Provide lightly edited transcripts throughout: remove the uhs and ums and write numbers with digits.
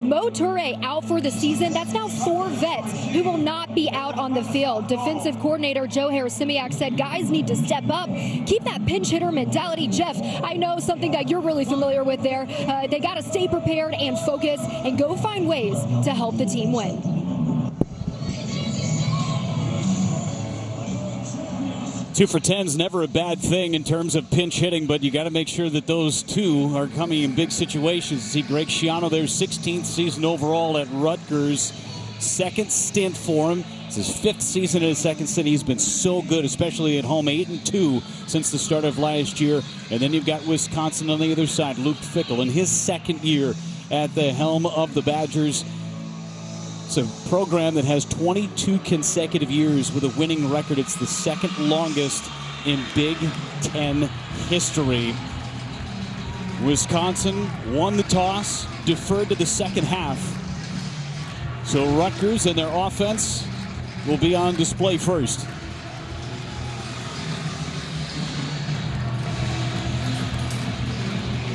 Mo Toure out for the season. That's now 4 vets who will not be out on the field. Defensive coordinator Joe Harris-Simiak said guys need to step up, keep that pinch hitter mentality. Jeff, I know something that you're really familiar with there. They got to stay prepared and focus and go find ways to help the team win. Two for 10's never a bad thing in terms of pinch hitting, but you got to make sure that those two are coming in big situations. See Greg Schiano there, 16th season overall at Rutgers, second stint for him. It's his 5th season in his second stint. He's been so good, especially at home, 8-2 since the start of last year. And then you've got Wisconsin on the other side, Luke Fickell in his second year at the helm of the Badgers. It's a program that has 22 consecutive years with a winning record. It's the second longest in Big Ten history. Wisconsin won the toss, deferred to the second half. So Rutgers and their offense will be on display first.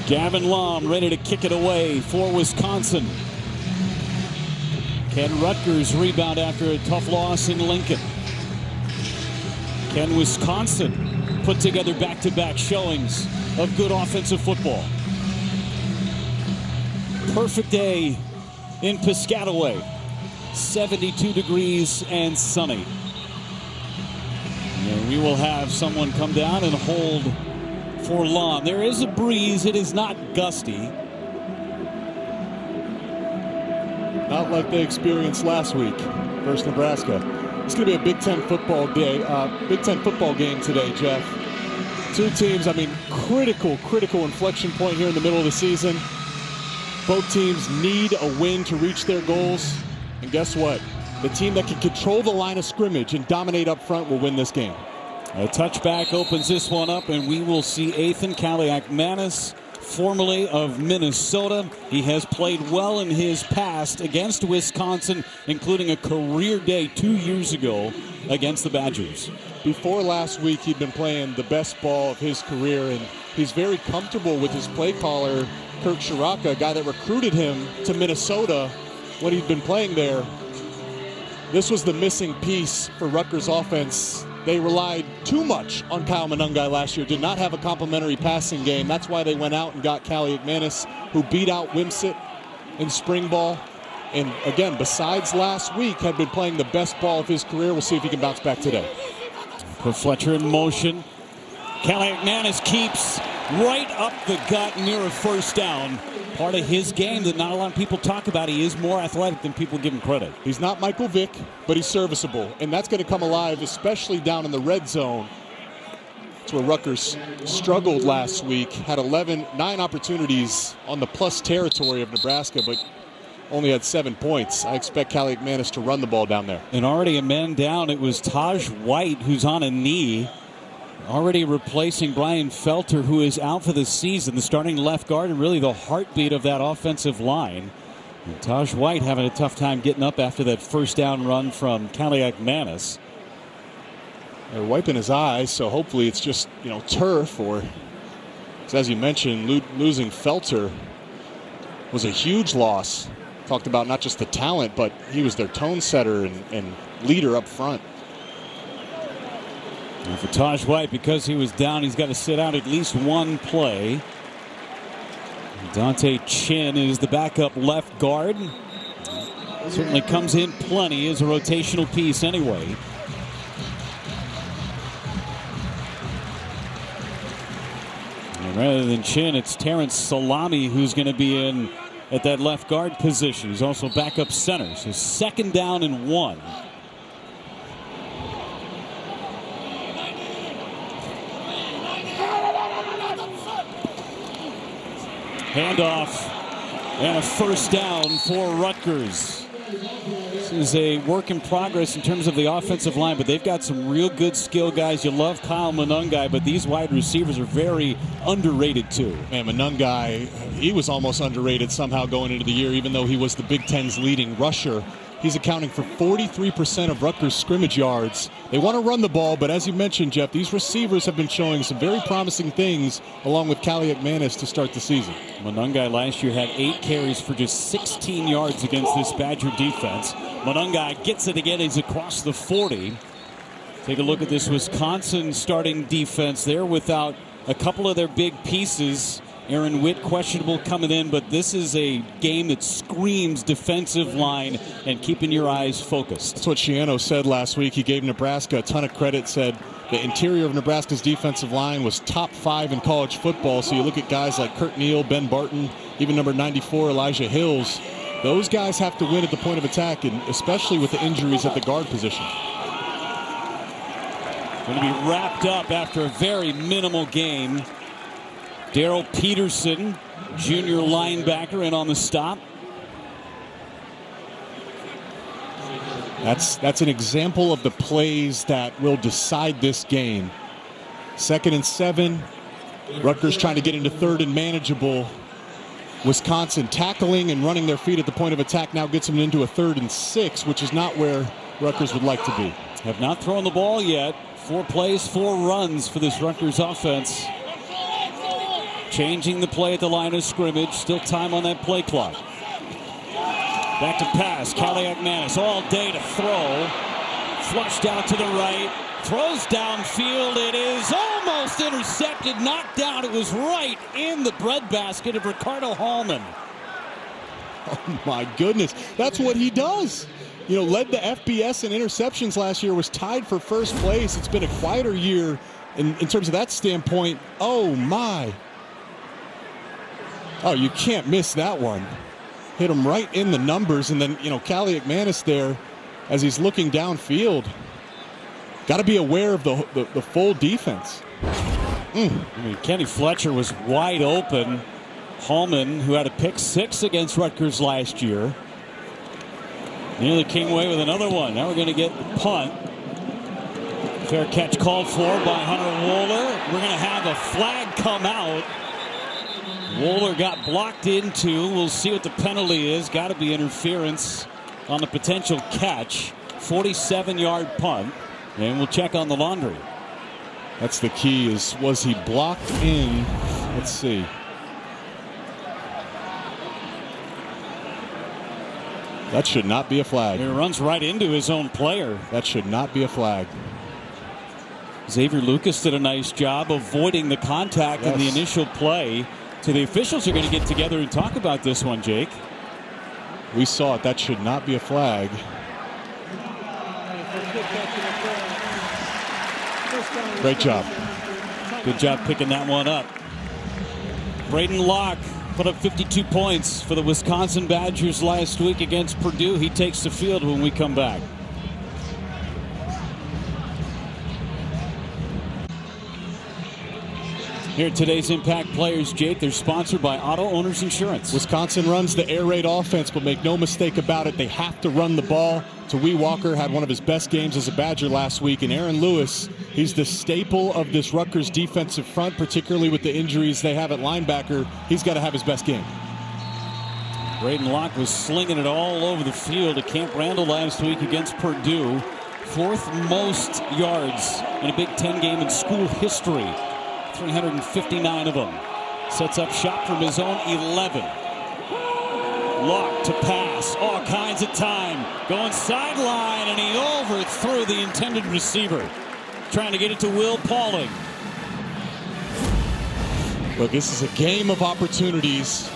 Gavin Lom ready to kick it away for Wisconsin. Can Rutgers rebound after a tough loss in Lincoln? Can Wisconsin put together back-to-back showings of good offensive football? Perfect day in Piscataway. 72 degrees and sunny. And we will have someone come down and hold for Lom. There is a breeze. It is not gusty. Not like they experienced last week versus Nebraska. It's going to be a Big Ten football day, Big Ten football game today, Jeff. Two teams, I mean, critical inflection point here in the middle of the season. Both teams need a win to reach their goals. And guess what? The team that can control the line of scrimmage and dominate up front will win this game. A touchback opens this one up, and we will see Ethan Kaliakmanis, formerly of Minnesota. He has played well in his past against Wisconsin, including a career day 2 years ago against the Badgers. Before last week, he'd been playing the best ball of his career, and he's very comfortable with his play caller, Kirk Shiraka, a guy that recruited him to Minnesota when he'd been playing there. This was the missing piece for Rutgers offense. They relied too much on Kyle Monangai last year, did not have a complimentary passing game. That's why they went out and got Kaliakmanis, who beat out Wimsett in spring ball. And again, besides last week, had been playing the best ball of his career. We'll see if he can bounce back today. Put Fletcher in motion. Kaliakmanis keeps right up the gut near a first down. Part of his game that not a lot of people talk about. He is more athletic than people give him credit. He's not Michael Vick, but he's serviceable. And that's going to come alive, especially down in the red zone. That's where Rutgers struggled last week. Had 9 opportunities on the plus territory of Nebraska, but only had 7 points. I expect Kaliakmanis to run the ball down there. And already a man down. It was Taj White who's on a knee. Already replacing Brian Felter, who is out for the season, the starting left guard and really the heartbeat of that offensive line. And Taj White having a tough time getting up after that first down run from Kaliakmanis. They're wiping his eyes, so hopefully it's just, turf, or, as you mentioned, losing Felter was a huge loss. Talked about not just the talent, but he was their tone setter and leader up front. And for Taj White, because he was down, he's got to sit out at least one play. Dante Chin is the backup left guard. Certainly comes in plenty as a rotational piece anyway. And rather than Chin, it's Terrence Salami who's going to be in at that left guard position. He's also backup center. So 2nd down and 1. Handoff and a first down for Rutgers. This is a work in progress in terms of the offensive line, but they've got some real good skill guys. You love Kyle Monangai, but these wide receivers are very underrated too. Man, Monangai, he was almost underrated somehow going into the year, even though he was the Big Ten's leading rusher. he's accounting for 43% of Rutgers' scrimmage yards. They want to run the ball, but as you mentioned, Jeff, these receivers have been showing some very promising things along with Callie McManus to start the season. Monungai last year had 8 carries for just 16 yards against this Badger defense. Monungai gets it again. He's across the 40. Take a look at this Wisconsin starting defense there without a couple of their big pieces. Aaron Witt questionable coming in, but this is a game that screams defensive line and keeping your eyes focused. That's what Shiano said last week. He gave Nebraska a ton of credit, said the interior of Nebraska's defensive line was top 5 in college football. So you look at guys like Kurt Neal, Ben Barton, even number 94, Elijah Hills. Those guys have to win at the point of attack, and especially with the injuries at the guard position. Going to be wrapped up after a very minimal game. Darrell Peterson, junior linebacker, in on the stop. That's an example of the plays that will decide this game. 2nd and 7. Rutgers trying to get into 3rd and manageable. Wisconsin tackling and running their feet at the point of attack now gets them into a 3rd and 6, which is not where Rutgers would like to be. Have not thrown the ball yet. 4 plays, 4 runs for this Rutgers offense. Changing the play at the line of scrimmage. Still time on that play clock. Back to pass. Callie McManus all day to throw. Flushed out to the right. Throws downfield. It is almost intercepted. Knocked down. It was right in the breadbasket of Ricardo Hallman. Oh, my goodness. That's what he does. You know, led the FBS in interceptions last year, was tied for first place. It's been a quieter year in terms of that standpoint. Oh, my. Oh, you can't miss that one. Hit him right in the numbers. And then, you know, Callie McManus there as he's looking downfield. Got to be aware of the full defense. I mean, Kenny Fletcher was wide open. Hallman, who had a pick 6 against Rutgers last year, nearly came away with another one. Now we're going to get the punt. Fair catch called for by Hunter Wohler. We're going to have a flag come out. Wohler got blocked into. We'll see what the penalty is. Got to be interference on the potential catch. 47-yard punt. And we'll check on the laundry. That's the key, is was he blocked in? Let's see. That should not be a flag. He runs right into his own player. That should not be a flag. Xavier Lucas did a nice job avoiding the contact in the initial play. So the officials are going to get together and talk about this one, Jake. We saw it. That should not be a flag. Great job. Good job picking that one up. Braden Locke put up 52 points for the Wisconsin Badgers last week against Purdue. He takes the field when we come back. Here at today's Impact Players, Jake, they're sponsored by Auto Owners Insurance. Wisconsin runs the air raid offense, but make no mistake about it, they have to run the ball. Tawee Walker had one of his best games as a Badger last week, and Aaron Lewis, he's the staple of this Rutgers defensive front, particularly with the injuries they have at linebacker. He's got to have his best game. Braden Locke was slinging it all over the field at Camp Randall last week against Purdue. 4th most yards in a Big Ten game in school history. 359 of them. Sets up shop from his own 11. Locke to pass. All kinds of time. Going sideline, and he overthrew the intended receiver. Trying to get it to Will Pauling. Look, this is a game of opportunities.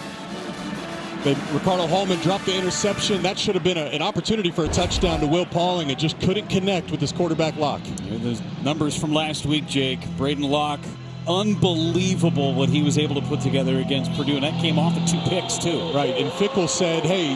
Ricardo Hallman dropped the interception. That should have been an opportunity for a touchdown to Will Pauling. It just couldn't connect with his quarterback Locke. The numbers from last week, Jake. Braden Locke, unbelievable what he was able to put together against Purdue, and that came off of 2 picks too. Right, and Fickle said, hey,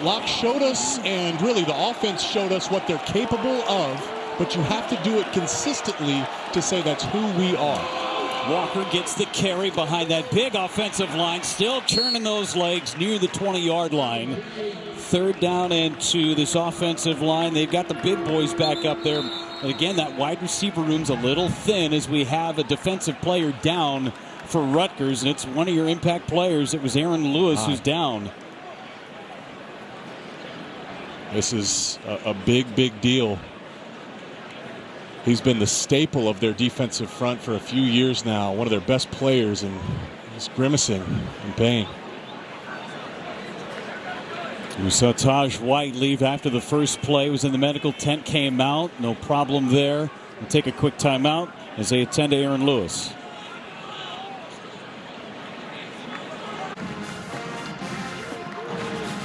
Locke showed us, and really the offense showed us what they're capable of, but you have to do it consistently to say that's who we are. Walker gets the carry behind that big offensive line, still churning those legs near the 20-yard line. 3rd down and 2. This offensive line, they've got the big boys back up there. And again, that wide receiver room's a little thin as we have a defensive player down for Rutgers, and it's one of your impact players. It was Aaron Lewis who's down. This is a big, big deal. He's been the staple of their defensive front for a few years now. One of their best players, and he's grimacing in pain. We saw Taj White leave after the first play. Was in the medical tent, came out. No problem there. We'll take a quick timeout as they attend to Aaron Lewis.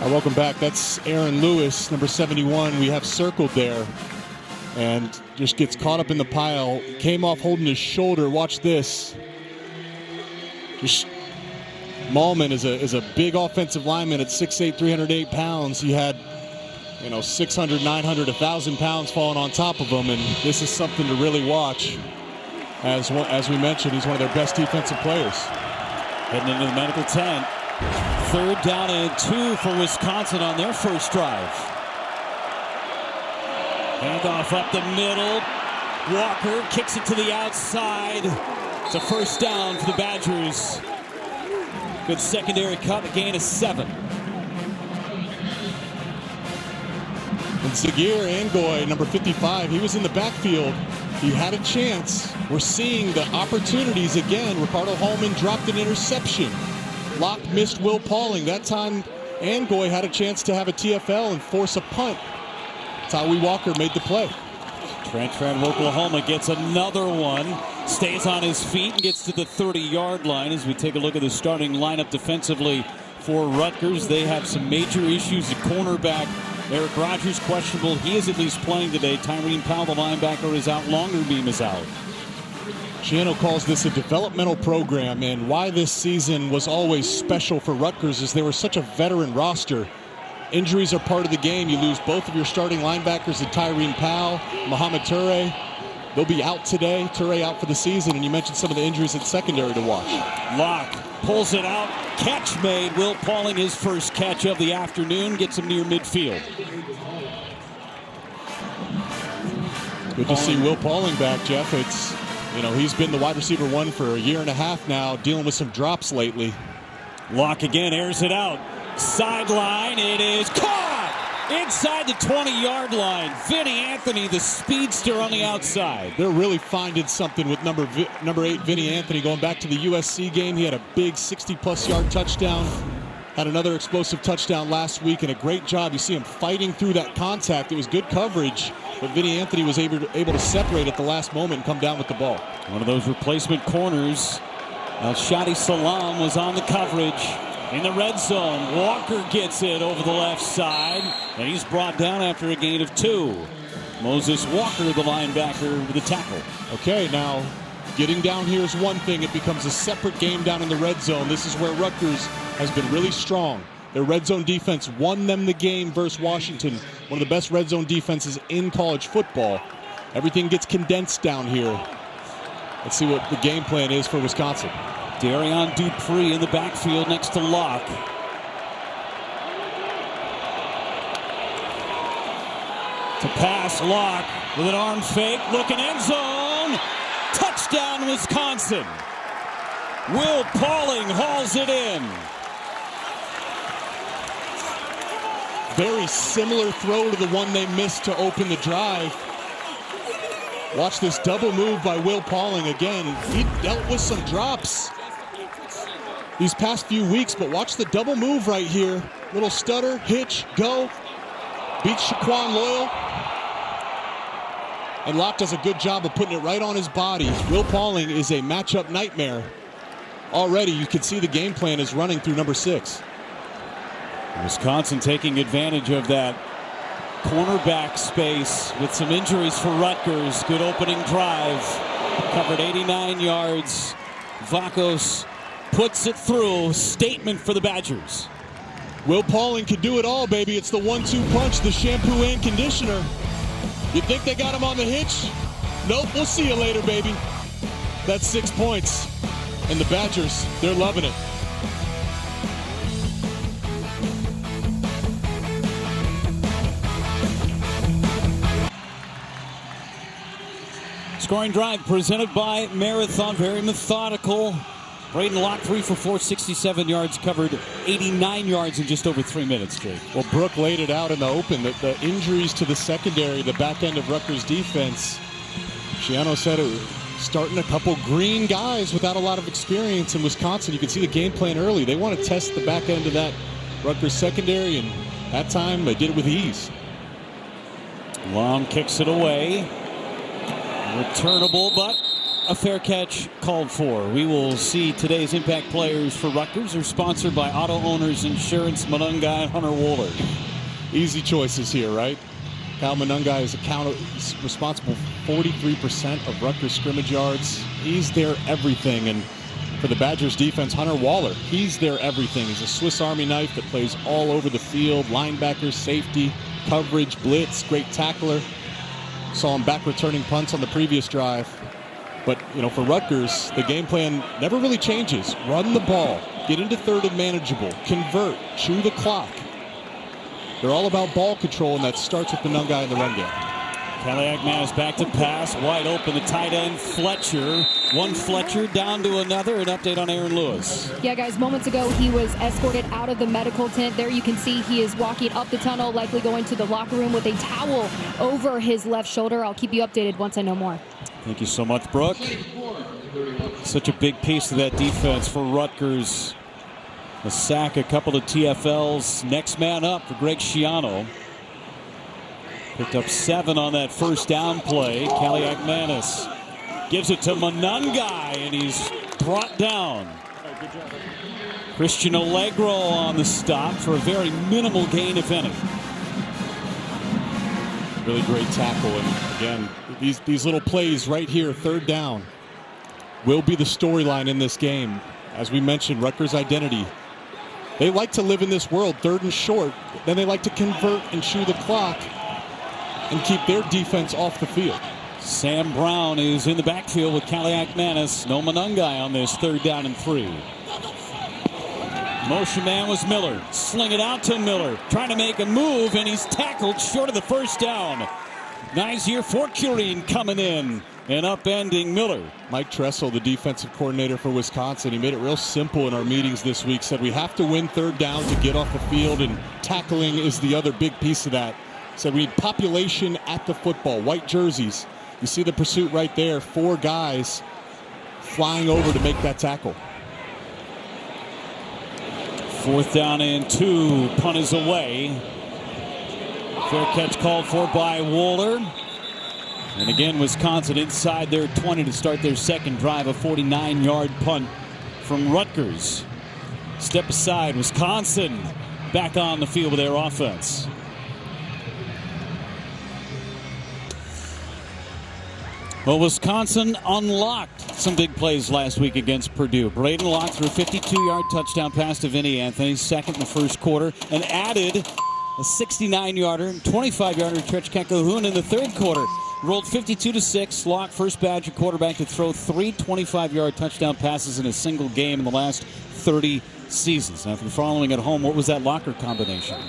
Welcome back. That's Aaron Lewis, number 71. We have circled there. And just gets caught up in the pile. Came off holding his shoulder. Watch this. Just Malman is a big offensive lineman at 6'8", 308 pounds. He had, 600, 900, 1,000 pounds falling on top of him, and this is something to really watch. As we mentioned, he's one of their best defensive players. Heading into the medical tent. 3rd down and 2 for Wisconsin on their first drive. Handoff up the middle. Walker kicks it to the outside. It's a first down for the Badgers. Good secondary cut, a gain of 7. And Zagir Angoy, number 55, he was in the backfield. He had a chance. We're seeing the opportunities again. Ricardo Hallman dropped an interception. Locke missed Will Pauling. That time, Angoy had a chance to have a TFL and force a punt. Tawee Walker made the play. Transfer in Oklahoma gets another one. Stays on his feet and gets to the 30-yard line. As we take a look at the starting lineup defensively for Rutgers, they have some major issues at cornerback. Eric Rogers questionable. He is at least playing today. Tyreen Powell, the linebacker, is out. Longerbeam is out. Shiano calls this a developmental program, and why this season was always special for Rutgers is they were such a veteran roster. Injuries are part of the game. You lose both of your starting linebackers in Tyreen Powell, Muhammad Toure. They'll be out today. Toure out for the season, and you mentioned some of the injuries at secondary to watch. Locke pulls it out. Catch made. Will Pauling, his first catch of the afternoon, gets him near midfield. Good to see Will Pauling back, Jeff. It's, he's been the wide receiver 1 for a year and a half now, dealing with some drops lately. Locke again airs it out. Sideline, it is caught inside the 20-yard line. Vinny Anthony, the speedster, on the outside. They're really finding something with number 8, Vinny Anthony. Going back to the USC game, he had a big 60-plus yard touchdown. Had another explosive touchdown last week, and a great job. You see him fighting through that contact. It was good coverage, but Vinny Anthony was able to separate at the last moment and come down with the ball. One of those replacement corners. Shadi Salam was on the coverage. In the red zone, Walker gets it over the left side, and he's brought down after a gain of 2. Moses Walker, the linebacker, with the tackle. Okay, now getting down here is one thing. It becomes a separate game down in the red zone. This is where Rutgers has been really strong. Their red zone defense won them the game versus Washington, one of the best red zone defenses in college football. Everything gets condensed down here. Let's see what the game plan is for Wisconsin. Darion Dupree in the backfield next to Locke. To pass, Locke with an arm fake, looking end zone. Touchdown, Wisconsin. Will Pauling hauls it in. Very similar throw to the one they missed to open the drive. Watch this double move by Will Pauling again. He dealt with some drops these past few weeks, but watch the double move right here. Little stutter, hitch, go. Beats Shaquan Loyal. And Locke does a good job of putting it right on his body. Will Pauling is a matchup nightmare. Already you can see the game plan is running through number 6. Wisconsin taking advantage of that cornerback space with some injuries for Rutgers. Good opening drive. Covered 89 yards. Vakos puts it through. Statement for the Badgers. Will Pauling can do it all, baby. It's the 1-2 punch, the shampoo and conditioner. You think they got him on the hitch? Nope, we'll see you later, baby. That's 6 points. And the Badgers, they're loving it. Scoring drive presented by Marathon. Very methodical. Braden Locke 3 for 4, 67 yards, covered 89 yards in just over 3 minutes, Jake. Well, Brooke laid it out in the open. The injuries to the secondary, the back end of Rutgers defense. Shiano said it was starting a couple green guys without a lot of experience in Wisconsin. You can see the game plan early. They want to test the back end of that Rutgers secondary, and that time they did it with ease. Long kicks it away. Returnable, but a fair catch called for. We will see today's impact players for Rutgers are sponsored by Auto Owners Insurance, Monungai, and Hunter Wohler. Easy choices here, right? Kyle Monungai is responsible for 43% of Rutgers scrimmage yards. He's their everything. And for the Badgers defense, Hunter Wohler, he's their everything. He's a Swiss Army knife that plays all over the field. Linebacker, safety, coverage, blitz, great tackler. Saw him back returning punts on the previous drive. But, you know, for Rutgers, the game plan never really changes. Run the ball, get into third and manageable, convert, chew the clock. They're all about ball control, and that starts with Monungai in the run game. Kaliakmanis back to pass, wide open, the tight end, Fletcher. One Fletcher down to another. An update on Aaron Lewis. Yeah, guys, moments ago he was escorted out of the medical tent. There you can see he is walking up the tunnel, likely going to the locker room with a towel over his left shoulder. I'll keep you updated once I know more. Thank you so much, Brooke. Such a big piece of that defense for Rutgers. A sack, a couple of TFLs. Next man up for Greg Schiano. Picked up 7 on that first down play. Kaliakmanis gives it to Monungai, and he's brought down. Christian Allegro on the stop for a very minimal gain, if any. Really great tackle, and again, these little plays right here, third down, will be the storyline in this game. As we mentioned, Rutgers' identity. They like to live in this world, third and short. Then they like to convert and chew the clock and keep their defense off the field. Sam Brown is in the backfield with Kaliakmanis. No Monungai on this third down and 3. Motion man was Miller. Sling it out to Miller. Trying to make a move, and he's tackled short of the first down. Nazir Fortune coming in and upending Miller. Mike Tressel, the defensive coordinator for Wisconsin, he made it real simple in our meetings this week. Said we have to win third down to get off the field, and tackling is the other big piece of that. Said we need population at the football. White jerseys. You see the pursuit right there. 4 guys flying over to make that tackle. 4th down and 2. Punt is away. Fair catch called for by Wohler. And again, Wisconsin inside their 20 to start their second drive. A 49-yard punt from Rutgers. Step aside. Wisconsin back on the field with their offense. Well, Wisconsin unlocked some big plays last week against Purdue. Braden Locke threw a 52-yard touchdown pass to Vinny Anthony, second in the first quarter, and added a 69-yarder and 25-yarder to Trech Cahoon in the third quarter. Rolled 52-6. Locke, first Badger quarterback to throw 3 25-yard touchdown passes in a single game in the last 30 seasons. Now, if you're following at home, what was that locker combination?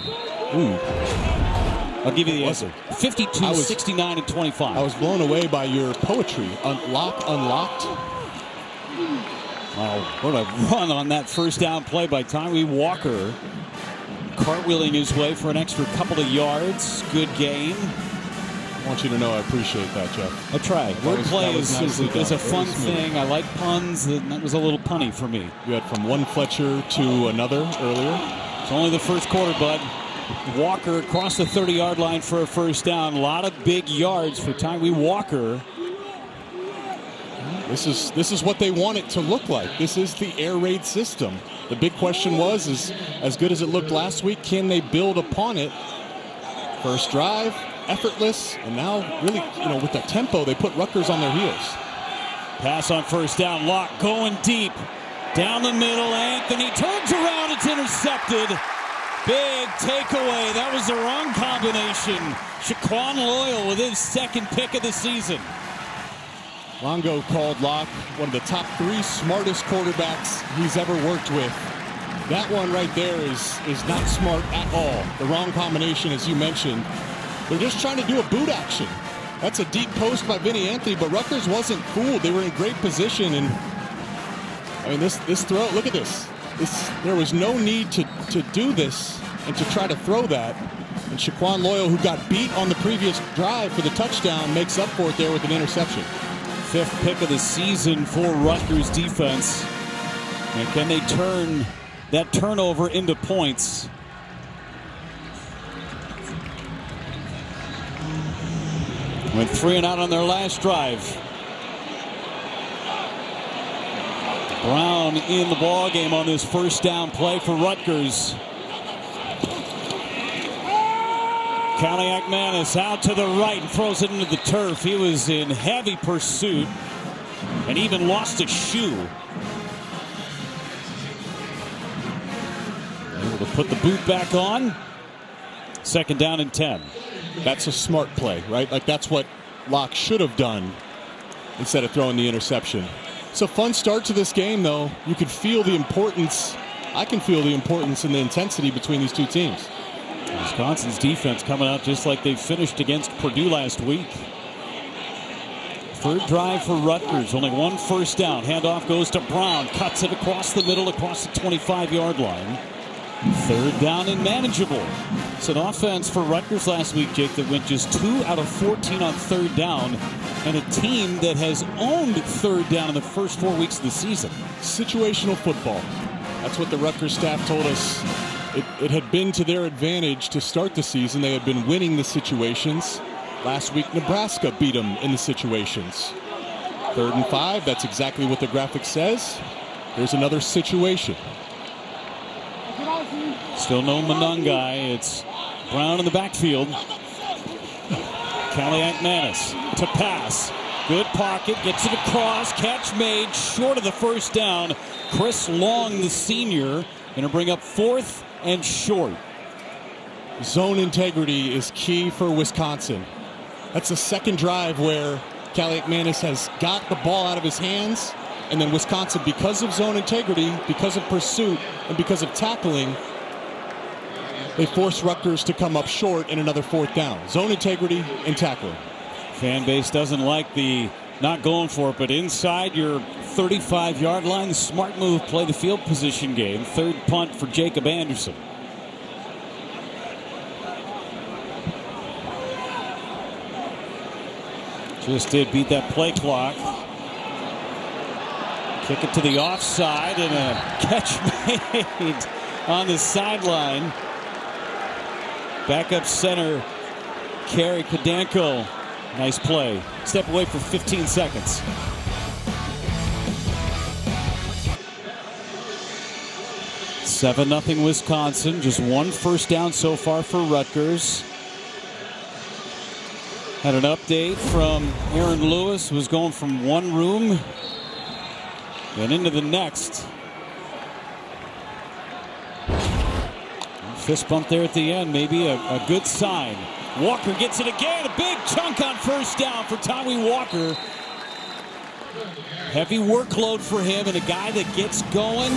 I'll give you the answer. 52, 69, and 25. I was blown away by your poetry. Locke unlocked. Wow, what a run on that first down play by Tyree Walker. Cartwheeling his way for an extra couple of yards. Good game. I want you to know I appreciate that, Jeff. I tried. Wordplay is a fun thing. I like puns. That was a little punny for me. You had from one Fletcher to another earlier. It's only the first quarter, bud. Walker across the 30-yard line for a first down. A lot of big yards for Tyree Walker. This is what they want it to look like. This is the air raid system. The big question was, is as good as it looked last week, can they build upon it? First drive, effortless, and now really, with the tempo, they put Rutgers on their heels. Pass on first down. Locke going deep. Down the middle. Anthony turns around. It's intercepted. Big takeaway. That was the wrong combination. Shaquan Loyal with his second pick of the season. Longo called Locke one of the top 3 smartest quarterbacks he's ever worked with. That one right there is not smart at all. The wrong combination, as you mentioned. They're just trying to do a boot action. That's a deep post by Vinny Anthony, but Rutgers wasn't fooled. They were in great position, and I mean, this throw, look at this. There was no need to do this and to try to throw that. And Shaquan Loyal, who got beat on the previous drive for the touchdown, makes up for it there with an interception. 5th pick of the season for Rutgers defense. And can they turn that turnover into points? Went 3 and out on their last drive. Brown in the ball game on this first down play for Rutgers. Kaliakmanis out to the right and throws it into the turf. He was in heavy pursuit and even lost a shoe. Able to put the boot back on. 2nd down and 10. That's a smart play, right? Like, that's what Locke should have done instead of throwing the interception. It's a fun start to this game, though. You can feel the importance. I can feel the importance and the intensity between these two teams. Wisconsin's defense coming out just like they finished against Purdue last week. 3rd drive for Rutgers. Only 1 first down. Handoff goes to Brown. Cuts it across the middle, across the 25-yard line. 3rd down and manageable. It's an offense for Rutgers last week, Jake, that went just 2 out of 14 on 3rd down. And a team that has owned 3rd down in the first 4 weeks of the season. Situational football. That's what the Rutgers staff told us. It had been to their advantage to start the season. They had been winning the situations. Last week, Nebraska beat them in the situations. 3rd and 5, that's exactly what the graphic says. Here's another situation. Still no Monungai. It's Brown in the backfield. Kaliakmanis to pass. Good pocket, gets it across, catch made, short of the first down. Chris Long, the senior, going to bring up 4th and short. Zone integrity is key for Wisconsin. That's the 2nd drive where Kaliakmanis has got the ball out of his hands, and then Wisconsin, because of zone integrity, because of pursuit, and because of tackling, they force Rutgers to come up short in another 4th down. Zone integrity and tackling. Fan base doesn't like the not going for it, but inside your 35-yard line, the smart move, play the field position game. 3rd punt for Jacob Anderson. Just did beat that play clock. Kick it to the offside and a catch made on the sideline. Backup center, Kerry Kadanko. Nice play. Step away for 15 seconds. Seven 0 Wisconsin. Just 1 first down so far for Rutgers. Had an update from Aaron Lewis, who was going from one room and into the next. Fist bump there at the end, maybe a good sign. Walker gets it again, a big chunk on first down for Tommy Walker. Heavy workload for him, and a guy that gets going,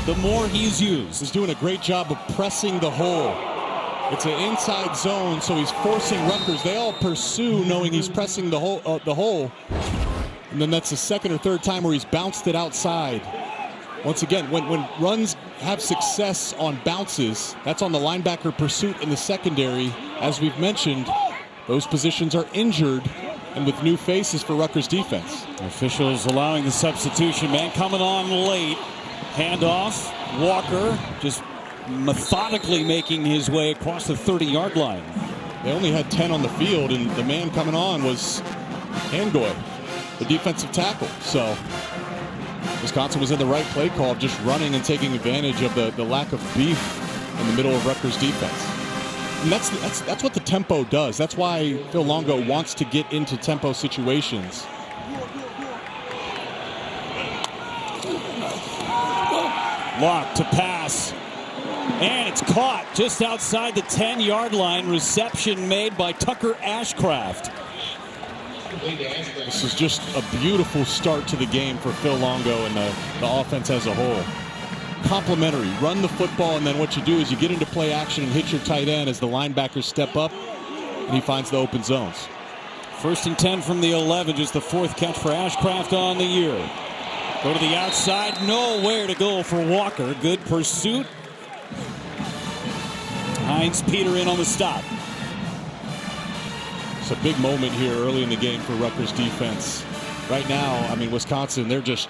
the more he's used. He's doing a great job of pressing the hole. It's an inside zone, so he's forcing Rutgers. They all pursue knowing he's pressing the hole. And then that's the 2nd or 3rd time where he's bounced it outside. Once again, when runs have success on bounces, that's on the linebacker pursuit in the secondary. As we've mentioned, those positions are injured, and with new faces for Rutgers defense. Officials allowing the substitution. Man coming on late. Handoff. Walker just methodically making his way across the 30-yard line. They only had 10 on the field, and the man coming on was Hangoy, the defensive tackle. So Wisconsin was in the right play call, just running and taking advantage of the lack of beef in the middle of Rutgers defense. And that's what the tempo does. That's why Phil Longo wants to get into tempo situations. Locke to pass. And it's caught just outside the 10-yard line. Reception made by Tucker Ashcraft. This is just a beautiful start to the game for Phil Longo and the offense as a whole. Complementary. Run the football, and then what you do is you get into play action and hit your tight end as the linebackers step up, and he finds the open zones. 1st and 10 from the 11. Just the 4th catch for Ashcraft on the year. Go to the outside, nowhere to go for Walker. Good pursuit. Hines Peter in on the stop. It's a big moment here early in the game for Rutgers defense. Right now, I mean, Wisconsin, they're just,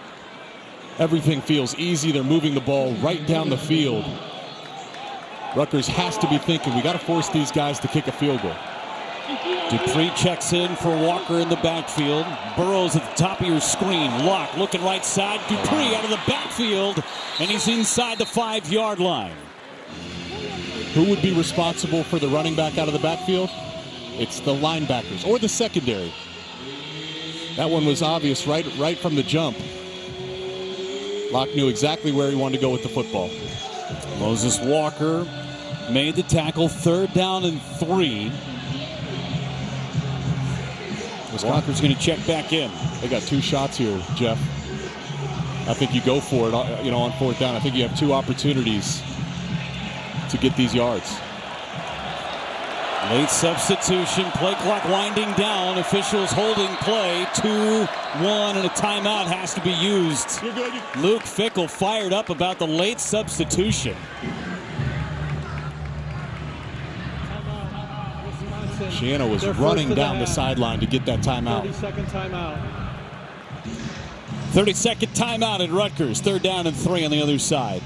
everything feels easy. They're moving the ball right down the field. Rutgers has to be thinking, we got to force these guys to kick a field goal. Dupree checks in for Walker in the backfield. Burrows at the top of your screen. Locke looking right side. Dupree out of the backfield, and he's inside the 5-yard line. Who would be responsible for the running back out of the backfield? It's the linebackers or the secondary. That one was obvious right from the jump. Locke knew exactly where he wanted to go with the football. Moses Walker made the tackle. 3rd down and 3. Walker's going to check back in. They got 2 shots here, Jeff. I think you go for it, on 4th down. I think you have 2 opportunities to get these yards. Late substitution, play clock winding down. Officials holding play. 2-1 and a timeout has to be used. You're good. Luke Fickell fired up about the late substitution. Shiano was running down the sideline to get that timeout. 30-second timeout. 30-second timeout at Rutgers. 3rd down and 3 on the other side.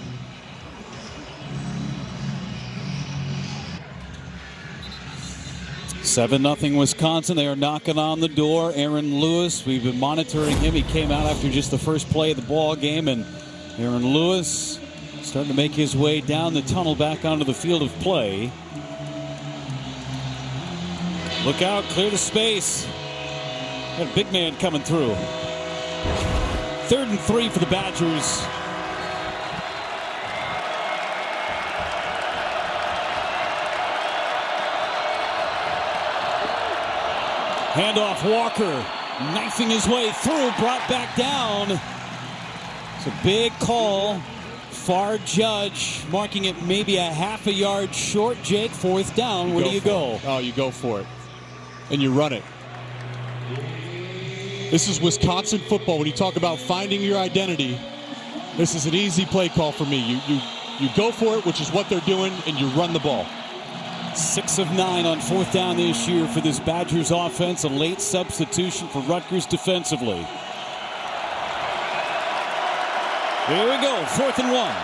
Seven 0 Wisconsin. They are knocking on the door. Aaron Lewis, we've been monitoring him. He came out after just the first play of the ball game, and Aaron Lewis starting to make his way down the tunnel back onto the field of play. Look out, clear the space. Got a big man coming through. 3rd and 3 for the Badgers. Handoff, Walker knifing his way through, brought back down. It's a big call. Far judge marking it maybe a half a yard short. Jake, 4th down. Where do you go? Oh, you go for it. And you run it. This is Wisconsin football. When you talk about finding your identity, this is an easy play call for me. You go for it, which is what they're doing, and you run the ball. 6 of 9 on 4th down this year for this Badgers offense. A late substitution for Rutgers defensively. Here we go, 4th and 1.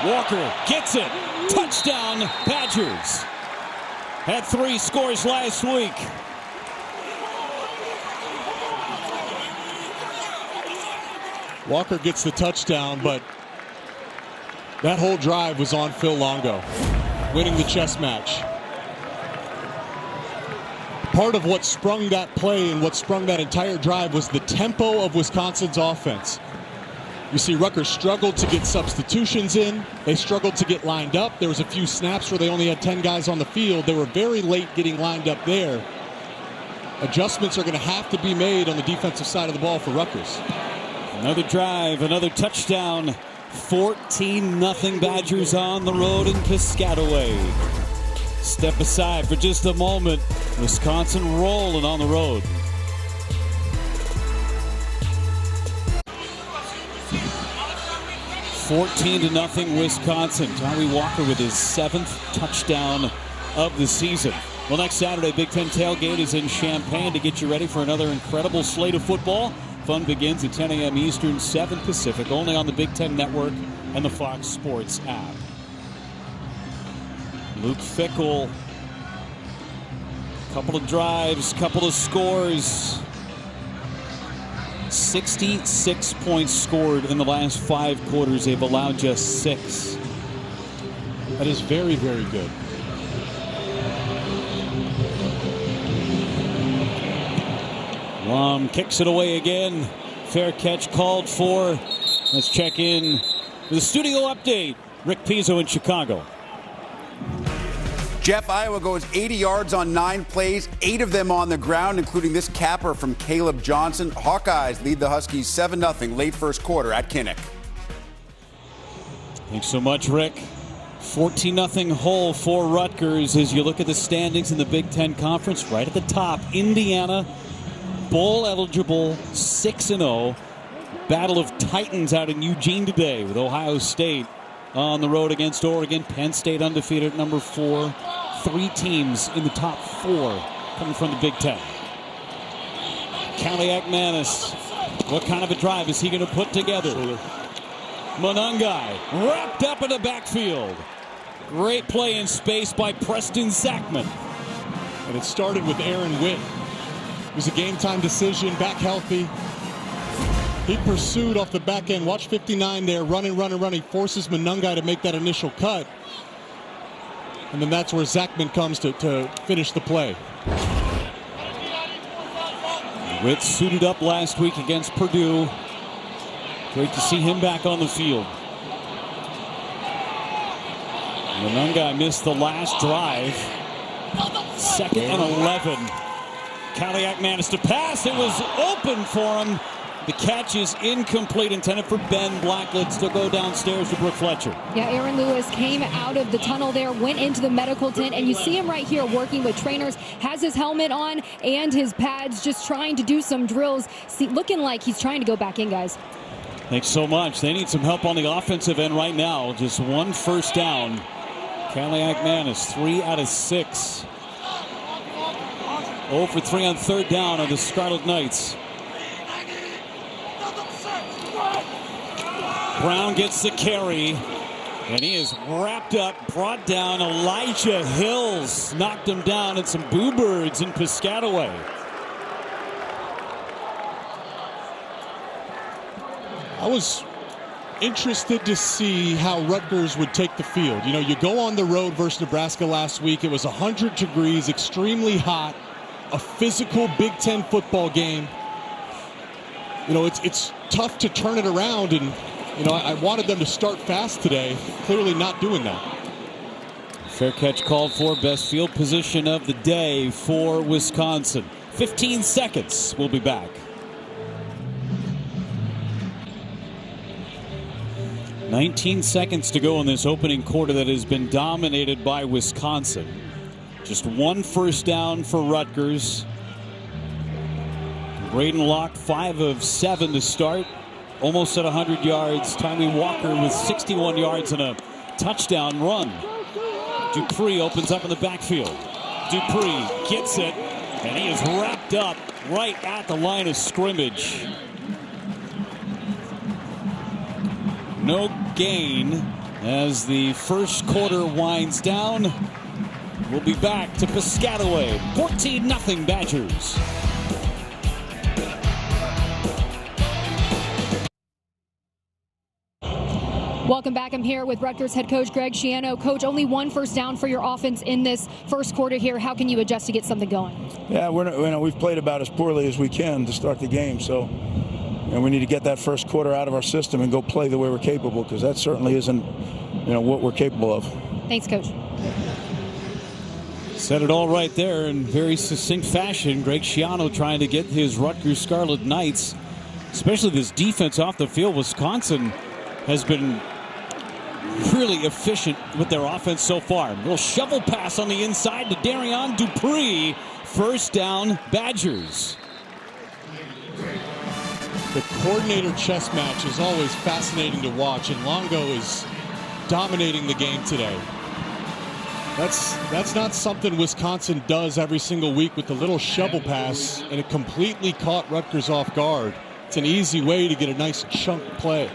Walker gets it. Touchdown, Badgers. Had 3 scores last week. Walker gets the touchdown, but that whole drive was on Phil Longo, winning the chess match. Part of what sprung that play and what sprung that entire drive was the tempo of Wisconsin's offense. You see Rutgers struggled to get substitutions in. They struggled to get lined up. There was a few snaps where they only had 10 guys on the field. They were very late getting lined up there. Adjustments are going to have to be made on the defensive side of the ball for Rutgers. Another drive, another touchdown. 14-0 Badgers on the road in Piscataway. Step aside for just a moment. Wisconsin rolling on the road. (14-0) Wisconsin. Tommy Walker with his 7th touchdown of the season. Well, next Saturday, Big Ten Tailgate is in Champaign to get you ready for another incredible slate of football. Fun begins at 10 a.m. Eastern, 7 Pacific, only on the Big Ten Network and the Fox Sports app. Luke Fickell, couple of drives, couple of scores. 66 points scored in the last 5 quarters. They've allowed just 6. That is very, very good. Lom kicks it away again. Fair catch called for. Let's check in with a studio update. Rick Pizzo in Chicago. Jeff, Iowa goes 80 yards on 9 plays, 8 of them on the ground, including this capper from Caleb Johnson. Hawkeyes lead the Huskies 7-0 late first quarter at Kinnick. Thanks so much, Rick. 14-0 hole for Rutgers as you look at the standings in the Big Ten Conference. Right at the top, Indiana bowl eligible 6-0. Battle of Titans out in Eugene today with Ohio State on the road against Oregon. Penn State undefeated at number 4. 3 teams in the top 4 coming from the Big Ten. Kaliakmanis, what kind of a drive is he going to put together? Monangai wrapped up in the backfield. Great play in space by Preston Zachman. And it started with Aaron Witt. It was a game-time decision, back healthy. He pursued off the back end. Watch 59 there, running. He forces Monangai to make that initial cut. And then that's where Zachman comes to finish the play. Witt suited up last week against Purdue. Great to see him back on the field. Monangai missed the last drive. 2nd and 11. Kaliakmanis to pass. It was open for him. The catch is incomplete, intended for Ben Blackledge to go downstairs to Brooke Fletcher. Yeah, Aaron Lewis came out of the tunnel there, went into the medical tent, and you see him right here working with trainers, has his helmet on and his pads, just trying to do some drills, looking like he's trying to go back in, guys. Thanks so much. They need some help on the offensive end right now. Just 1 first down. Kaliakmanis, 3 out of 6. 0 for 3 on 3rd down of the Scarlet Knights. Brown gets the carry, and he is wrapped up, brought down. Elijah Hills knocked him down, and some Boo Birds in Piscataway. I was interested to see how Rutgers would take the field. You know, you go on the road versus Nebraska last week. It was 100 degrees, extremely hot, a physical Big Ten football game. You know, it's tough to turn it around, and you know, I wanted them to start fast today. Clearly not doing that. Fair catch called for. Best field position of the day for Wisconsin. 15 seconds. We'll be back. 19 seconds to go in this opening quarter that has been dominated by Wisconsin. Just 1 first down for Rutgers. Braden Locke, 5 of 7 to start. Almost at 100 yards. Tyree Walker with 61 yards and a touchdown run. Dupree opens up in the backfield. Dupree gets it, and he is wrapped up right at the line of scrimmage. No gain as the first quarter winds down. We'll be back to Piscataway. 14-0 Badgers. Welcome back. I'm here with Rutgers head coach Greg Schiano. Coach, only 1 first down for your offense in this first quarter here. How can you adjust to get something going? Yeah, we've played about as poorly as we can to start the game. So, and we need to get that first quarter out of our system and go play the way we're capable, because that certainly isn't, what we're capable of. Thanks, Coach. Said it all right there in very succinct fashion. Greg Schiano trying to get his Rutgers Scarlet Knights, especially this defense off the field. Wisconsin has been really efficient with their offense so far. Little shovel pass on the inside to Darion Dupree. First down, Badgers. The coordinator chess match is always fascinating to watch, and Longo is dominating the game today. That's not something Wisconsin does every single week with the little shovel pass, and it completely caught Rutgers off guard. It's an easy way to get a nice chunk play.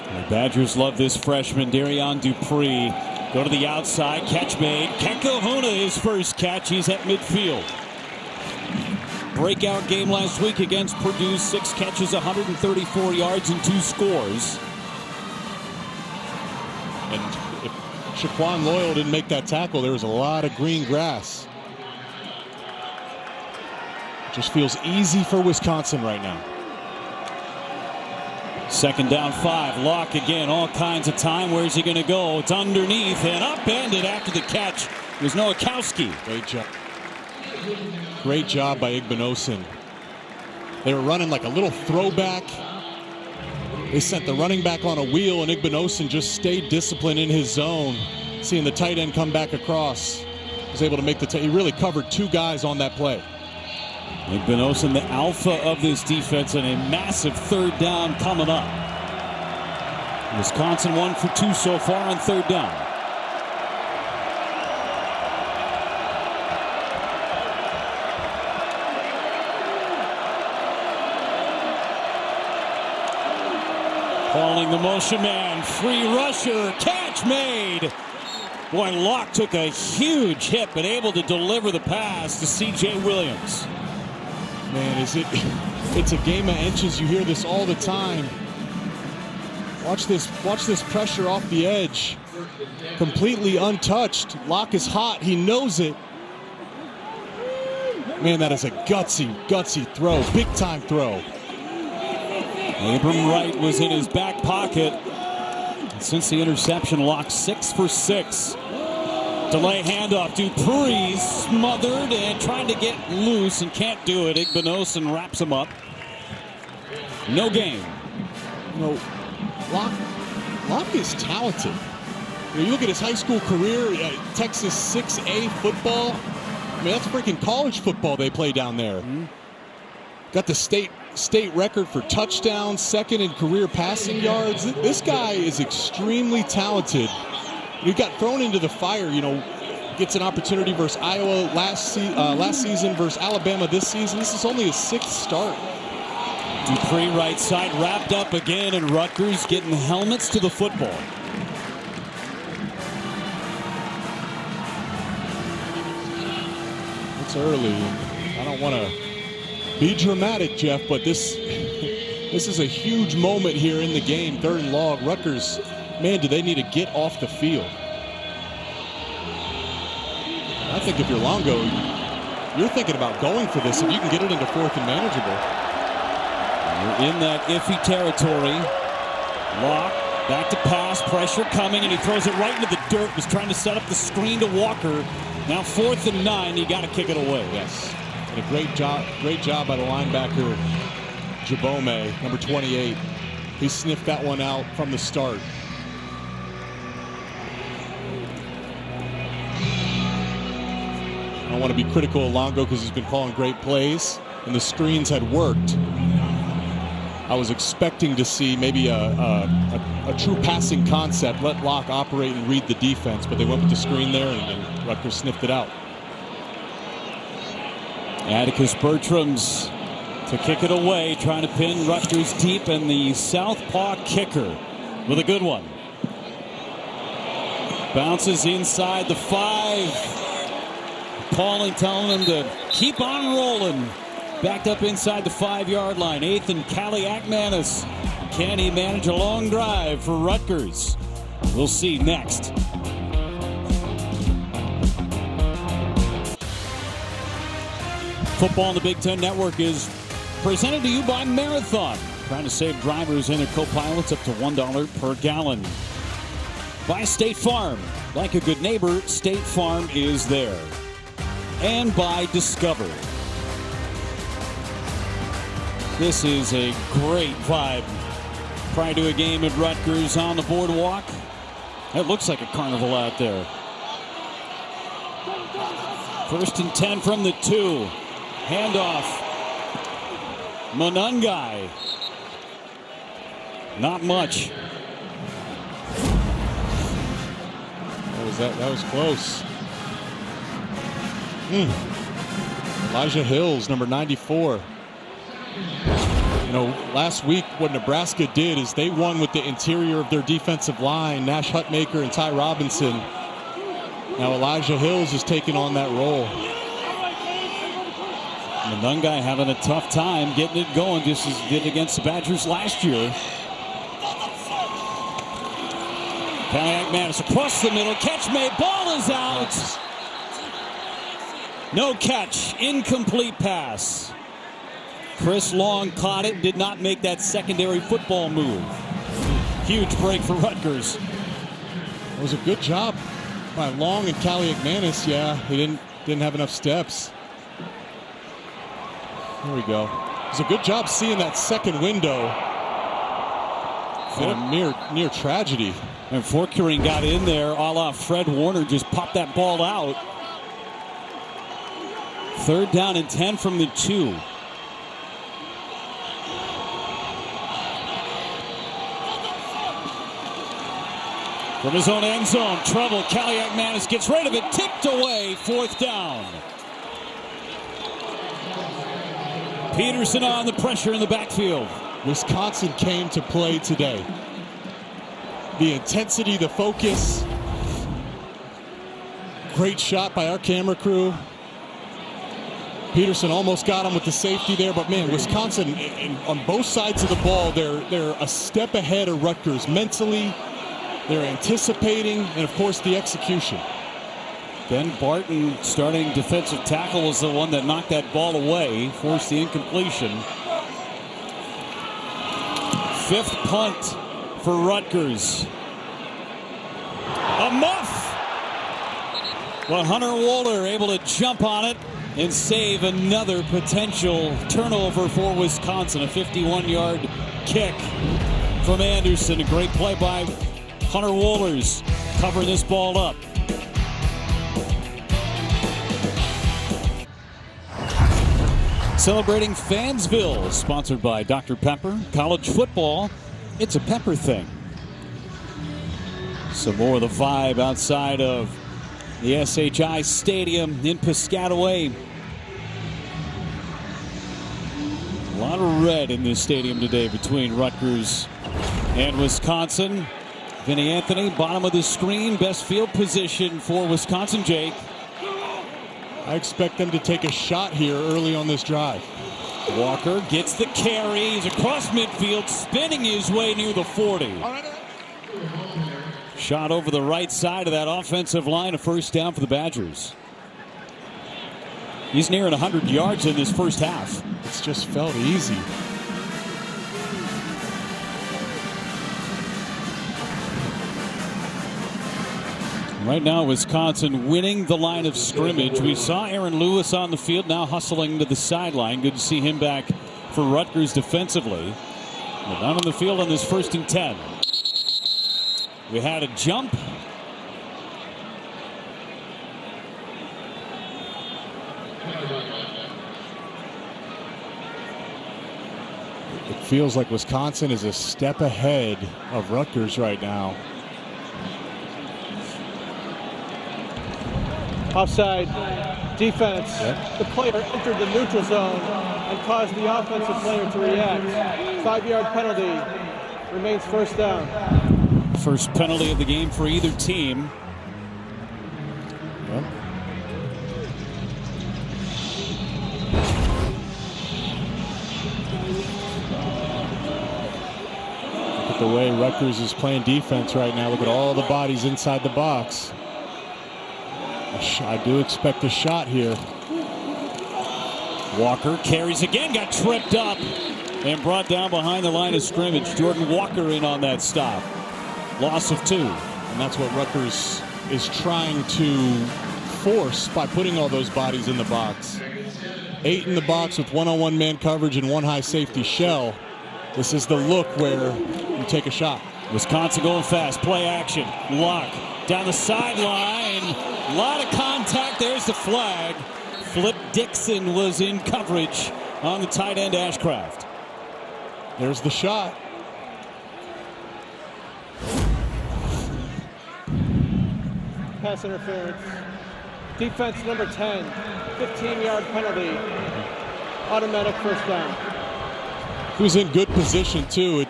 The Badgers love this freshman, Darion Dupree. Go to the outside, catch made. Kekahuna, his first catch, he's at midfield. Breakout game last week against Purdue, 6 catches, 134 yards, and 2 scores. And if Shaquan Loyal didn't make that tackle, there was a lot of green grass. It just feels easy for Wisconsin right now. 2nd down 5. Locke again, all kinds of time. Where's he going to go? It's underneath and upended after the catch. There's Nowakowski. Great job. Great job by Igbinosun. They were running like a little throwback. They sent the running back on a wheel, and Igbinosun just stayed disciplined in his zone. Seeing the tight end come back across, was able to make the he really covered 2 guys on that play. Igbinosun, the alpha of this defense, and a massive third down coming up. Wisconsin 1 for 2 so far on third down. Calling the motion man, free rusher, catch made. Boy, Locke took a huge hit, but able to deliver the pass to C.J. Williams. Man, it's a game of inches. You hear this all the time. Watch this pressure off the edge. Completely untouched. Locke is hot. He knows it. Man, that is a gutsy throw. Big time throw. Abram Wright was in his back pocket. And since the interception, Locke 6 for 6. Delay handoff. Dupree smothered and trying to get loose and can't do it. Igbinosun wraps him up. No gain. You know, Locke is talented. You look at his high school career, Texas 6A football. I mean, that's freaking college football they play down there. Got the state record for touchdowns, second in career passing yards. This guy is extremely talented. He got thrown into the fire, gets an opportunity versus Iowa last season versus Alabama this season. This is only his 6th start. Dupree right side wrapped up again, and Rutgers getting helmets to the football. It's early. I don't want to be dramatic, Jeff, but this is a huge moment here in the game. 3rd and long. Rutgers, man, do they need to get off the field. I think if you're Longo, you're thinking about going for this if you can get it into 4th and manageable. You're in that iffy territory. Locke back to pass, pressure coming, and he throws it right into the dirt. Was trying to set up the screen to Walker. Now 4th and 9. You got to kick it away. Yes. And a great job by the linebacker, Jabome, number 28. He sniffed that one out from the start. I don't want to be critical of Longo because he's been calling great plays, and the screens had worked. I was expecting to see maybe a true passing concept, let Locke operate and read the defense, but they went with the screen there, and Rutgers sniffed it out. Atticus Bertrams to kick it away, trying to pin Rutgers deep, and the southpaw kicker with a good one. Bounces inside the 5. Pauling telling him to keep on rolling. Backed up inside the 5-yard line. 8th and Kaliakmanis. Can he manage a long drive for Rutgers? We'll see next. Football on the Big Ten Network is presented to you by Marathon. Trying to save drivers and their co-pilots up to $1 per gallon. By State Farm. Like a good neighbor, State Farm is there. And by Discover. This is a great vibe prior to a game at Rutgers on the boardwalk. It looks like a carnival out there. 1st and 10 from the 2. Handoff. Monungai. Not much. What was that? That was close. Elijah Hills, number 94. Last week what Nebraska did is they won with the interior of their defensive line, Nash Hutmaker and Ty Robinson. Now Elijah Hills is taking on that role. Monungai having a tough time getting it going, just as he did against the Badgers last year. Kaliakmanis across the middle, catch made, ball is out. No catch, incomplete pass. Chris Long caught it, did not make that secondary football move. Huge break for Rutgers. It was a good job by Long and Kaliakmanis. Yeah, he didn't have enough steps. There we go. It was a good job seeing that second window. And a near tragedy. And Forkering got in there, a la Fred Warner, just popped that ball out. 3rd down and 10 from the 2. From his own end zone, trouble. Kaliak-Manis gets rid of it, tipped away, 4th down. Peterson on the pressure in the backfield. Wisconsin came to play today. The intensity, the focus. Great shot by our camera crew. Peterson almost got him with the safety there, but man, Wisconsin on both sides of the ball, they're a step ahead of Rutgers mentally. They're anticipating, and of course the execution. Ben Barton, starting defensive tackle, was the one that knocked that ball away, forced the incompletion. 5th punt for Rutgers. A muff! Well, Hunter Wohler able to jump on it and save another potential turnover for Wisconsin. A 51-yard kick from Anderson. A great play by Hunter Wohlers covering this ball up. Celebrating Fansville, sponsored by Dr. Pepper. College football, it's a Pepper thing. Some more of the vibe outside of the SHI Stadium in Piscataway. A lot of red in this stadium today between Rutgers and Wisconsin. Vinny Anthony, bottom of the screen, best field position for Wisconsin, Jake. I expect them to take a shot here early on this drive. Walker gets the carry. He's across midfield, spinning his way near the 40. Shot over the right side of that offensive line, a 1st down for the Badgers. He's nearing 100 yards in this first half. It's just felt easy. Right now, Wisconsin winning the line of scrimmage. We saw Aaron Lewis on the field, now hustling to the sideline. Good to see him back for Rutgers defensively. But not on the field on this 1st and 10. We had a jump. It feels like Wisconsin is a step ahead of Rutgers right now. Offside defense. Yep. The player entered the neutral zone and caused the offensive player to react. 5-yard penalty. Remains 1st down. First penalty of the game for either team. Yep. Look at the way Rutgers is playing defense right now. Look at all the bodies inside the box. I do expect a shot here. Walker carries again, got tripped up and brought down behind the line of scrimmage. Jordan Walker in on that stop. Loss of 2. And that's what Rutgers is trying to force by putting all those bodies in the box. 8 in the box with one-on-one man coverage and 1 high safety shell. This is the look where you take a shot. Wisconsin going fast. Play action. Lock down the sideline. A lot of contact. There's the flag. Flip Dixon was in coverage on the tight end Ashcraft. There's the shot. Pass interference. Defense number 10. 15-yard penalty. Automatic 1st down. He was in good position too.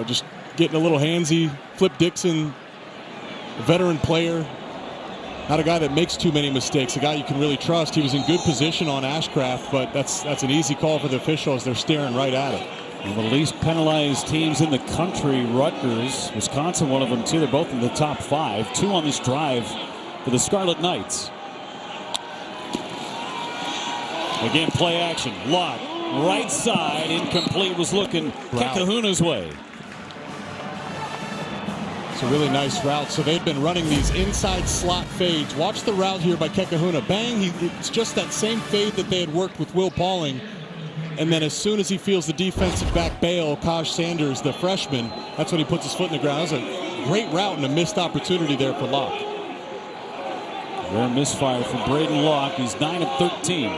Just getting a little handsy. Flip Dixon, a veteran player. Not a guy that makes too many mistakes, a guy you can really trust. He was in good position on Ashcraft, but that's an easy call for the officials. They're staring right at it. One of the least penalized teams in the country, Rutgers. Wisconsin, one of them, too. They're both in the top 5. 2 on this drive for the Scarlet Knights. Again, play action. Lock. Right side. Incomplete. Was looking Kekahuna's way. It's a really nice route. So they've been running these inside slot fades. Watch the route here by Kekahuna. Bang. It's just that same fade that they had worked with Will Pauling. And then as soon as he feels the defensive back bail, Kaj Sanders, the freshman, that's when he puts his foot in the ground. That was a great route and a missed opportunity there for Locke. Rare misfire for Braden Locke. He's 9 of 13.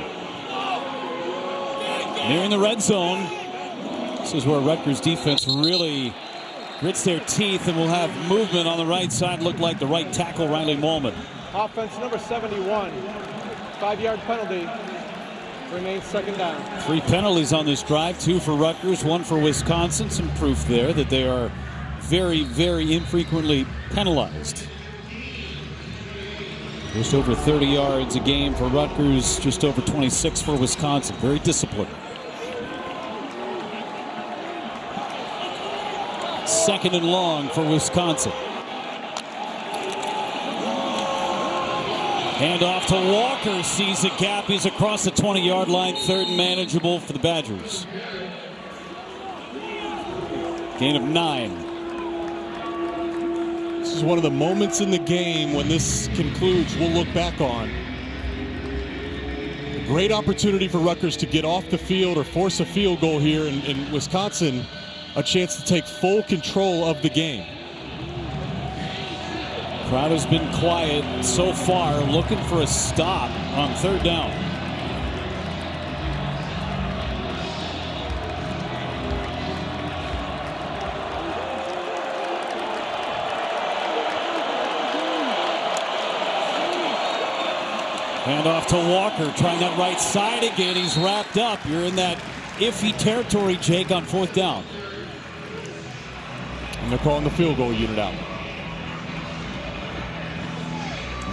Nearing the red zone. This is where Rutgers defense really grits their teeth and will have movement on the right side. Looked like the right tackle, Riley Mollman. Offense number 71. 5-yard penalty. Remains second down. 3 penalties on this drive, 2 for Rutgers, 1 for Wisconsin. Some proof there that they are very, very infrequently penalized. Just over 30 yards a game for Rutgers, just over 26 for Wisconsin. Very disciplined. Second and long for Wisconsin. Hand off to Walker, sees a gap. He's across the 20-yard line. Third and manageable for the Badgers. Gain of 9. This is one of the moments in the game when this concludes we'll look back on. A great opportunity for Rutgers to get off the field or force a field goal here, in Wisconsin a chance to take full control of the game. Crowd has been quiet so far, looking for a stop on third down. Hand off to Walker, trying that right side again. He's wrapped up. You're in that iffy territory, Jake, on fourth down. And they're calling the field goal unit out.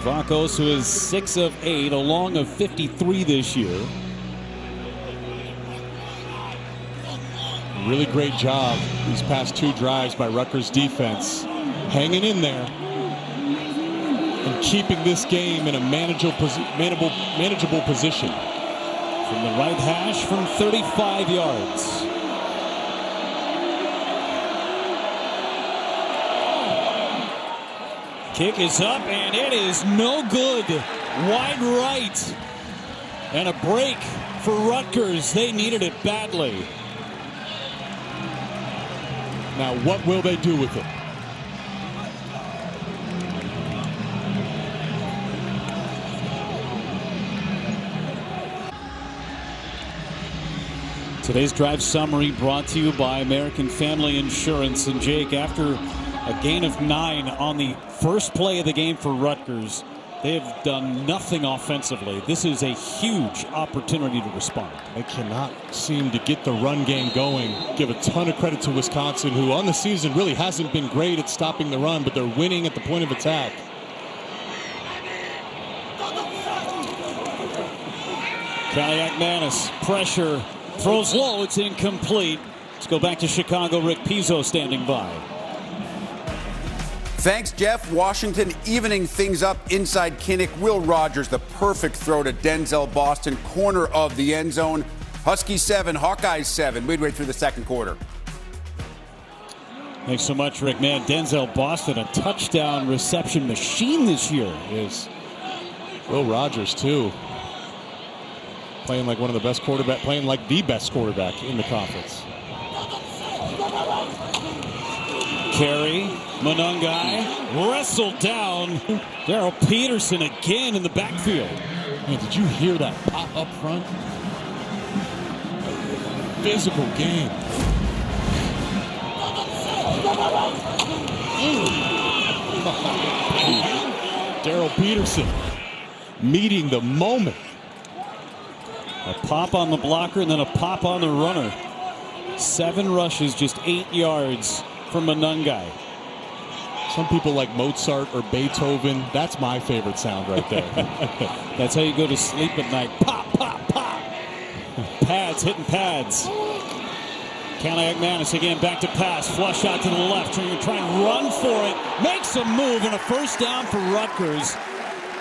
Vakos, who is 6 of 8, a long of 53 this year. Really great job these past 2 drives by Rutgers defense. Hanging in there and keeping this game in a manageable position. From the right hash from 35 yards. Kick is up, and it is no good. Wide right. And a break for Rutgers. They needed it badly. Now, what will they do with it? Today's drive summary brought to you by American Family Insurance. And Jake, after a gain of 9 on the first play of the game for Rutgers, they have done nothing offensively. This is a huge opportunity to respond. They cannot seem to get the run game going. Give a ton of credit to Wisconsin, who on the season really hasn't been great at stopping the run, but they're winning at the point of attack. Kaliakmanis, pressure, throws low, it's incomplete. Let's go back to Chicago. Rick Pizzo standing by. Thanks, Jeff. Washington evening things up inside Kinnick. Will Rogers, the perfect throw to Denzel Boston, corner of the end zone. Huskies 7, Hawkeyes 7, midway through the second quarter. Thanks so much, Rick. Man, Denzel Boston, a touchdown reception machine this year. Is Will Rogers, too. Playing like one of the best quarterback, playing like the best quarterback in the conference. Carey, Monungai, wrestled down. Darrell Peterson again in the backfield. Man, did you hear that pop up front? Physical game. Darrell Peterson meeting the moment. A pop on the blocker and then a pop on the runner. 7 rushes, just 8 yards for Monungai. Some people like Mozart or Beethoven. That's my favorite sound right there. That's how you go to sleep at night. Pop, pop, pop. Pads, hitting pads. Kaliakmanis again, back to pass. Flush out to the left. Trying to run for it. Makes a move and a first down for Rutgers.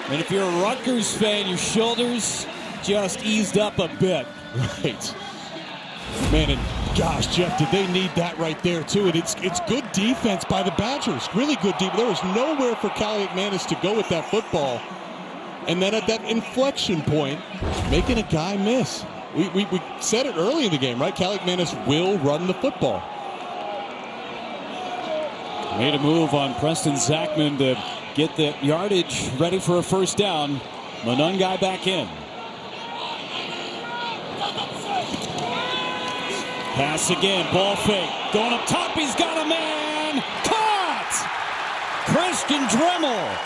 And if you're a Rutgers fan, your shoulders just eased up a bit. Right. Man, and gosh, Jeff, did they need that right there, too? And it's good defense by the Badgers. Really good defense. There was nowhere for Kaliakmanis to go with that football. And then at that inflection point, making a guy miss. We said it early in the game, right? Kaliakmanis will run the football. Made a move on Preston Zachman to get the yardage ready for a first down. Monungai back in. Pass again, ball fake. Going up top, he's got a man. Caught! Christian Dremel.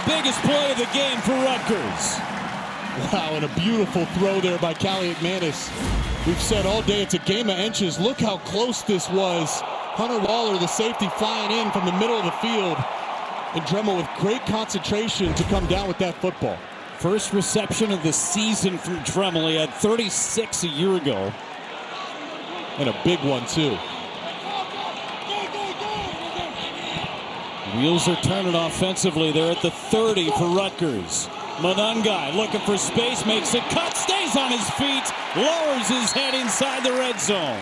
Biggest play of the game for Rutgers. Wow, and a beautiful throw there by Callie McManus. We've said all day it's a game of inches. Look how close this was. Hunter Waller, the safety, flying in from the middle of the field. And Dremel with great concentration to come down with that football. First reception of the season from Dremel. He had 36 a year ago. And a big one, too. Wheels are turning offensively. They're at the 30 for Rutgers. Monungai looking for space, makes a cut, stays on his feet, lowers his head inside the red zone.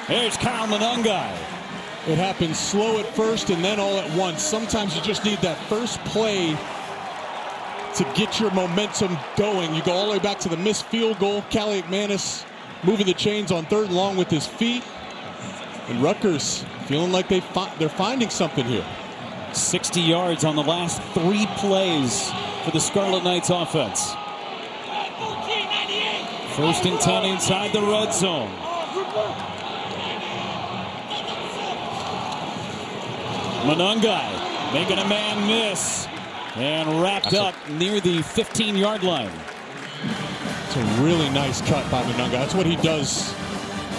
There's Kyle Monungai. It happens slow at first and then all at once. Sometimes you just need that first play to get your momentum going. You go all the way back to the missed field goal. Callie McManus moving the chains on 3rd and long with his feet. And Rutgers feeling like they're finding something here. 60 yards on the last 3 plays for the Scarlet Knights offense. 1st and 10 inside the red zone. Monungai making a man miss and wrapped up near the 15-yard line. It's a really nice cut by Monungai. That's what he does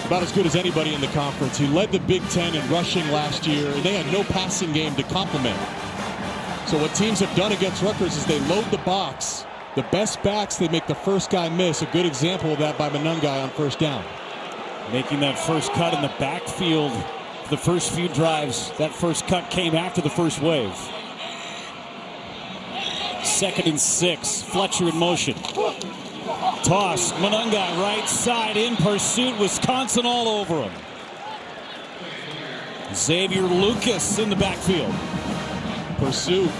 about as good as anybody in the conference. He led the Big Ten in rushing last year, and they had no passing game to complement. So what teams have done against Rutgers is they load the box. The best backs, they make the first guy miss. A good example of that by Monungai on 1st down. Making that first cut in the backfield for the first few drives. That first cut came after the first wave. 2nd and 6. Fletcher in motion. Toss. Monungai right side in pursuit. Wisconsin all over him. Xavier Lucas in the backfield. Pursuit.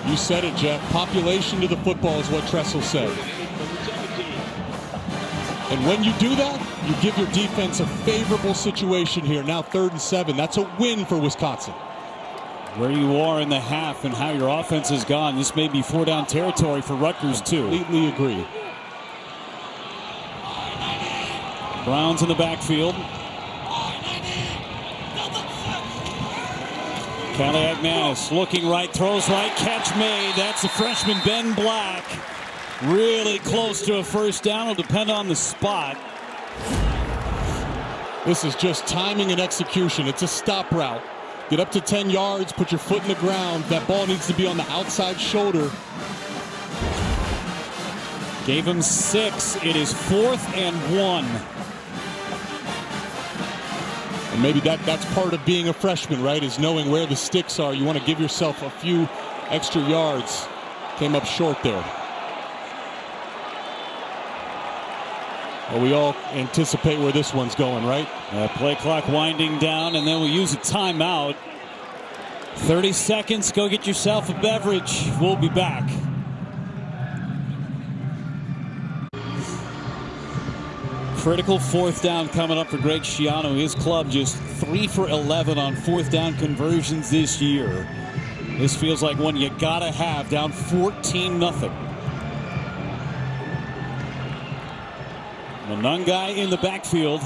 You said it, Jeff. Population to the football is what Tressel said. And when you do that, you give your defense a favorable situation here. Now 3rd and 7. That's a win for Wisconsin. Where you are in the half and how your offense has gone, this may be 4-down territory for Rutgers too. Completely agree. Browns in the backfield. Callie McManus looking right, throws right, catch made. That's the freshman Ben Black. Really close to a first down. It'll depend on the spot. This is just timing and execution. It's a stop route. Get up to 10 yards, put your foot in the ground. That ball needs to be on the outside shoulder. Gave him 6. It is 4th and 1. And maybe that's part of being a freshman, right, is knowing where the sticks are. You want to give yourself a few extra yards. Came up short there. Well, we all anticipate where this one's going, right? Play clock winding down, and then we'll use a timeout. 30 seconds. Go get yourself a beverage. We'll be back. Critical 4th down coming up for Greg Schiano. His club just 3 for 11 on 4th down conversions this year. This feels like one you gotta have, down 14-0. Monungai in the backfield.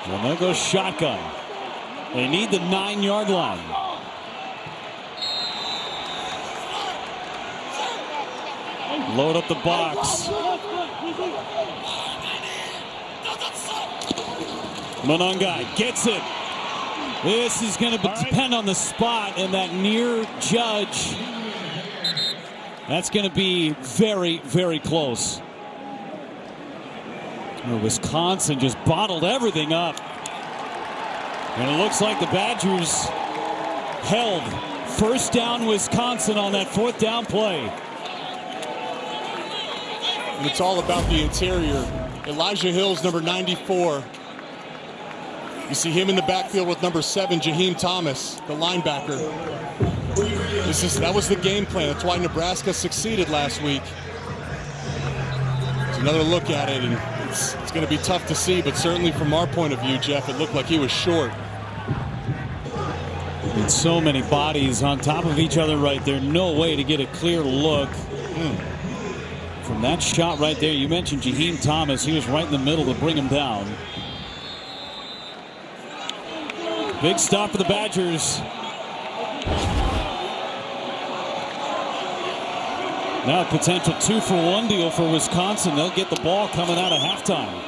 And there goes shotgun. They need the 9-yard line. Load up the box. Monungai gets it. This is going to depend on the spot and that near judge. That's going to be very, very close. Wisconsin just bottled everything up. And it looks like the Badgers held. First down Wisconsin on that 4th down play. And it's all about the interior. Elijah Hill's number 94. You see him in the backfield with number 7, Jaheim Thomas, the linebacker. That was the game plan. That's why Nebraska succeeded last week. It's another look at it, and it's going to be tough to see, but certainly from our point of view, Jeff, it looked like he was short. And so many bodies on top of each other right there. No way to get a clear look from that shot right there. You mentioned Jaheim Thomas. He was right in the middle to bring him down. Big stop for the Badgers. Now a potential 2-for-1 deal for Wisconsin. They'll get the ball coming out of halftime.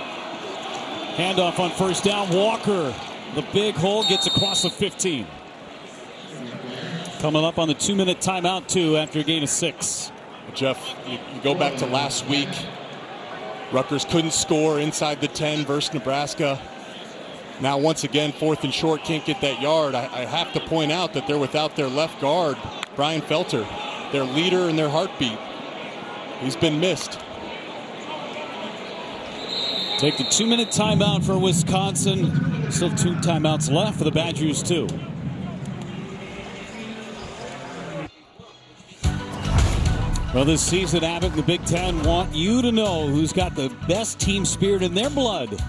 Handoff on first down. Walker, the big hole, gets across the 15. Coming up on the 2-minute timeout, too, after a gain of 6. Jeff, you go back to last week. Rutgers couldn't score inside the 10 versus Nebraska. Now, once again, 4th and short, can't get that yard. I have to point out that they're without their left guard, Brian Felter, their leader and their heartbeat. He's been missed. Take the 2-minute timeout for Wisconsin. Still 2 timeouts left for the Badgers, too. Well, this season, Abbott and the Big Ten want you to know who's got the best team spirit in their blood.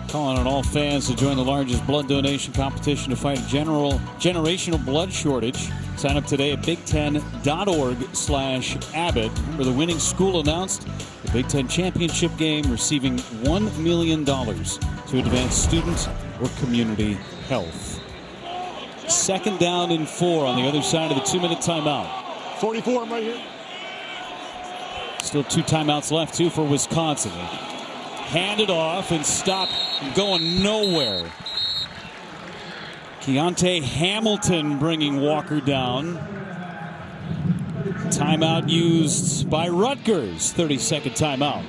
Calling on all fans to join the largest blood donation competition to fight a generational blood shortage. Sign up today at big10.org/Abbott. Remember, the winning school announced the Big Ten championship game, receiving $1 million to advance student or community health. 2nd down and 4 on the other side of the 2-minute timeout. 44 right here. Still 2 timeouts left, too, for Wisconsin. Hand it off and stop going nowhere. Keontae Hamilton bringing Walker down. Timeout used by Rutgers. 30-second timeout.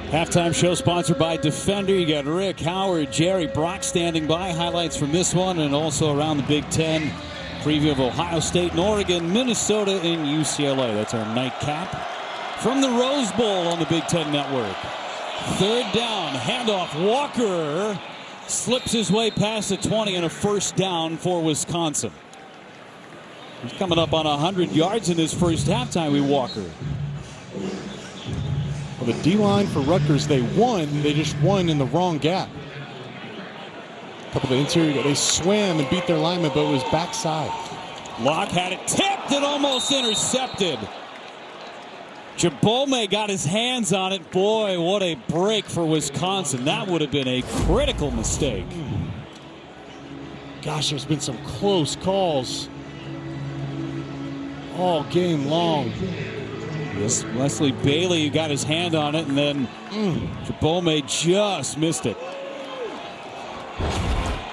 Halftime show sponsored by Defender. You got Rick, Howard, Jerry, Brock standing by. Highlights from this one and also around the Big Ten. Preview of Ohio State and Oregon, Minnesota, and UCLA. That's our nightcap from the Rose Bowl on the Big Ten Network. 3rd down, handoff. Walker slips his way past the 20 and a 1st down for Wisconsin. He's coming up on 100 yards in his first halftime with Walker. Well, the D-line for Rutgers, they won. They just won in the wrong gap. A couple of interior, they swam and beat their lineman, but it was backside. Locke had it tipped and almost intercepted. Jabome got his hands on it. Boy, what a break for Wisconsin. That would have been a critical mistake. Gosh, there's been some close calls all game long. Yes, Wesley Bailey got his hand on it, and then Jabome just missed it.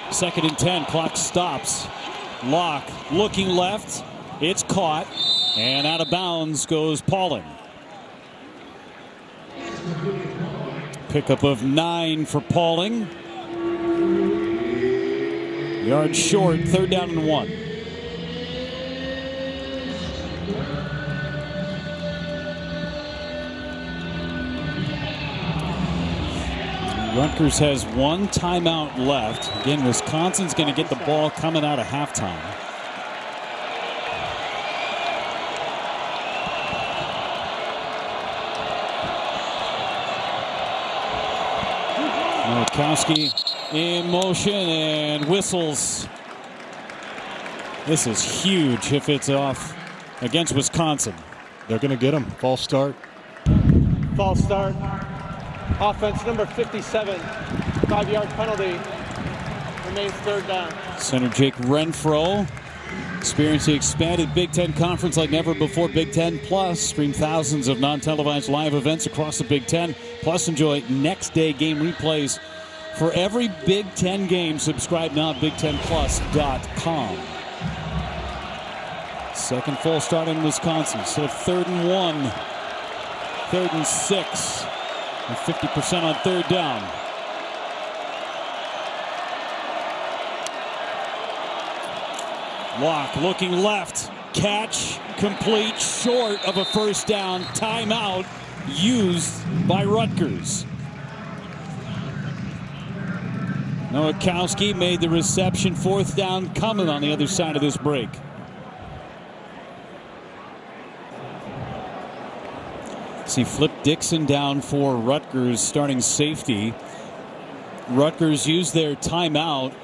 2nd and 10, clock stops. Locke looking left. It's caught, and out of bounds goes Pauling. Pickup of 9 for Pauling. Yard short, 3rd down and 1. Rutgers has 1 timeout left. Again, Wisconsin's going to get the ball coming out of halftime. Nowakowski in motion and whistles. This is huge if it's off against Wisconsin. They're going to get him. False start. False start. Offense number 57. 5-yard penalty. Remains 3rd down. Center Jake Renfro experiencing the expanded Big Ten Conference like never before. Big Ten Plus. Stream thousands of non-televised live events across the Big Ten. Plus enjoy next day game replays for every Big Ten game. Subscribe now at BigTenPlus.com. 2nd full start in Wisconsin. So 3rd and 1. 3rd and 6. And 50% on 3rd down. Locke looking left. Catch complete, short of a 1st down. Timeout used by Rutgers. Nowakowski made the reception. 4th down coming on the other side of this break. See Flip Dixon down for Rutgers, starting safety. Rutgers used their timeout.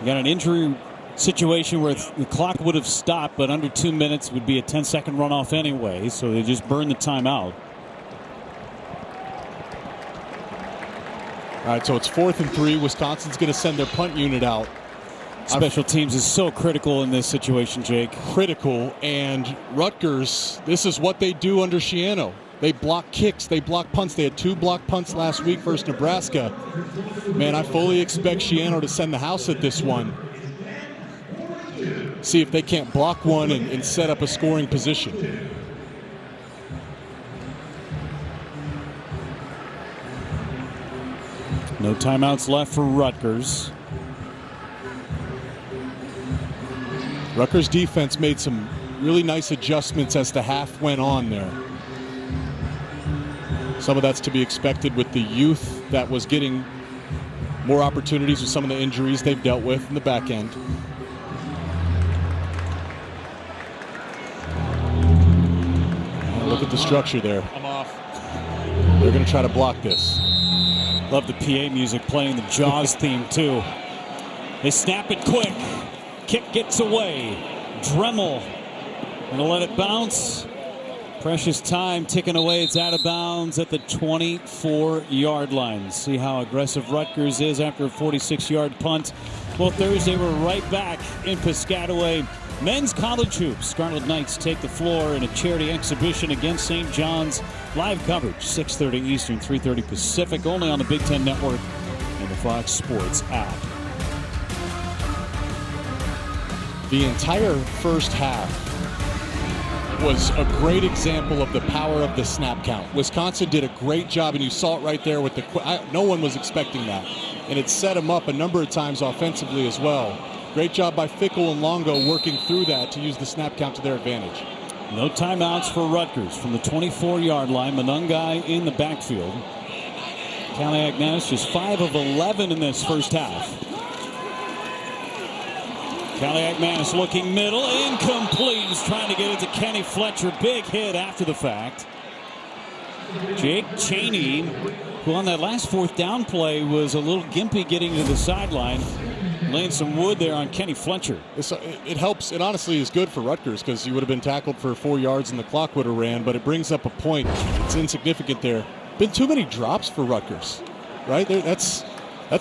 You got an injury situation where the clock would have stopped, but under 2 minutes would be a 10-second runoff anyway, so they just burned the timeout. All right, so it's 4th and 3. Wisconsin's going to send their punt unit out. Special teams is so critical in this situation, Jake. Critical, and Rutgers, this is what they do under Shiano. They block kicks, they block punts. They had 2 block punts last week versus Nebraska. Man, I fully expect Shiano to send the house at this one. See if they can't block one and set up a scoring position. No timeouts left for Rutgers. Rutgers defense made some really nice adjustments as the half went on there. Some of that's to be expected with the youth that was getting more opportunities with some of the injuries they've dealt with in the back end. Look at the structure there. I'm off. They're going to try to block this. Love the PA music playing the Jaws theme too. They snap it quick. Kick gets away. Dremel gonna let it bounce. Precious time ticking away. It's out of bounds at the 24-yard line. See how aggressive Rutgers is after a 46-yard punt. Well, Thursday we're right back in Piscataway. Men's college hoops. Scarlet Knights take the floor in a charity exhibition against St. John's. Live coverage, 6:30 Eastern, 3:30 Pacific, only on the Big Ten Network and the Fox Sports app. The entire first half was a great example of the power of the snap count. Wisconsin did a great job, and you saw it right there with no one was expecting that. And it set them up a number of times offensively as well. Great job by Fickle and Longo working through that to use the snap count to their advantage. No timeouts for Rutgers from the 24-yard line. Monungai in the backfield. Kaliakmanis just 5 of 11 in this first half. Kaliakmanis looking middle, incomplete. He's trying to get it to Kenny Fletcher. Big hit after the fact. Jake Chaney, who on that last 4th down play was a little gimpy getting to the sideline, laying some wood there on Kenny Fletcher. It helps. It honestly is good for Rutgers because you would have been tackled for 4 yards and the clock would have ran, but it brings up a point. It's insignificant there. Been too many drops for Rutgers, right? That's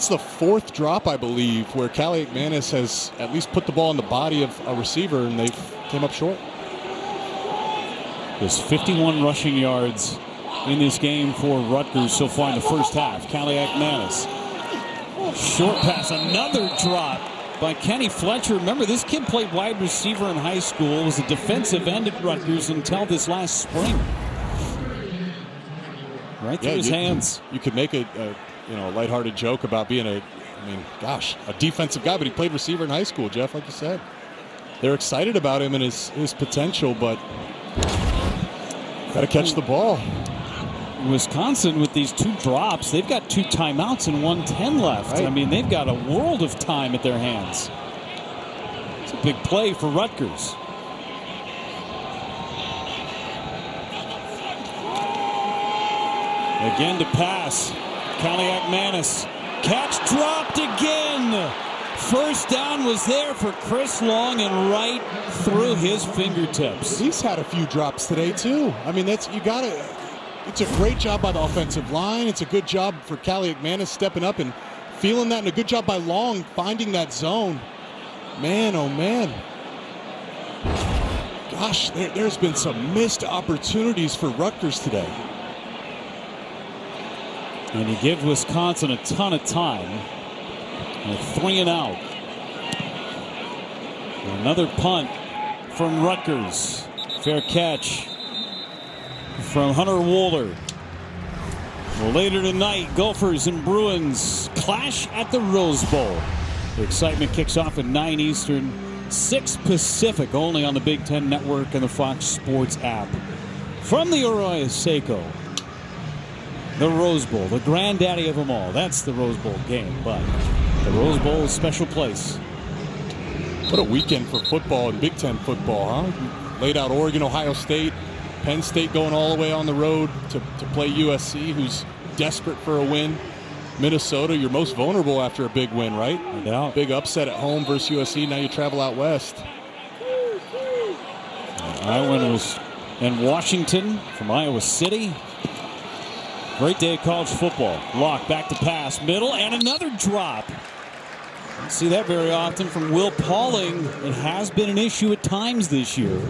the 4th drop, I believe, where Kaliakmanis has at least put the ball in the body of a receiver, and they came up short. There's 51 rushing yards in this game for Rutgers so far in the first half. Kaliakmanis. Short pass, another drop by Kenny Fletcher. Remember, this kid played wide receiver in high school, was a defensive end at Rutgers until this last spring. Right through his hands. You could make a lighthearted joke about being a defensive guy, but he played receiver in high school, Jeff, like you said. They're excited about him and his potential, but got to catch the ball. Wisconsin, with these 2 drops, they've got 2 timeouts and 1:10 left. Right. I mean, they've got a world of time at their hands. It's a big play for Rutgers. Again to pass. Kaliakmanis. Catch dropped again. First down was there for Chris Long and right through his fingertips. He's had a few drops today, too. I mean, it's a great job by the offensive line. It's a good job for Kaliakmanis stepping up and feeling that, and a good job by Long finding that zone. Man, oh man. Gosh, there's been some missed opportunities for Rutgers today. And he gives Wisconsin a ton of time. And a 3 and out. Another punt from Rutgers. Fair catch from Hunter Wooler. Well, later tonight, Gophers and Bruins clash at the Rose Bowl. The excitement kicks off at 9 Eastern, 6 Pacific, only on the Big Ten Network and the Fox Sports app. From the Arroyo Seco, the Rose Bowl, the granddaddy of them all. That's the Rose Bowl game, but the Rose Bowl is a special place. What a weekend for football and Big Ten football, huh? Laid out Oregon, Ohio State, Penn State going all the way on the road to play USC, who's desperate for a win. Minnesota, you're most vulnerable after a big win, right? Yeah. Big upset at home versus USC. Now you travel out west. Iowa was in Washington from Iowa City. Great day of college football. Locke back to pass, middle, and another drop. Don't see that very often from Will Pauling. It has been an issue at times this year.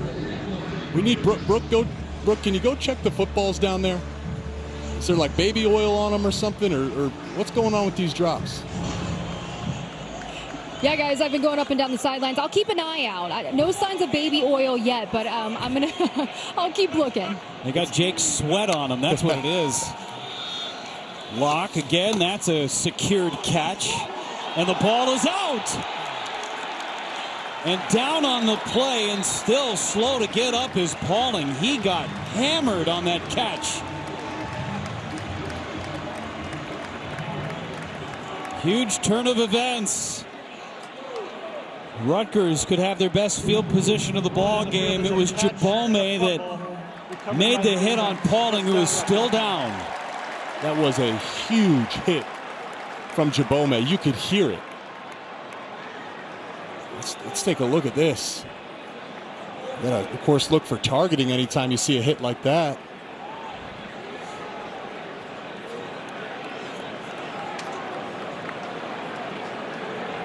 We need Brooke. Brooke, can you go check the footballs down there? Is there like baby oil on them or something, or what's going on with these drops? Yeah, guys, I've been going up and down the sidelines. I'll keep an eye out. No signs of baby oil yet, but I'll keep looking. They got Jake's sweat on them. That's what it is. Locke again. That's a secured catch. And the ball is out. And down on the play and still slow to get up is Pauling. He got hammered on that catch. Huge turn of events. Rutgers could have their best field position of the ball game. It was Jabome that made the hit on Pauling, who is still down. That was a huge hit from Jabome. You could hear it. Let's take a look at this. You gotta, of course, look for targeting anytime you see a hit like that.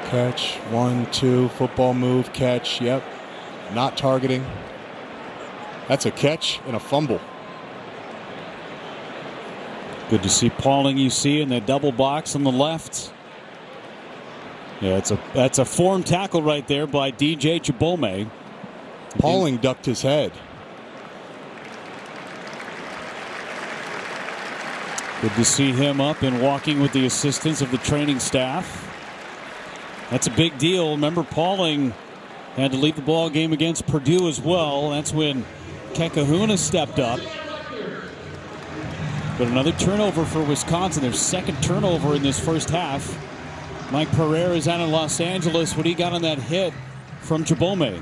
Catch, 1, 2, football move, catch, yep. Not targeting. That's a catch and a fumble. Good to see Pauling, you see, in that double box on the left. Yeah, that's a form tackle right there by DJ Jabome. Pauling ducked his head. Good to see him up and walking with the assistance of the training staff. That's a big deal. Remember, Pauling had to leave the ball game against Purdue as well. That's when Kekahuna stepped up. But another turnover for Wisconsin. Their second turnover in this first half. Mike Pereira is out in Los Angeles. What he got on that hit from Jabome?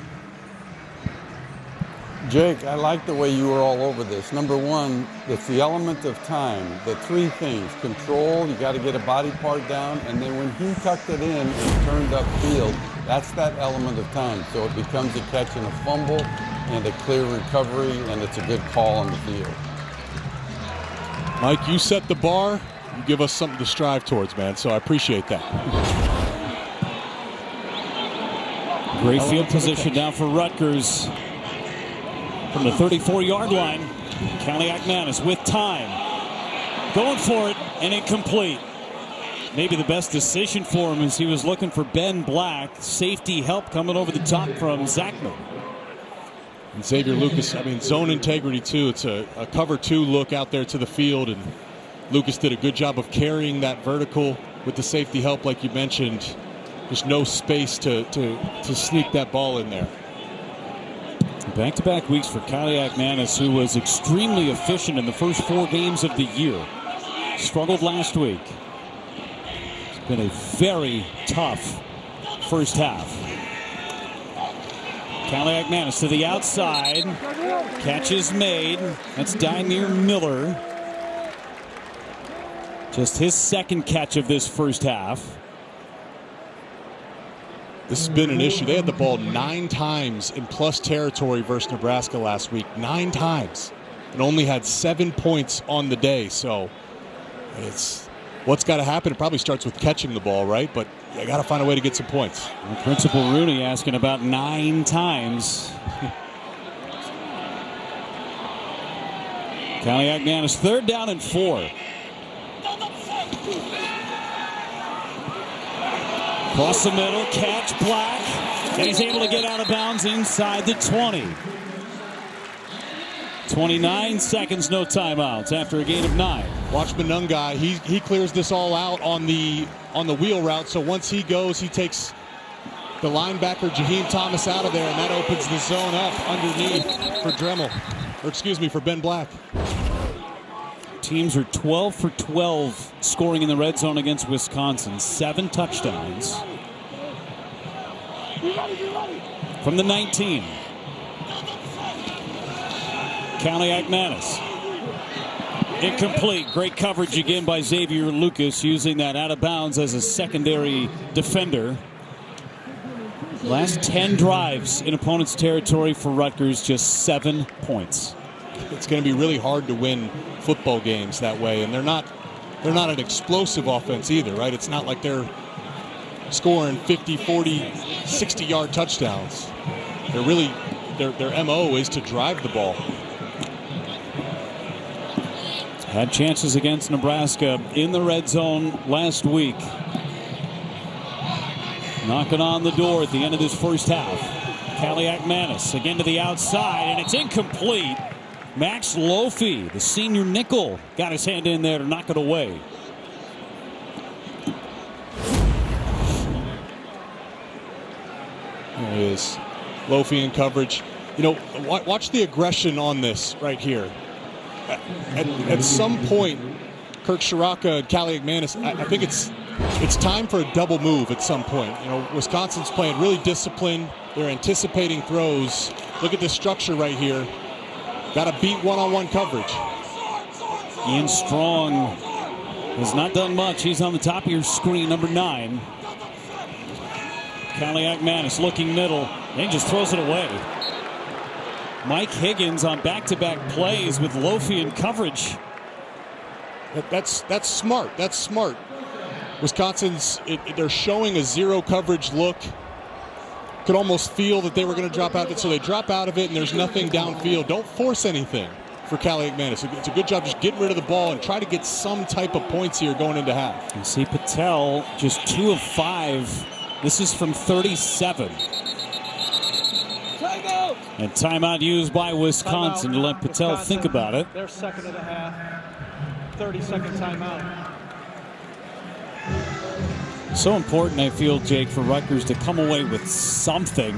Jake, I like the way you were all over this. Number one, it's the element of time. The three things: control, you got to get a body part down, and then when he tucked it in and turned upfield, that's that element of time. So it becomes a catch and a fumble and a clear recovery, and it's a good call on the field. Mike, you set the bar. You give us something to strive towards, man, so I appreciate that. Great field position now for Rutgers. From the 34-yard line, Kaliakmanis with time. Going for it, and incomplete. Maybe the best decision for him as he was looking for Ben Black. Safety help coming over the top from Zachman. And Xavier Lucas, I mean, zone integrity, too. It's a cover 2 look out there to the field, and Lucas did a good job of carrying that vertical with the safety help, like you mentioned. There's no space to sneak that ball in there. Back-to-back weeks for Kaliakmanis, who was extremely efficient in the first 4 games of the year. Struggled last week. It's been a very tough first half. Kaliakmanis to the outside. Catch is made. That's Dymere Miller. Just his second catch of this first half. This has been an issue. They had the ball 9 times in plus territory versus Nebraska last week. 9 times. And only had 7 points on the day. So it's what's got to happen. It probably starts with catching the ball, right? But you got to find a way to get some points. And Principal Rooney asking about 9 times. Kaliakmanis, 3rd down and 4. Across the middle, catch Black, and he's able to get out of bounds inside the 20. 29 seconds, no timeouts after a gain of 9. Watch Monungai. He clears this all out on the wheel route. So once he goes, he takes the linebacker Jaheim Thomas out of there, and that opens the zone up underneath for for Ben Black. Teams are 12 for 12 scoring in the red zone against Wisconsin. 7 touchdowns. From the 19. Kaliakmanis Incomplete. Great coverage again by Xavier Lucas, using that out of bounds as a secondary defender. Last 10 drives in opponent's territory for Rutgers, just 7 points. It's going to be really hard to win football games that way, and they're not an explosive offense either, right? It's not like they're scoring 50, 40, 60-yard touchdowns. They're really, their MO is to drive the ball. Had chances against Nebraska in the red zone last week. Knocking on the door at the end of this first half. Kaliakmanis again to the outside, and it's incomplete. Max Lofi, the senior nickel, got his hand in there to knock it away. There he is. Lofi in coverage. You know, watch the aggression on this right here. At some point, Kirk Shiraka and Kaliakmanis, I think it's time for a double move at some point. You know, Wisconsin's playing really disciplined. They're anticipating throws. Look at this structure right here. Got to beat one-on-one coverage. Ian Strong has not done much. He's on the top of your screen, number 9. Kaliakmanis looking middle. And he just throws it away. Mike Higgins on back-to-back plays with Lofi in coverage. That's smart. That's smart. Wisconsin's, they're showing a zero coverage look. Could almost feel that they were going to drop out of it, so they drop out of it, and there's nothing downfield. Don't force anything for Kaliakmanis. It's a good job just getting rid of the ball and try to get some type of points here going into half. You see Patel just 2 of 5. This is from 37. And timeout used by Wisconsin to let Patel think about it. Their second of the half. 30-second timeout. So important, I feel, Jake, for Rutgers to come away with something.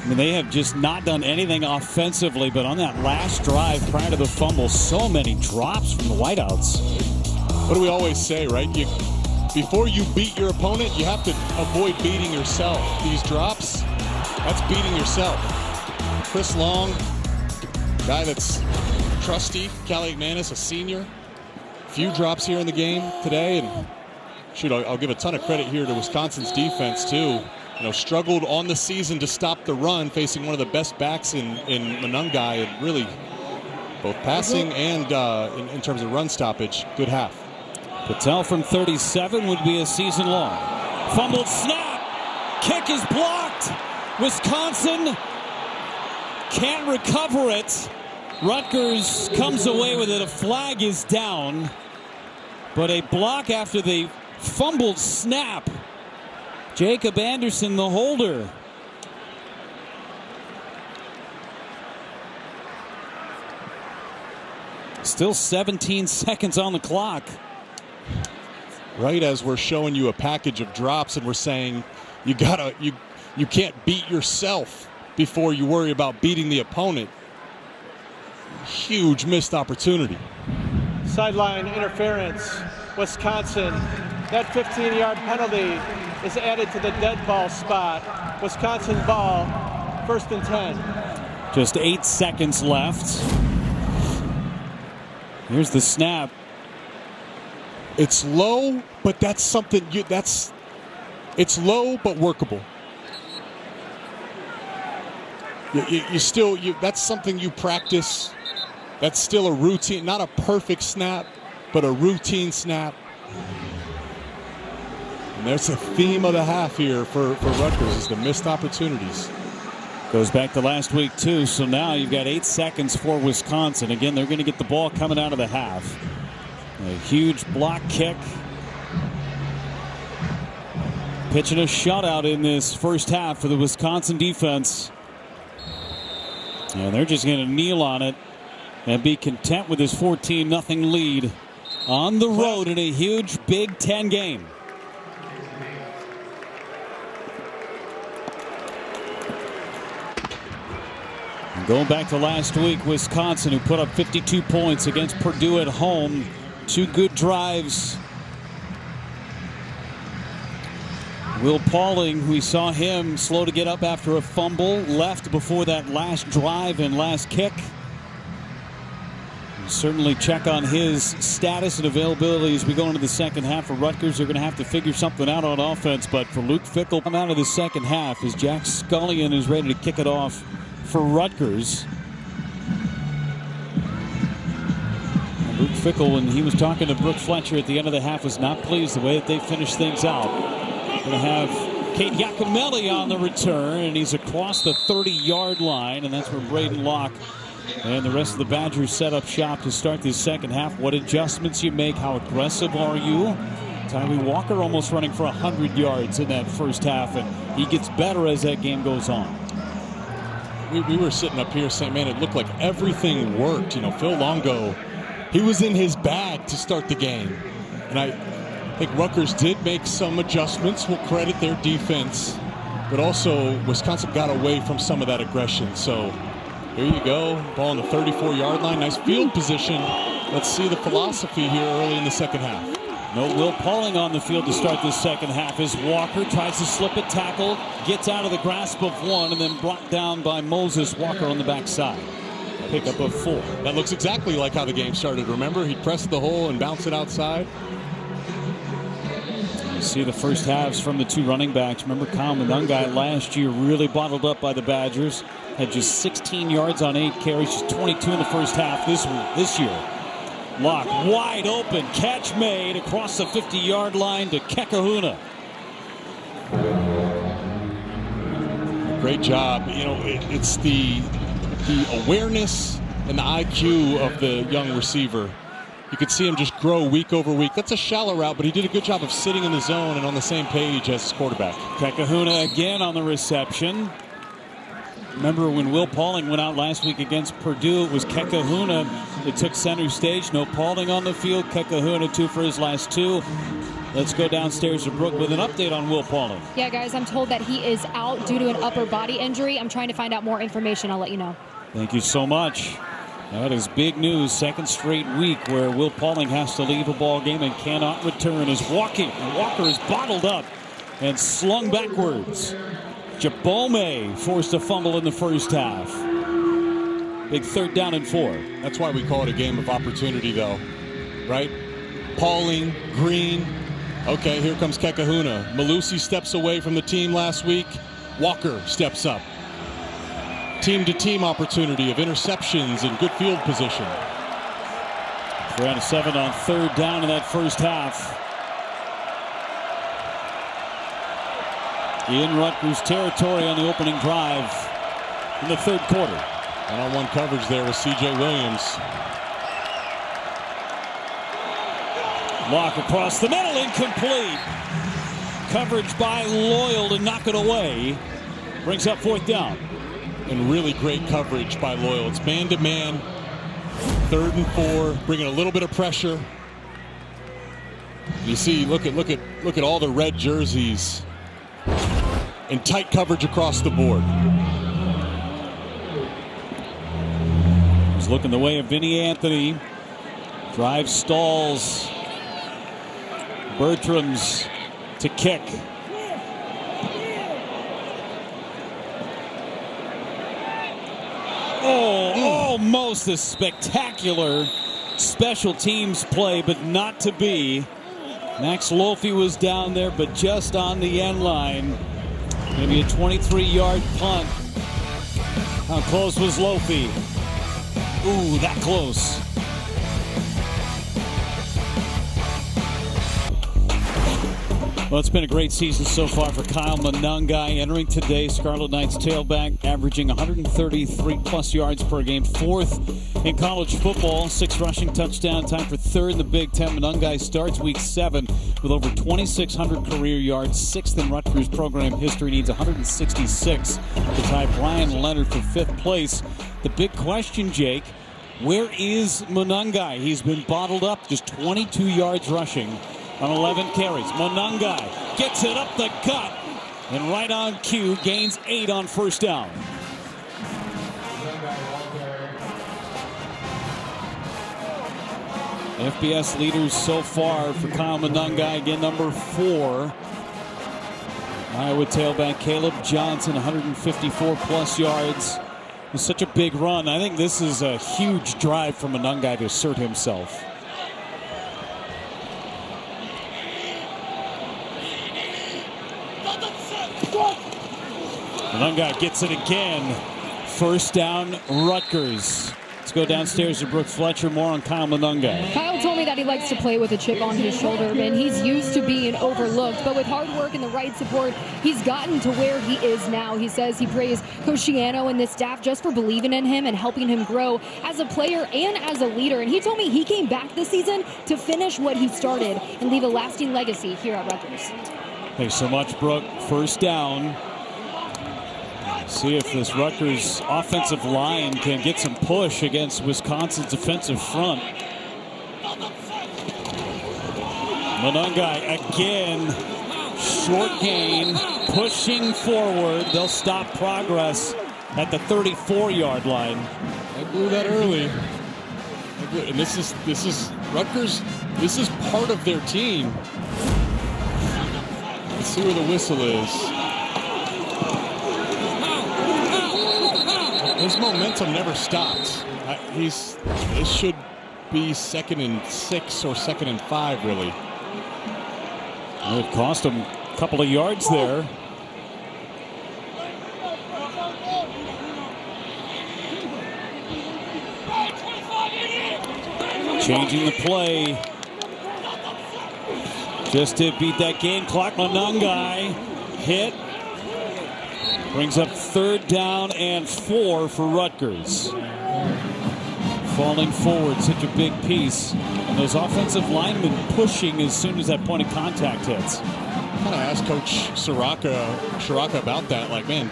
I mean, they have just not done anything offensively, but on that last drive prior to the fumble, so many drops from the Whiteouts. What do we always say, right? Before you beat your opponent, you have to avoid beating yourself. These drops, that's beating yourself. Chris Long, guy that's trusty. Kaliakmanis, a senior. Few drops here in the game today, and shoot, I'll give a ton of credit here to Wisconsin's defense too. You know, struggled on the season to stop the run, facing one of the best backs in Monungai, and really both passing and in terms of run stoppage. Good half. Patel from 37 would be a season long. Fumbled snap. Kick is blocked. Wisconsin can't recover it. Rutgers comes away with it. A flag is down. But a block after the fumbled snap. Jacob Anderson, the holder. Still 17 seconds on the clock. Right as we're showing you a package of drops and we're saying you can't beat yourself before you worry about beating the opponent. Huge missed opportunity. Sideline interference. Wisconsin. That 15-yard penalty is added to the dead ball spot. Wisconsin ball, 1st and 10. Just 8 seconds left. Here's the snap. It's low, but that's something it's low but workable. That's something you practice. That's still a routine, not a perfect snap, but a routine snap. And there's a theme of the half here for Rutgers, is the missed opportunities. Goes back to last week too, so now you've got 8 seconds for Wisconsin. Again, they're going to get the ball coming out of the half. A huge block kick. Pitching a shutout in this first half for the Wisconsin defense. And they're just going to kneel on it and be content with this 14-0 lead on the road in a huge Big Ten game. And going back to last week, Wisconsin, who put up 52 points against Purdue at home. 2 good drives. Will Pauling, we saw him slow to get up after a fumble, left before that last drive and last kick. certainly check on his status and availability as we go into the second half. For Rutgers, they're going to have to figure something out on offense. But for Luke Fickell, come out of the second half as Jack Scullion is ready to kick it off for Rutgers. And Luke Fickell, when he was talking to Brooke Fletcher at the end of the half, was not pleased the way that they finished things out. Going to have Kate Giacomelli on the return, and he's across the 30-yard line, and that's where Braden Locke and the rest of the Badgers set up shop to start this second half. What adjustments you make? How aggressive are you? Tyree Walker almost running for 100 yards in that first half, and he gets better as that game goes on. We were sitting up here saying, man, it looked like everything worked. You know, Phil Longo, he was in his bag to start the game. And I think Rutgers did make some adjustments. We'll credit their defense. But also, Wisconsin got away from some of that aggression. So here you go, ball on the 34-yard line. Nice field position. Let's see the philosophy here early in the second half. No Will Pauling on the field to start this second half as Walker tries to slip a tackle, gets out of the grasp of one, and then brought down by Moses Walker on the backside. Pickup of 4. That looks exactly like how the game started. Remember, he pressed the hole and bounced it outside. You see the first halves from the two running backs. Remember, Kyle Monungai last year really bottled up by the Badgers. Had just 16 yards on 8 carries, just 22 in the first half this year. Locke wide open, catch made across the 50-yard line to Kekahuna. Great job. You know, it's the awareness and the IQ of the young receiver. You could see him just grow week over week. That's a shallow route, but he did a good job of sitting in the zone and on the same page as his quarterback. Kekahuna again on the reception. Remember when Will Pauling went out last week against Purdue, it was Kekahuna that took center stage. No Pauling on the field. Kekahuna 2 for his last 2. Let's go downstairs to Brooke with an update on Will Pauling. Yeah, guys, I'm told that he is out due to an upper body injury. I'm trying to find out more information. I'll let you know. Thank you so much. That is big news. Second straight week where Will Pauling has to leave a ball game and cannot return as Walker is bottled up and slung backwards. Jabome forced a fumble in the first half. Big 3rd down and 4. That's why we call it a game of opportunity, though, right? Pauling, Green. Okay, here comes Kekahuna. Malusi steps away from the team last week. Walker steps up. Team-to-team opportunity of interceptions and good field position. 3 out of 7 on 3rd down in that first half. In Rutgers territory on the opening drive in the 3rd quarter. One-on-one coverage there with C.J. Williams. Locke across the middle, incomplete. Coverage by Loyal to knock it away. Brings up 4th down. And really great coverage by Loyal. It's man-to-man. 3rd and 4, bringing a little bit of pressure. You see, look at all the red jerseys. And tight coverage across the board. He's looking the way of Vinny Anthony. Drive stalls. Bertram's to kick. Almost a spectacular special teams play, but not to be. Max Lofi was down there, but just on the end line. Maybe a 23-yard punt. How close was Lofi? Ooh, that close. Well, it's been a great season so far for Kyle Monungai. Entering today, Scarlet Knights tailback, averaging 133-plus yards per game. 4th in college football. 6 rushing touchdown, time for 3rd in the Big Ten. Monungai starts week 7 with over 2,600 career yards. 6th in Rutgers program history. Needs 166 to tie Brian Leonard for 5th place. The big question, Jake, where is Monungai? He's been bottled up, just 22 yards rushing on 11 carries. Monungai gets it up the gut and right on cue gains 8 on 1st down. FBS leaders so far for Kyle Monungai, again number 4. Iowa tailback Caleb Johnson, 154 plus yards. It's such a big run. I think this is a huge drive from Monangai to assert himself. Monangai gets it again. First down, Rutgers. Let's go downstairs to Brooke Fletcher. More on Kyle Monangai. Kyle told me that he likes to play with a chip on his shoulder, and he's used to being overlooked. But with hard work and the right support, he's gotten to where he is now. He says he praised Coach Shiano and this staff just for believing in him and helping him grow as a player and as a leader. And he told me he came back this season to finish what he started and leave a lasting legacy here at Rutgers. Thanks so much, Brooke. First down. See if this Rutgers offensive line can get some push against Wisconsin's defensive front. Monangai again, short gain, pushing forward. They'll stop progress at the 34-yard line. They blew that early. And this is Rutgers. This is part of their team. Let's see where the whistle is. His momentum never stops. This should be 2nd and 6 or 2nd and 5, really. It cost him a couple of yards there. Changing the play. Just to beat that game clock. Monangai hit. Brings up 3rd down and 4 for Rutgers. Falling forward, such a big piece. And those offensive linemen pushing as soon as that point of contact hits. I'm going to ask Coach Shiraka about that. Like, man,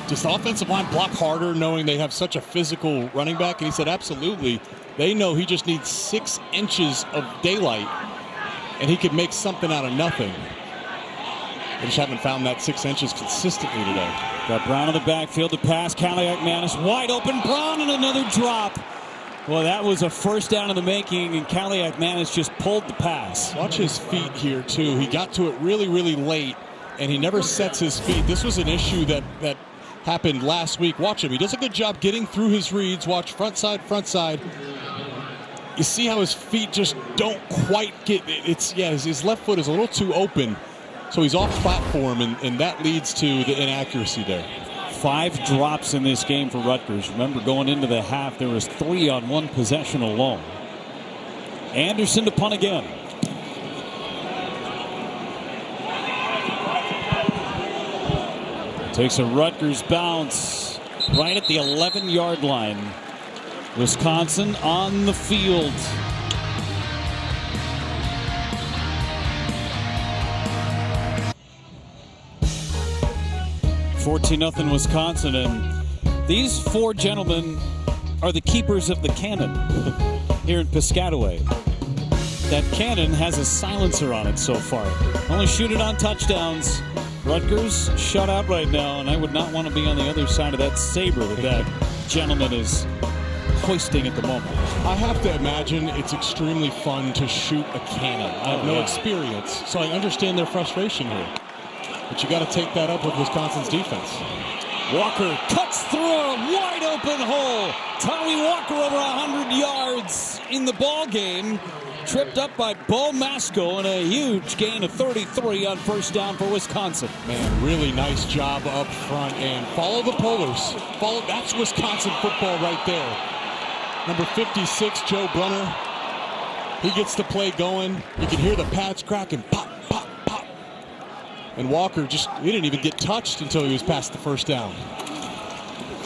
does the offensive line block harder knowing they have such a physical running back? And he said, absolutely. They know he just needs 6 inches of daylight, and he could make something out of nothing. They just haven't found that 6 inches consistently today. Got Brown in the backfield to pass. Kaliak-Manis wide open. Brown and another drop. Well, that was a first down in the making, and Kaliak-Manis just pulled the pass. Watch his feet here, too. He got to it really, really late, and he never sets his feet. This was an issue that happened last week. Watch him. He does a good job getting through his reads. Watch front side, front side. You see how his feet just don't quite get it. His left foot is a little too open. So he's off platform, and that leads to the inaccuracy there. 5 drops in this game for Rutgers. Remember, going into the half, there was 3 on one possession alone. Anderson to punt again. Takes a Rutgers bounce right at the 11-yard line. Wisconsin on the field. 14-0 Wisconsin, and these 4 gentlemen are the keepers of the cannon here in Piscataway. That cannon has a silencer on it so far. Only shoot it on touchdowns. Rutgers shut out right now, and I would not want to be on the other side of that saber that gentleman is hoisting at the moment. I have to imagine it's extremely fun to shoot a cannon. I have no experience, so I understand their frustration here. But you got to take that up with Wisconsin's defense. Walker cuts through a wide open hole. Tommy Walker over 100 yards in the ball game. Tripped up by Bo Masco, and a huge gain of 33 on first down for Wisconsin. Man, really nice job up front, and follow the Polars. That's Wisconsin football right there. Number 56, Joe Brunner. He gets the play going. You can hear the pads cracking. Pop, pop, pop. And Walker he didn't even get touched until he was past the first down.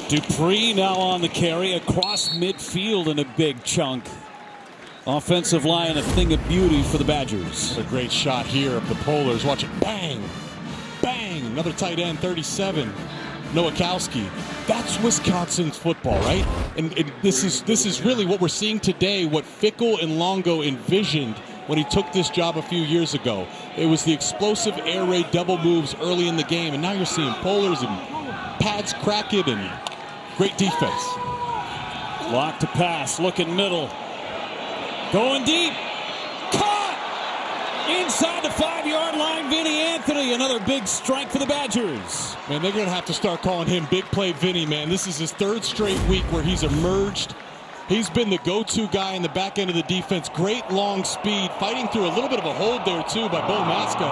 Dupree now on the carry across midfield in a big chunk. Offensive line, a thing of beauty for the Badgers. A great shot here of the Polars. Watch it. Bang! Bang! Another tight end, 37. Nowakowski. That's Wisconsin's football, right? And this is really what we're seeing today, what Fickle and Longo envisioned when he took this job a few years ago. It was the explosive air raid double moves early in the game, and now you're seeing Polars and pads crack it, and great defense. Lock to pass, looking middle. Going deep. Caught! Inside the 5-yard line, Vinny Anthony, another big strike for the Badgers. Man, they're going to have to start calling him Big Play Vinny, man. This is his 3rd straight week where he's emerged. He's been the go-to guy in the back end of the defense. Great long speed, fighting through a little bit of a hold there, too, by Bo Masco.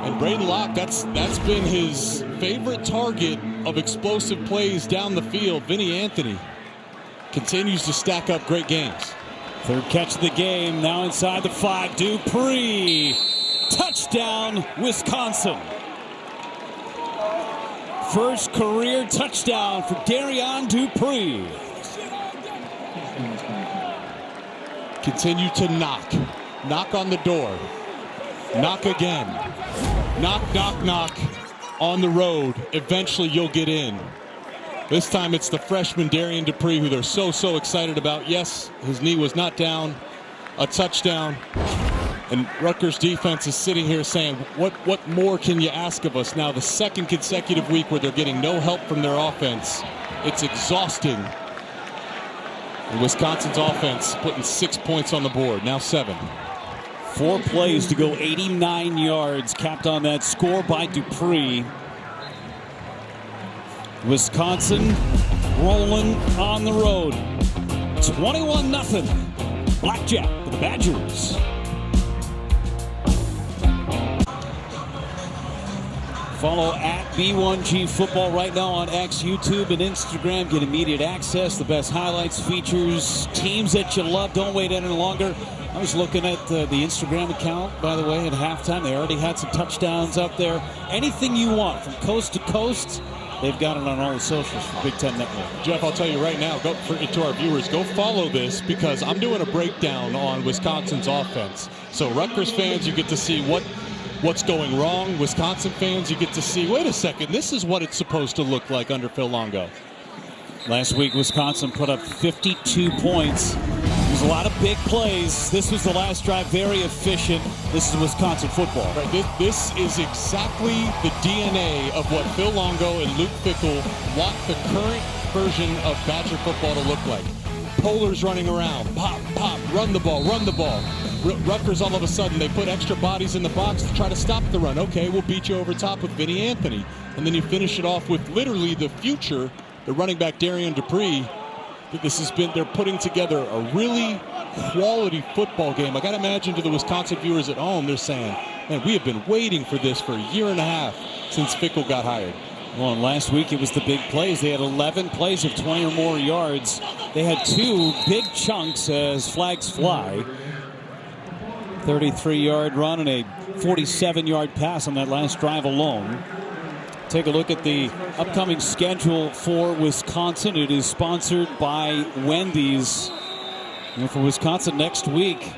And Braden Locke, that's been his favorite target of explosive plays down the field. Vinny Anthony continues to stack up great games. 3rd catch of the game, now inside the 5. Dupree, touchdown, Wisconsin. First career touchdown for Darion Dupree. Continue to knock on the door, knock again, knock on the road. Eventually you'll get in. This time it's the freshman Darion Dupree, who they're so excited about. Yes, his knee was not down, a touchdown, and Rutgers defense is sitting here saying, what more can you ask of us? Now the 2nd consecutive week where they're getting no help from their offense. It's exhausting. And Wisconsin's offense putting 6 points on the board, now 7. 4 plays to go 89 yards, capped on that score by Dupree. Wisconsin rolling on the road. 21-0. Blackjack for the Badgers. Follow at B1G Football right now on X, YouTube, and Instagram. Get immediate access, the best highlights, features, teams that you love. Don't wait any longer. I was looking at the Instagram account, by the way, at halftime. They already had some touchdowns up there. Anything you want from coast to coast, they've got it on all the socials for Big Ten Network. Jeff, I'll tell you right now, to our viewers, go follow this, because I'm doing a breakdown on Wisconsin's offense. So Rutgers fans, you get to see what's going wrong. Wisconsin fans, you get to see, wait a second, this is what it's supposed to look like under Phil Longo. Last week, Wisconsin put up 52 points. There's a lot of big plays. This was the last drive, very efficient. This is Wisconsin football. Right, this is exactly the DNA of what Phil Longo and Luke Fickell want the current version of Badger football to look like. Polars running around, pop, run the ball. Rutgers, all of a sudden, they put extra bodies in the box to try to stop the run. Okay, we'll beat you over top with Vinny Anthony. And then you finish it off with literally the future, the running back Darion Dupree. They're putting together a really quality football game. I got to imagine to the Wisconsin viewers at home, they're saying, man, we have been waiting for this for a year and a half since Fickell got hired. Well, and last week it was the big plays. They had 11 plays of 20 or more yards. They had 2 big chunks as flags fly. 33-yard run and a 47-yard pass on that last drive alone. Take a look at the upcoming schedule for Wisconsin. It is sponsored by Wendy's. And for Wisconsin next week,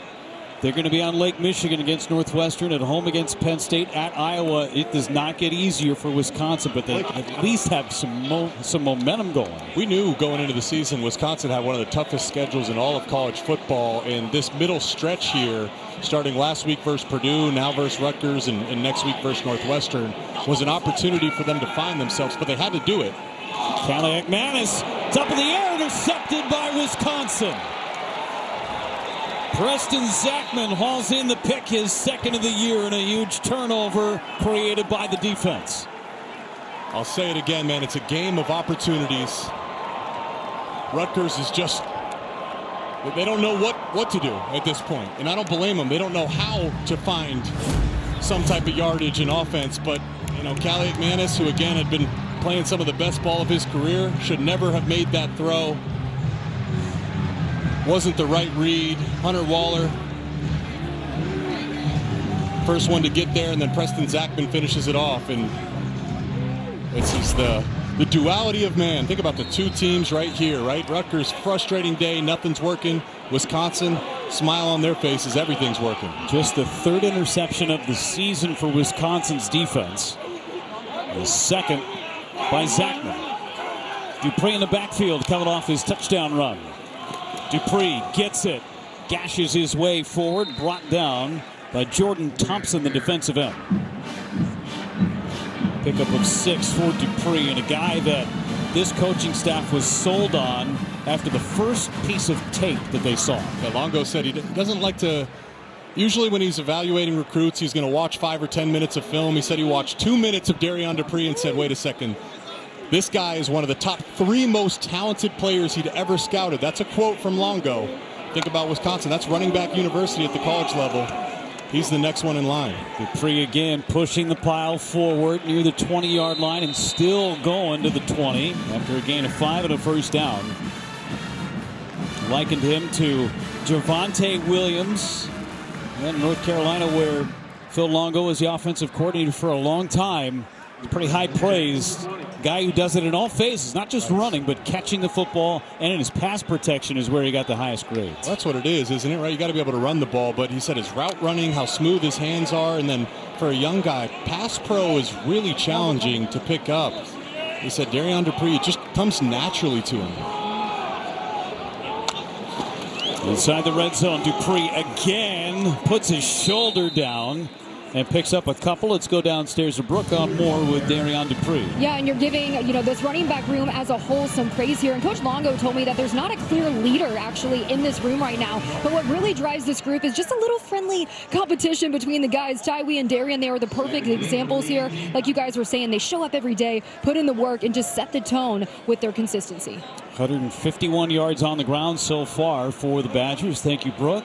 they're going to be on Lake Michigan against Northwestern, at home against Penn State, at Iowa. It does not get easier for Wisconsin, but they at least have some momentum going. We knew going into the season Wisconsin had one of the toughest schedules in all of college football, and this middle stretch here, starting last week versus Purdue, now versus Rutgers, and next week versus Northwestern, was an opportunity for them to find themselves, but they had to do it. Cali McManus, it's up in the air, intercepted by Wisconsin. Preston Zachman hauls in the pick, his 2nd of the year, and a huge turnover created by the defense. I'll say it again, man, it's a game of opportunities. Rutgers is just, they don't know what to do at this point, and I don't blame them. They don't know how to find some type of yardage in offense, but, you know, Cali McManus, who again had been playing some of the best ball of his career, should never have made that throw. Wasn't the right read. Hunter Waller, first one to get there, and then Preston Zachman finishes it off. And this is the duality of man. Think about the 2 teams right here, right? Rutgers, frustrating day, nothing's working. Wisconsin, smile on their faces, everything's working. Just the 3rd interception of the season for Wisconsin's defense. The 2nd by Zachman. Dupree in the backfield coming off his touchdown run. Dupree gets it, gashes his way forward, brought down by Jordan Thompson, the defensive end. Pickup of 6 for Dupree, and a guy that this coaching staff was sold on after the first piece of tape that they saw. Yeah, Longo said he doesn't like to Usually when he's evaluating recruits, he's going to watch 5 or 10 minutes of film. He said he watched 2 minutes of Darion Dupree and said, wait a second, this guy is one of the top 3 most talented players he'd ever scouted. That's a quote from Longo. Think about Wisconsin. That's running back university at the college level. He's the next one in line. Dupree again pushing the pile forward near the 20-yard line and still going to the 20 after a gain of 5 and a first down. Likened him to Javonte Williams in North Carolina, where Phil Longo was the offensive coordinator for a long time. Pretty high praised. Guy who does it in all phases, not just running, but catching the football, and in his pass protection is where he got the highest grades. That's what it is, isn't it, right? You got to be able to run the ball, but he said his route running, how smooth his hands are, and then for a young guy, pass pro is really challenging to pick up. He said Darion Dupree, it just comes naturally to him. Inside the red zone, Dupree again puts his shoulder down and picks up a couple. Let's go downstairs to Brooke on more with Darion Dupree. Yeah, and you're giving, this running back room as a whole some praise here. And Coach Longo told me that there's not a clear leader actually in this room right now. But what really drives this group is just a little friendly competition between the guys. Tywee and Darion, they are the perfect examples here. Like you guys were saying, they show up every day, put in the work, and just set the tone with their consistency. 151 yards on the ground so far for the Badgers. Thank you, Brooke.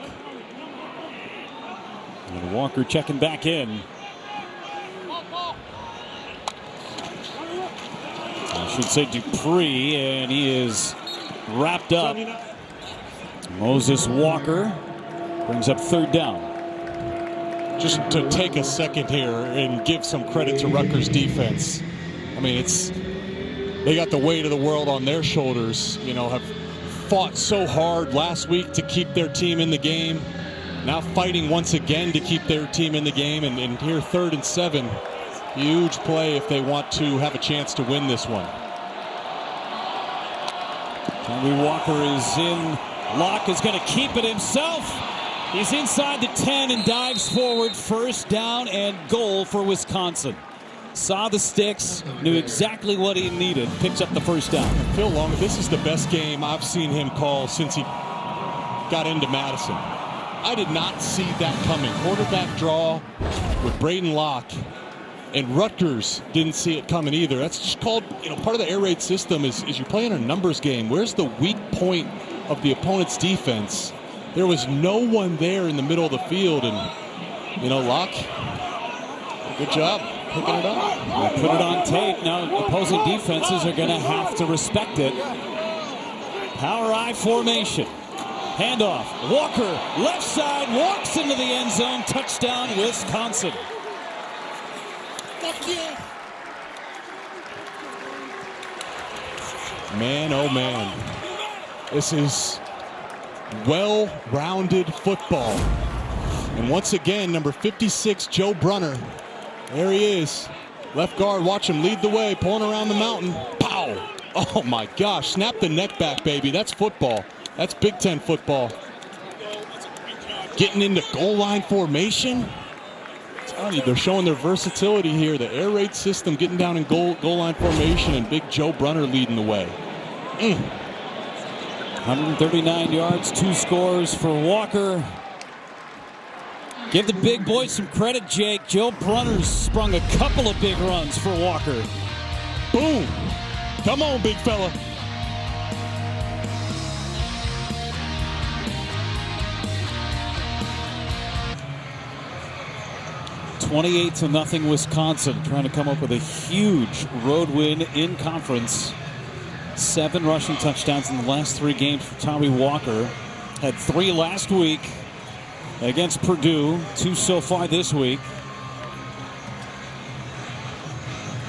And Walker checking back in. I should say Dupree, and he is wrapped up. Moses Walker brings up 3rd down. Just to take a second here and give some credit to Rutgers defense. I mean, they got the weight of the world on their shoulders, have fought so hard last week to keep their team in the game. Now fighting once again to keep their team in the game, and here 3rd and 7. Huge play if they want to have a chance to win this one. Tyree Walker is in. Locke is going to keep it himself. He's inside the 10 and dives forward. 1st down and goal for Wisconsin. Saw the sticks, knew exactly what he needed, picks up the 1st down. Phil Longo, this is the best game I've seen him call since he got into Madison. I did not see that coming. Quarterback draw with Braden Locke, and Rutgers didn't see it coming either. That's just called, part of the air raid system is you're playing a numbers game. Where's the weak point of the opponent's defense? There was no one there in the middle of the field, and, Locke, good job picking it up. Put it on tape. Now opposing defenses are going to have to respect it. Power I formation. Handoff. Walker, left side, walks into the end zone. Touchdown, Wisconsin. Man, oh man. This is well-rounded football. And once again, number 56, Joe Brunner. There he is. Left guard, watch him lead the way, pulling around the mountain. Pow! Oh my gosh, snap the neck back, baby. That's football. That's Big Ten football. Getting into goal line formation. I'm telling you, they're showing their versatility here. The air raid system getting down in goal line formation, and Big Joe Brunner leading the way. 139 yards, 2 scores for Walker. Give the big boy some credit, Jake. Joe Brunner's sprung a couple of big runs for Walker. Boom! Come on, big fella. 28-0 Wisconsin, trying to come up with a huge road win in conference. 7 rushing touchdowns in the last 3 games for Tommy Walker. Had 3 last week against Purdue, 2 so far this week.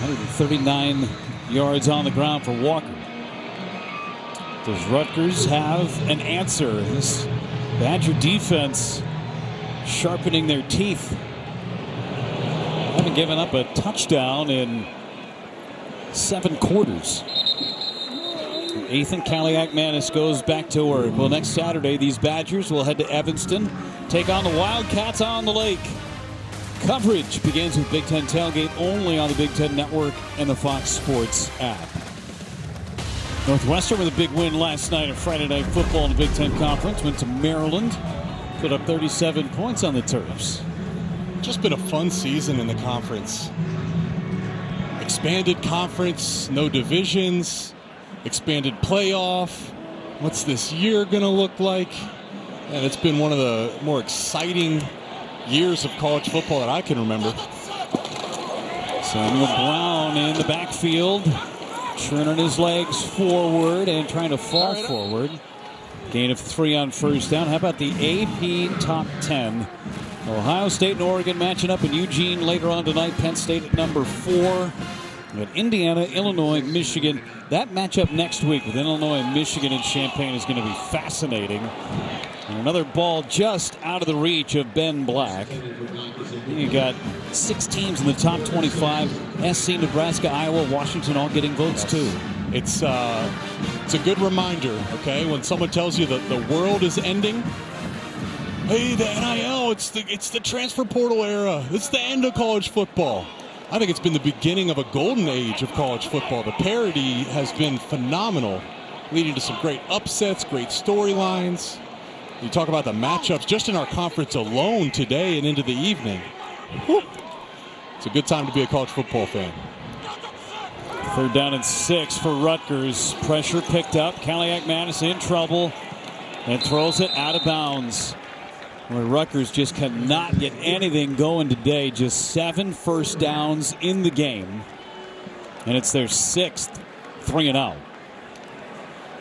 139 yards on the ground for Walker. Does Rutgers have an answer? This Badger defense sharpening their teeth. Haven't given up a touchdown in 7 quarters. Ethan Kaliak-Manis goes back to work. Well, next Saturday, these Badgers will head to Evanston, take on the Wildcats on the lake. Coverage begins with Big Ten Tailgate only on the Big Ten Network and the Fox Sports app. Northwestern with a big win last night of Friday Night Football in the Big Ten Conference. Went to Maryland, Put up 37 points on the Terps. Just been a fun season in the conference. Expanded conference, no divisions, expanded playoff. What's this year going to look like? And it's been one of the more exciting years of college football that I can remember. Samuel Brown in the backfield, turning his legs forward and trying to fall forward. Gain of 3 on first down. How about the AP top 10? Ohio State and Oregon matching up in Eugene later on tonight. Penn State at number 4. But Indiana, Illinois, Michigan. That matchup next week with Illinois and Michigan in Champaign is going to be fascinating. And another ball just out of the reach of Ben Black. You got 6 teams in the top 25. SC, Nebraska, Iowa, Washington all getting votes too. It's a good reminder, okay? When someone tells you that the world is ending, hey, the NIL, it's the transfer portal era. It's the end of college football. I think it's been the beginning of a golden age of college football. The parity has been phenomenal, leading to some great upsets, great storylines. You talk about the matchups just in our conference alone today and into the evening. Whew. It's a good time to be a college football fan. 3rd down and 6 for Rutgers. Pressure picked up. Caliac Madison in trouble and throws it out of bounds. Where Rutgers just cannot get anything going today. Just 7 first downs in the game. And it's their 6th 3-and-out.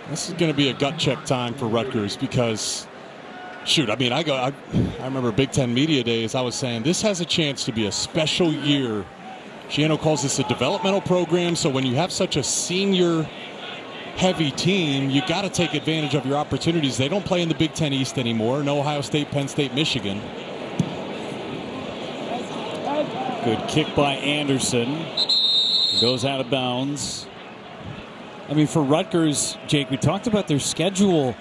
This is going to be a gut check time for Rutgers because, shoot, I mean, I remember Big Ten Media Days, I was saying this has a chance to be a special year. Shiano calls this a developmental program, so when you have such a senior-heavy team, you got to take advantage of your opportunities. They don't play in the Big Ten East anymore. No Ohio State, Penn State, Michigan. Good kick by Anderson. Goes out of bounds. I mean, for Rutgers, Jake, we talked about their schedule.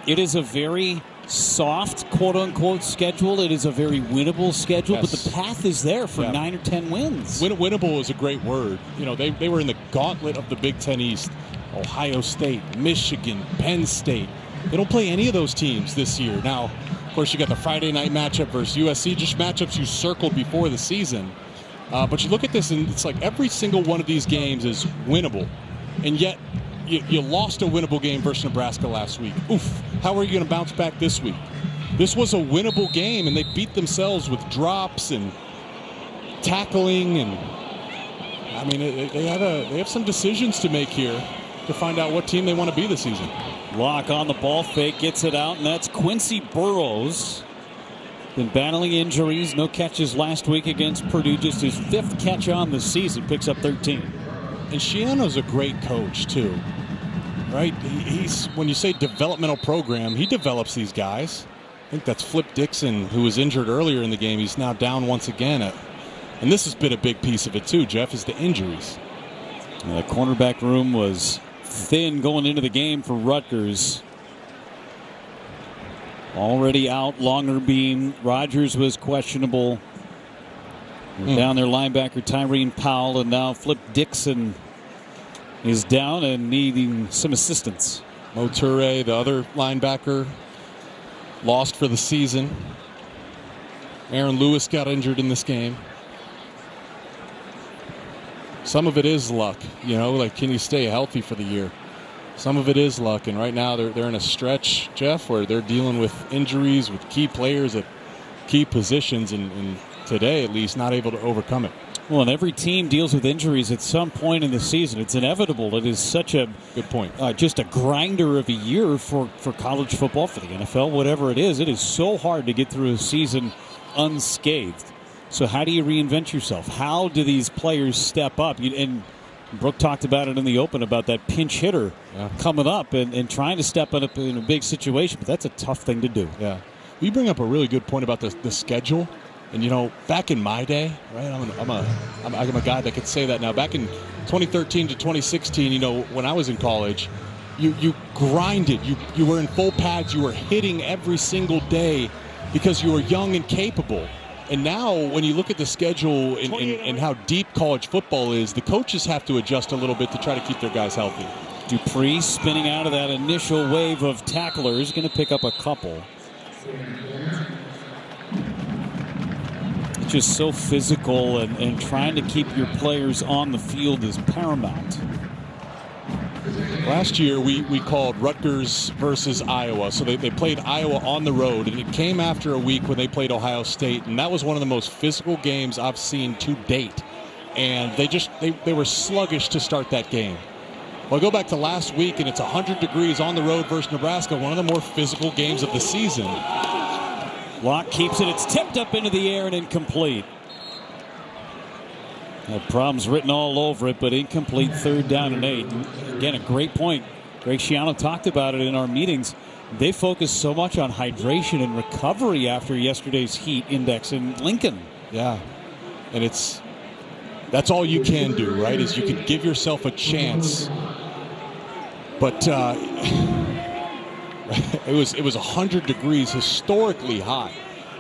It is a very soft, quote-unquote, schedule. It is a very winnable schedule, yes. But the path is there for 9 or 10 wins. Winnable is a great word. You know, they were in the gauntlet of the Big Ten East. Ohio State, Michigan, Penn State. They don't play any of those teams this year. Now, of course, you got the Friday night matchup versus USC, just matchups you circled before the season. But you look at this, and it's like every single one of these games is winnable. And yet, you lost a winnable game versus Nebraska last week. Oof. How are you going to bounce back this week? This was a winnable game, and they beat themselves with drops and tackling. And I mean, they have some decisions to make here to find out what team they want to be this season. Locke on the ball fake, gets it out, and that's Quincy Burrows. Been battling injuries, no catches last week against Purdue. Just his 5th catch on the season, picks up 13. And Shiano's a great coach, too. Right? He's when you say developmental program, he develops these guys. I think that's Flip Dixon, who was injured earlier in the game. He's now down once again. And this has been a big piece of it, too, Jeff, is the injuries. The cornerback room was thin going into the game for Rutgers. Already out, longer beam. Rogers was questionable. Down there, linebacker Tyrene Powell, and now Flip Dixon is down and needing some assistance. Mo Toure, the other linebacker, lost for the season. Aaron Lewis got injured in this game. Some of it is luck, you know, like can you stay healthy for the year? Some of it is luck, and right now they're in a stretch, Jeff, where they're dealing with injuries with key players at key positions, and today at least not able to overcome it. Well, and every team deals with injuries at some point in the season. It's inevitable. It is such a good point. Just a grinder of a year for college football, for the NFL, whatever it is. It is so hard to get through a season unscathed. So how do you reinvent yourself? How do these players step up? And Brooke talked about it in the open about that pinch hitter coming up and trying to step up in a big situation. But that's a tough thing to do. Yeah. You bring up a really good point about the schedule. And, you know, back in my day, right, I'm a guy that could say that now. Back in 2013 to 2016, you know, when I was in college, you grinded. You were in full pads. You were hitting every single day because you were young and capable. And now when you look at the schedule and how deep college football is, the coaches have to adjust a little bit to try to keep their guys healthy. Dupree spinning out of that initial wave of tacklers, going to pick up a couple. just so physical, and trying to keep your players on the field is paramount. Last year, we called Rutgers versus Iowa. So they played Iowa on the road, and it came after a week when they played Ohio State. And that was one of the most physical games I've seen to date. And they were sluggish to start that game. Well, go back to last week, and it's 100 degrees on the road versus Nebraska, one of the more physical games of the season. Locke keeps it. It's tipped up into the air and incomplete. Had problems written all over it, but incomplete. 3rd down and 8. Again, a great point. Greg Schiano talked about it in our meetings. They focus so much on hydration and recovery after yesterday's heat index in Lincoln. Yeah, and that's all you can do, right? Is you can give yourself a chance. But it was 100 degrees, historically hot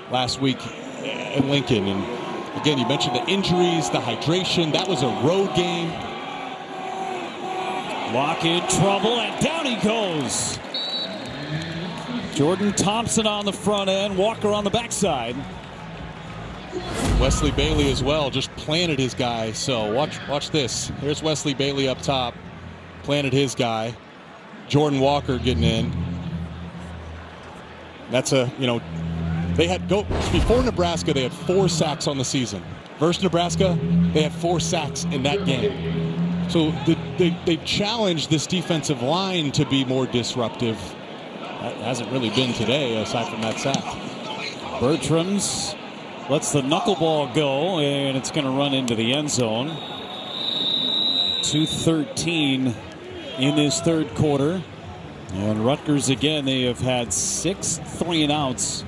last week in Lincoln. And again, you mentioned the injuries, the hydration. That was a road game. Locke in trouble, and down he goes. Jordan Thompson on the front end, Walker on the backside. Wesley Bailey as well, just planted his guy. So watch this. Here's Wesley Bailey up top, planted his guy. Jordan Walker getting in. That's they had before Nebraska, they had 4 sacks on the season. Versus Nebraska, they had 4 sacks in that game. So they challenged this defensive line to be more disruptive. That hasn't really been today, aside from that sack. Bertram's lets the knuckleball go, and it's going to run into the end zone. 2:13 in this 3rd quarter. And Rutgers, again, they have had 6 3-and-outs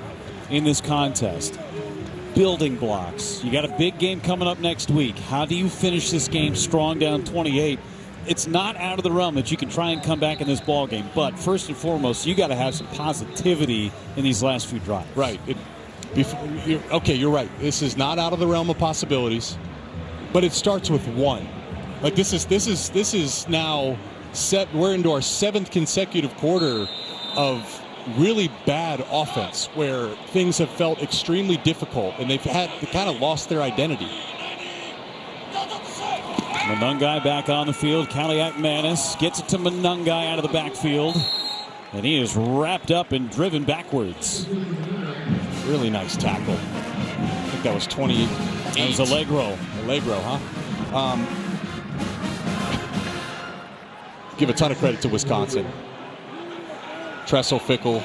in this contest. Building blocks. You got a big game coming up next week. How do you finish this game strong down 28? It's not out of the realm that you can try and come back in this ball game. But first and foremost, you got to have some positivity in these last few drives. Right. You're right. This is not out of the realm of possibilities, but it starts with 1. Like this is now set. We're into our 7th consecutive quarter of really bad offense where things have felt extremely difficult, and they kind of lost their identity. Monungai back on the field. Kaliak-Manis gets it to Monungai out of the backfield, and he is wrapped up and driven backwards. Really nice tackle. I think that was 28. That was Allegro, huh? Give a ton of credit to Wisconsin. Tressel, Fickle.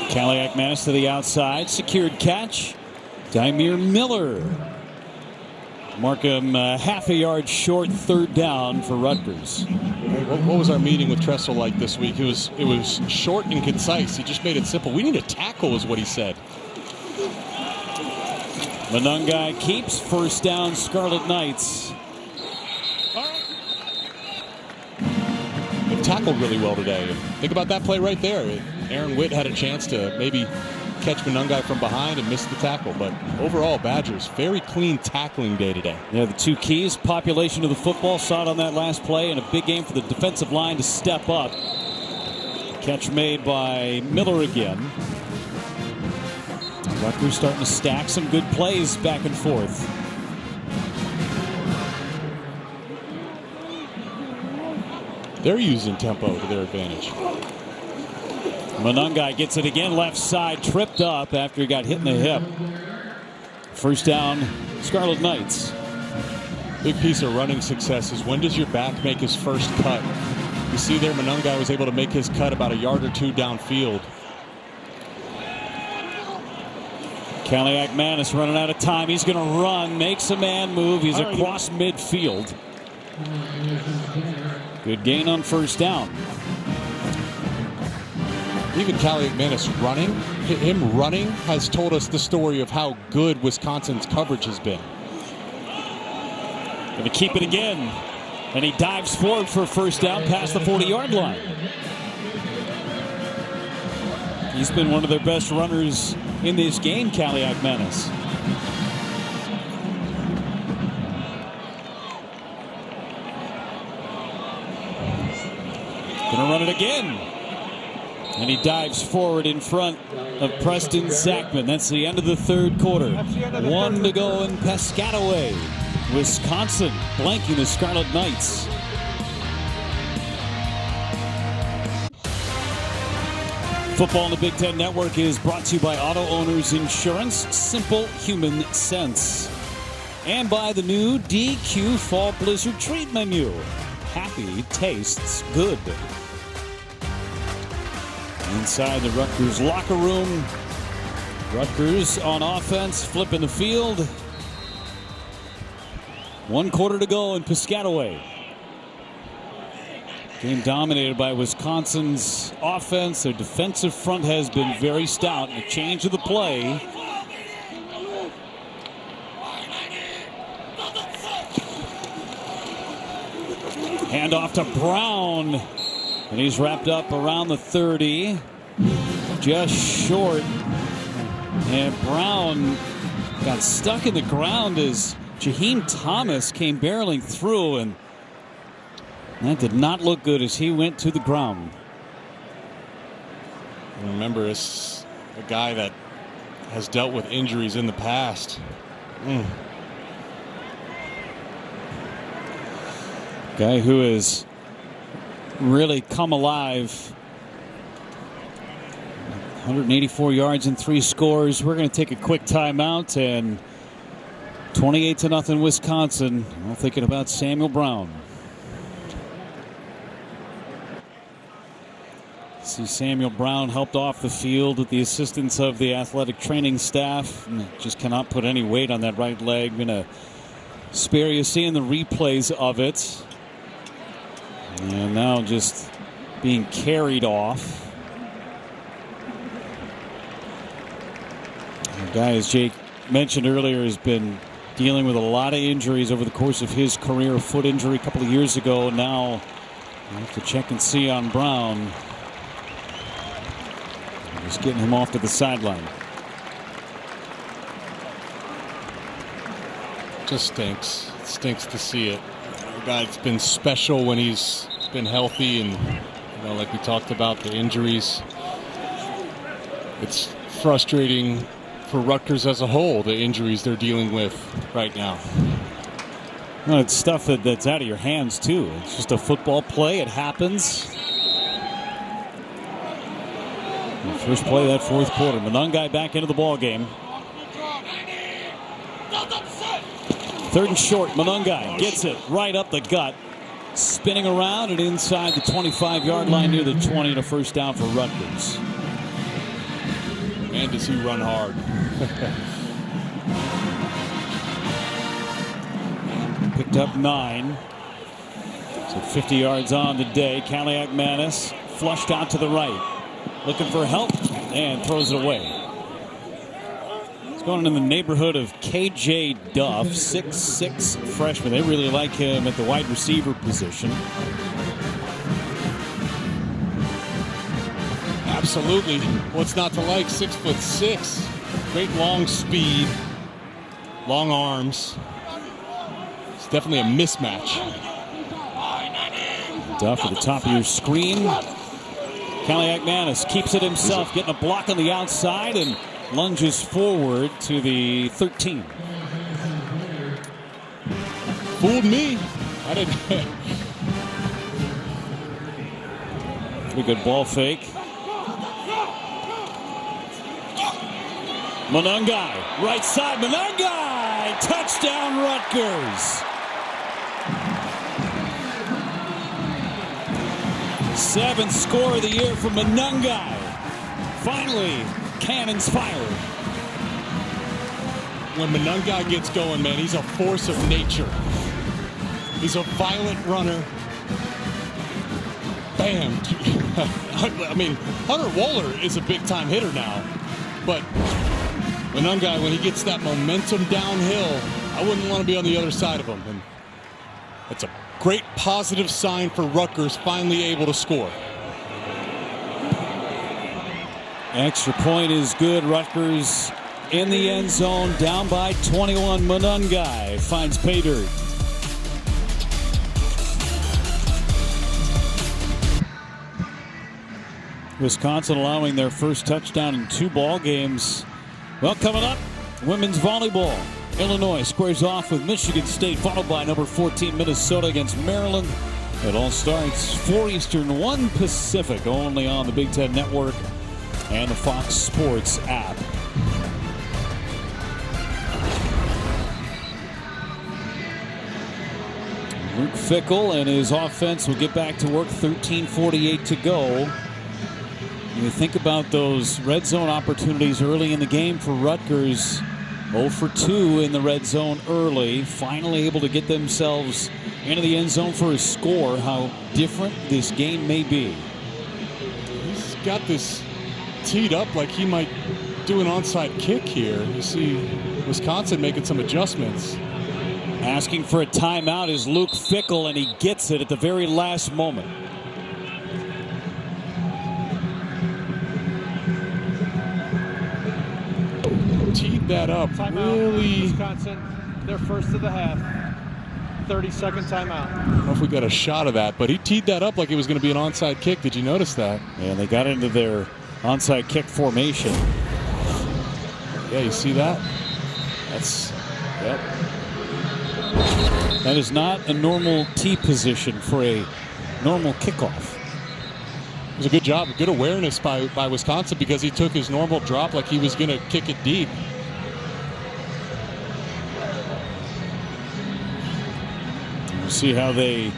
Kaliak-Manis to the outside. Secured catch. Dymere Miller. Markham half a yard short. 3rd down for Rutgers. What was our meeting with Tressel like this week? It was short and concise. He just made it simple. We need a tackle is what he said. Monungai keeps. 1st down, Scarlet Knights. They've tackled really well today. Think about that play right there. Aaron Witt had a chance to maybe catch Monungai from behind and missed the tackle. But overall, Badgers, very clean tackling day today. Yeah, the 2 keys, population of the football, saw it on that last play, and a big game for the defensive line to step up. Catch made by Miller again. Rutgers starting to stack some good plays back and forth. They're using tempo to their advantage. Monungai gets it again, left side, tripped up after he got hit in the hip. 1st down, Scarlet Knights. Big piece of running success is when does your back make his first cut? You see there, Monungai was able to make his cut about a yard or 2 downfield. Kaliak-Manis running out of time. He's going to run, makes a man move. He's across midfield. Good gain on 1st down. Even Kaliak-Manis him running has told us the story of how good Wisconsin's coverage has been. Going to keep it again. And he dives forward for 1st down past the 40-yard line. He's been one of their best runners in this game, Kaliak-Manis. Going to run it again. And he dives forward in front of Preston Zachman. That's the end of the third quarter. One to go in Piscataway. Wisconsin blanking the Scarlet Knights. Football on the Big Ten Network is brought to you by Auto Owners Insurance. Simple human sense. And by the new DQ Fall Blizzard Treat Menu. Happy tastes good. Inside the Rutgers locker room. Rutgers on offense, flipping the field. 1 quarter to go in Piscataway. Game dominated by Wisconsin's offense. Their defensive front has been very stout. A change of the play. Hand off to Brown. And he's wrapped up around the 30. Just short. And Brown got stuck in the ground as Jaheim Thomas came barreling through, and that did not look good as he went to the ground. Remember, it's a guy that has dealt with injuries in the past. Guy who has really come alive. 184 yards and 3 scores. We're going to take a quick timeout, and 28-0 Wisconsin. All thinking about Samuel Brown. See Samuel Brown helped off the field with the assistance of the athletic training staff. Just cannot put any weight on that right leg. Going to spare you seeing the replays of it. And now just being carried off. The guy, as Jake mentioned earlier, has been dealing with a lot of injuries over the course of his career. A foot injury a couple of years ago. Now we'll have to check and see on Brown. Just getting him off to the sideline. Just stinks. It stinks to see it. A guy's been special when he's been healthy, and like we talked about, the injuries. It's frustrating for Rutgers as a whole, the injuries they're dealing with right now. Well, it's stuff that's out of your hands too. It's just a football play. It happens. The first play of that fourth quarter. Monungai back into the ball game. 3rd and short. Monungai gets it right up the gut. Spinning around and inside the 25-yard line near the 20, and a first down for Rutgers. Man, does he run hard. Picked up 9. So 50 yards on the day. Kaliak Manis flushed out to the right. Looking for help and throws it away. It's going in the neighborhood of K.J. Duff, 6'6" freshman. They really like him at the wide receiver position. Absolutely. What's not to like? 6'6". Great long speed, long arms. It's definitely a mismatch. Duff at the top of your screen. Kaliak Manis keeps it himself, getting a block on the outside and lunges forward to the 13. Fooled me. I didn't. Pretty good ball fake. Monungai, right side. Monungai, touchdown Rutgers. 7th score of the year for Monungai. Finally, cannons fire. When Monungai gets going, man, he's a force of nature. He's a violent runner. Bam. I mean, Hunter Wohler is a big-time hitter now. But Monungai, when he gets that momentum downhill, I wouldn't want to be on the other side of him. And that's a great positive sign for Rutgers, finally able to score. Extra point is good. Rutgers in the end zone, down by 21. Monungai finds pay dirt. Wisconsin allowing their first touchdown in 2 ball games. Well, coming up, women's volleyball. Illinois squares off with Michigan State, followed by number 14 Minnesota against Maryland. It all starts 4 Eastern, 1 Pacific, only on the Big Ten Network and the Fox Sports app. Luke Fickell and his offense will get back to work. 13:48 to go. You think about those red zone opportunities early in the game for Rutgers. 0 for 2 in the red zone early. Finally able to get themselves into the end zone for a score. How different this game may be. He's got this teed up like he might do an onside kick here. You see Wisconsin making some adjustments. Asking for a timeout is Luke Fickell, and he gets it at the very last moment. Teed that up really. Wisconsin, their first of the half. 30-second timeout. I don't know if we got a shot of that, but he teed that up like it was going to be an onside kick. Did you notice that? Yeah, they got into their onside kick formation. Yeah, you see that? That's, yep. That is not a normal tee position for a normal kickoff. It was a good job, good awareness by Wisconsin, because he took his normal drop like he was going to kick it deep. We'll see how they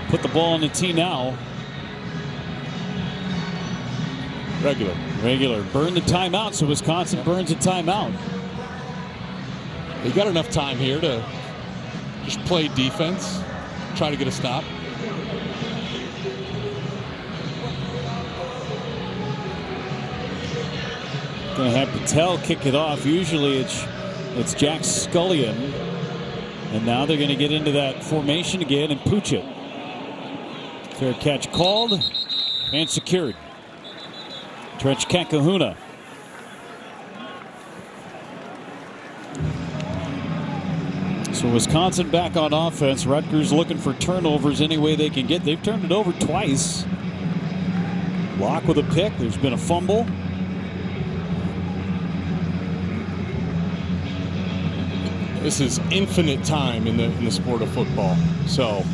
put the ball on the tee now. Regular. Burn the timeout, so Wisconsin burns a timeout. They got enough time here to just play defense, try to get a stop. Going to have Patel kick it off. Usually it's Jack Scullion. And now they're going to get into that formation again and pooch it. Fair catch called and secured. Trench Kankahuna. So Wisconsin back on offense. Rutgers looking for turnovers any way they can get. They've turned it over twice. Locke with a pick. There's been a fumble. This is infinite time in the sport of football. So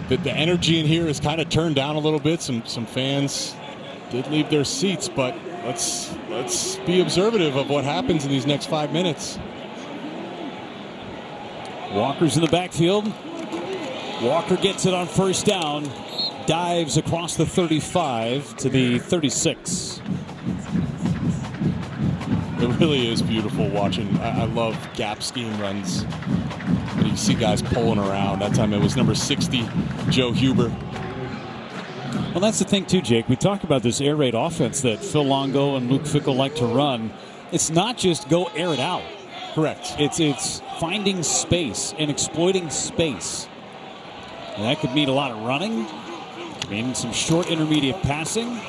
the energy in here is kind of turned down a little bit. Some fans did leave their seats, but let's be observative of what happens in these next 5 minutes. Walker's in the backfield. Walker gets it on first down. Dives across the 35 to the 36. It really is beautiful watching. I love gap scheme runs. And you see guys pulling around. That time it was number 60, Joe Huber. Well, that's the thing too, Jake. We talk about this air raid offense that Phil Longo and Luke Fickell like to run. It's not just go air it out. Correct. It's finding space and exploiting space. And that could mean a lot of running. It could mean some short intermediate passing.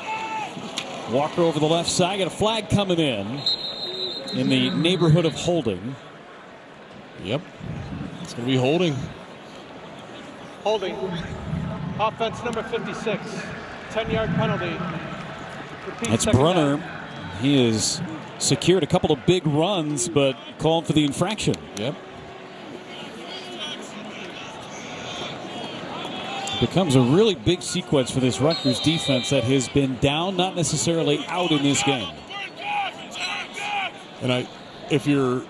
Walker over the left side. Got a flag coming in the neighborhood of holding. Yep. It's going to be holding. Holding. Offense number 56. 10-yard penalty. Repeat. That's Brunner. He has secured a couple of big runs, but called for the infraction. Yep. Becomes a really big sequence for this Rutgers defense that has been down, not necessarily out in this game. And if you're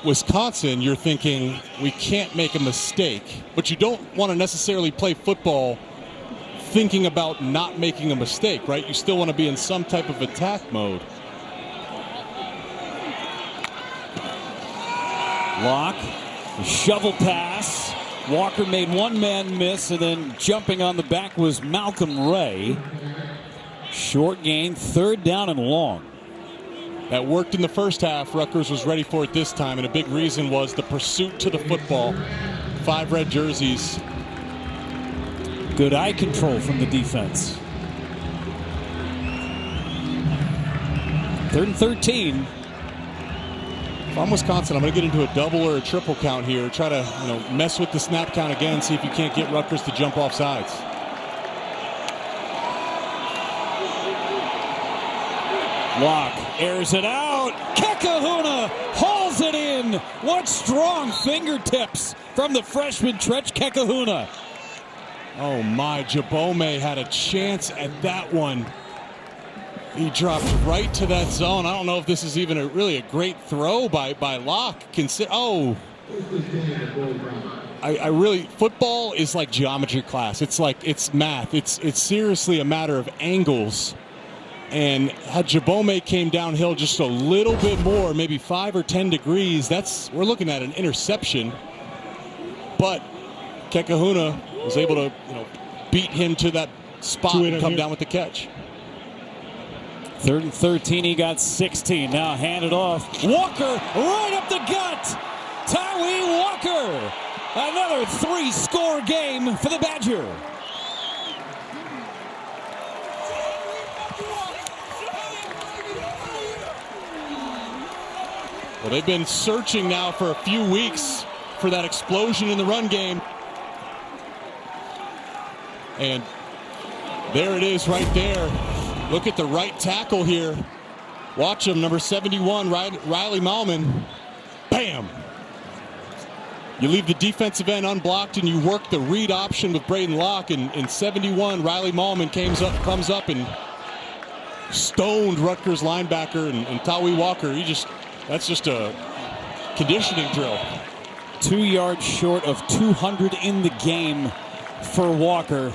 Wisconsin, you're thinking we can't make a mistake, but you don't want to necessarily play football thinking about not making a mistake, right? You still want to be in some type of attack mode. Locke, a shovel pass. Walker made one man miss, and then jumping on the back was Malcolm Ray. Short gain, 3rd down and long. That worked in the first half. Rutgers was ready for it this time, and a big reason was the pursuit to the football. 5 red jerseys. Good eye control from the defense. 3rd and 13. If I'm Wisconsin, I'm going to get into a double or a triple count here. Try to mess with the snap count again, see if you can't get Rutgers to jump off sides. Locke airs it out. Kekahuna hauls it in. What strong fingertips from the freshman Tretch Kekahuna. Oh my, Jabome had a chance at that one. He dropped right to that zone. I don't know if this is even really a great throw by Locke. Football is like geometry class. It's math. It's seriously a matter of angles. And had Jabome came downhill just a little bit more, maybe 5 or 10 degrees, we're looking at an interception. But Kekahuna was able to beat him to that spot and come down with the catch. 3rd and 13, he got 16. Now handed off. Walker right up the gut. Tyree Walker. Another 3-score game for the Badger. Well, they've been searching now for a few weeks for that explosion in the run game. And there it is right there. Look at the right tackle here. Watch him, number 71, Riley Malman. Bam! You leave the defensive end unblocked and you work the read option with Braden Locke. And in 71, Riley Malman comes up and stoned Rutgers linebacker and Tawi Walker. That's just a conditioning drill. 2 yards short of 200 in the game for Walker.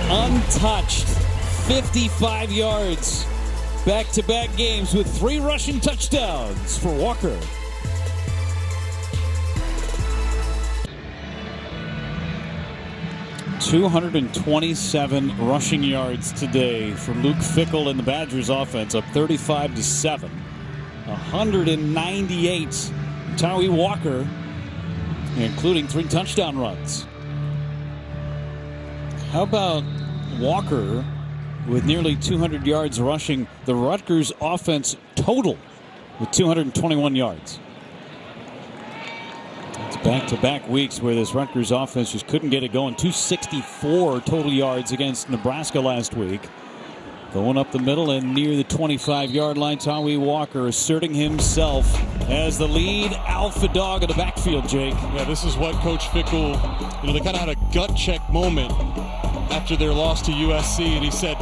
Untouched, 55 yards. Back-to-back games with 3 rushing touchdowns for Walker. $227 rushing yards today for Luke Fickell and the Badgers offense, up 35-7. 198 Tawi Walker, including 3 touchdown runs. How about Walker with nearly 200 yards rushing? The Rutgers offense total with 221 yards. It's back-to-back weeks where this Rutgers offense just couldn't get it going. 264 total yards against Nebraska last week. Going up the middle and near the 25-yard line, Tawi Walker asserting himself as the lead alpha dog of the backfield, Jake. Yeah, this is what Coach Fickell, they kind of had a gut check moment after their loss to USC, and he said,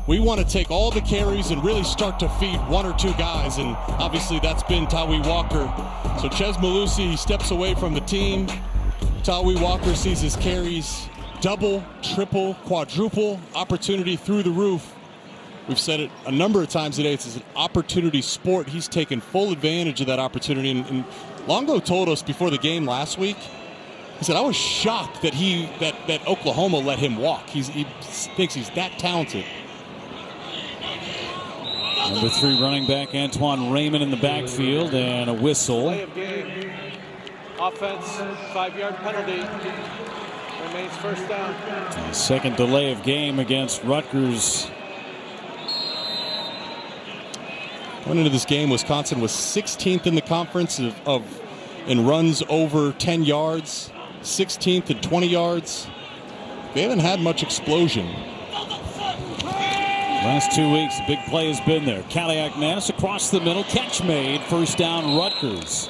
we want to take all the carries and really start to feed 1 or 2 guys, and obviously that's been Tawi Walker. So Ches Malusi steps away from the team. Tawi Walker sees his carries double, triple, quadruple, opportunity through the roof. We've said it a number of times today. It's an opportunity sport. He's taken full advantage of that opportunity. And Longo told us before the game last week, he said, I was shocked that that Oklahoma let him walk. He thinks he's that talented. Number 3 running back Antoine Raymond in the backfield, and a whistle. Play of game. Offense, 5-yard penalty. Remains first down. A second delay of game against Rutgers. Going into this game, Wisconsin was 16th in the conference in runs over 10 yards, 16th at 20 yards. They haven't had much explosion. Last 2 weeks, the big play has been there. Kaliakmanis across the middle, catch made, first down Rutgers.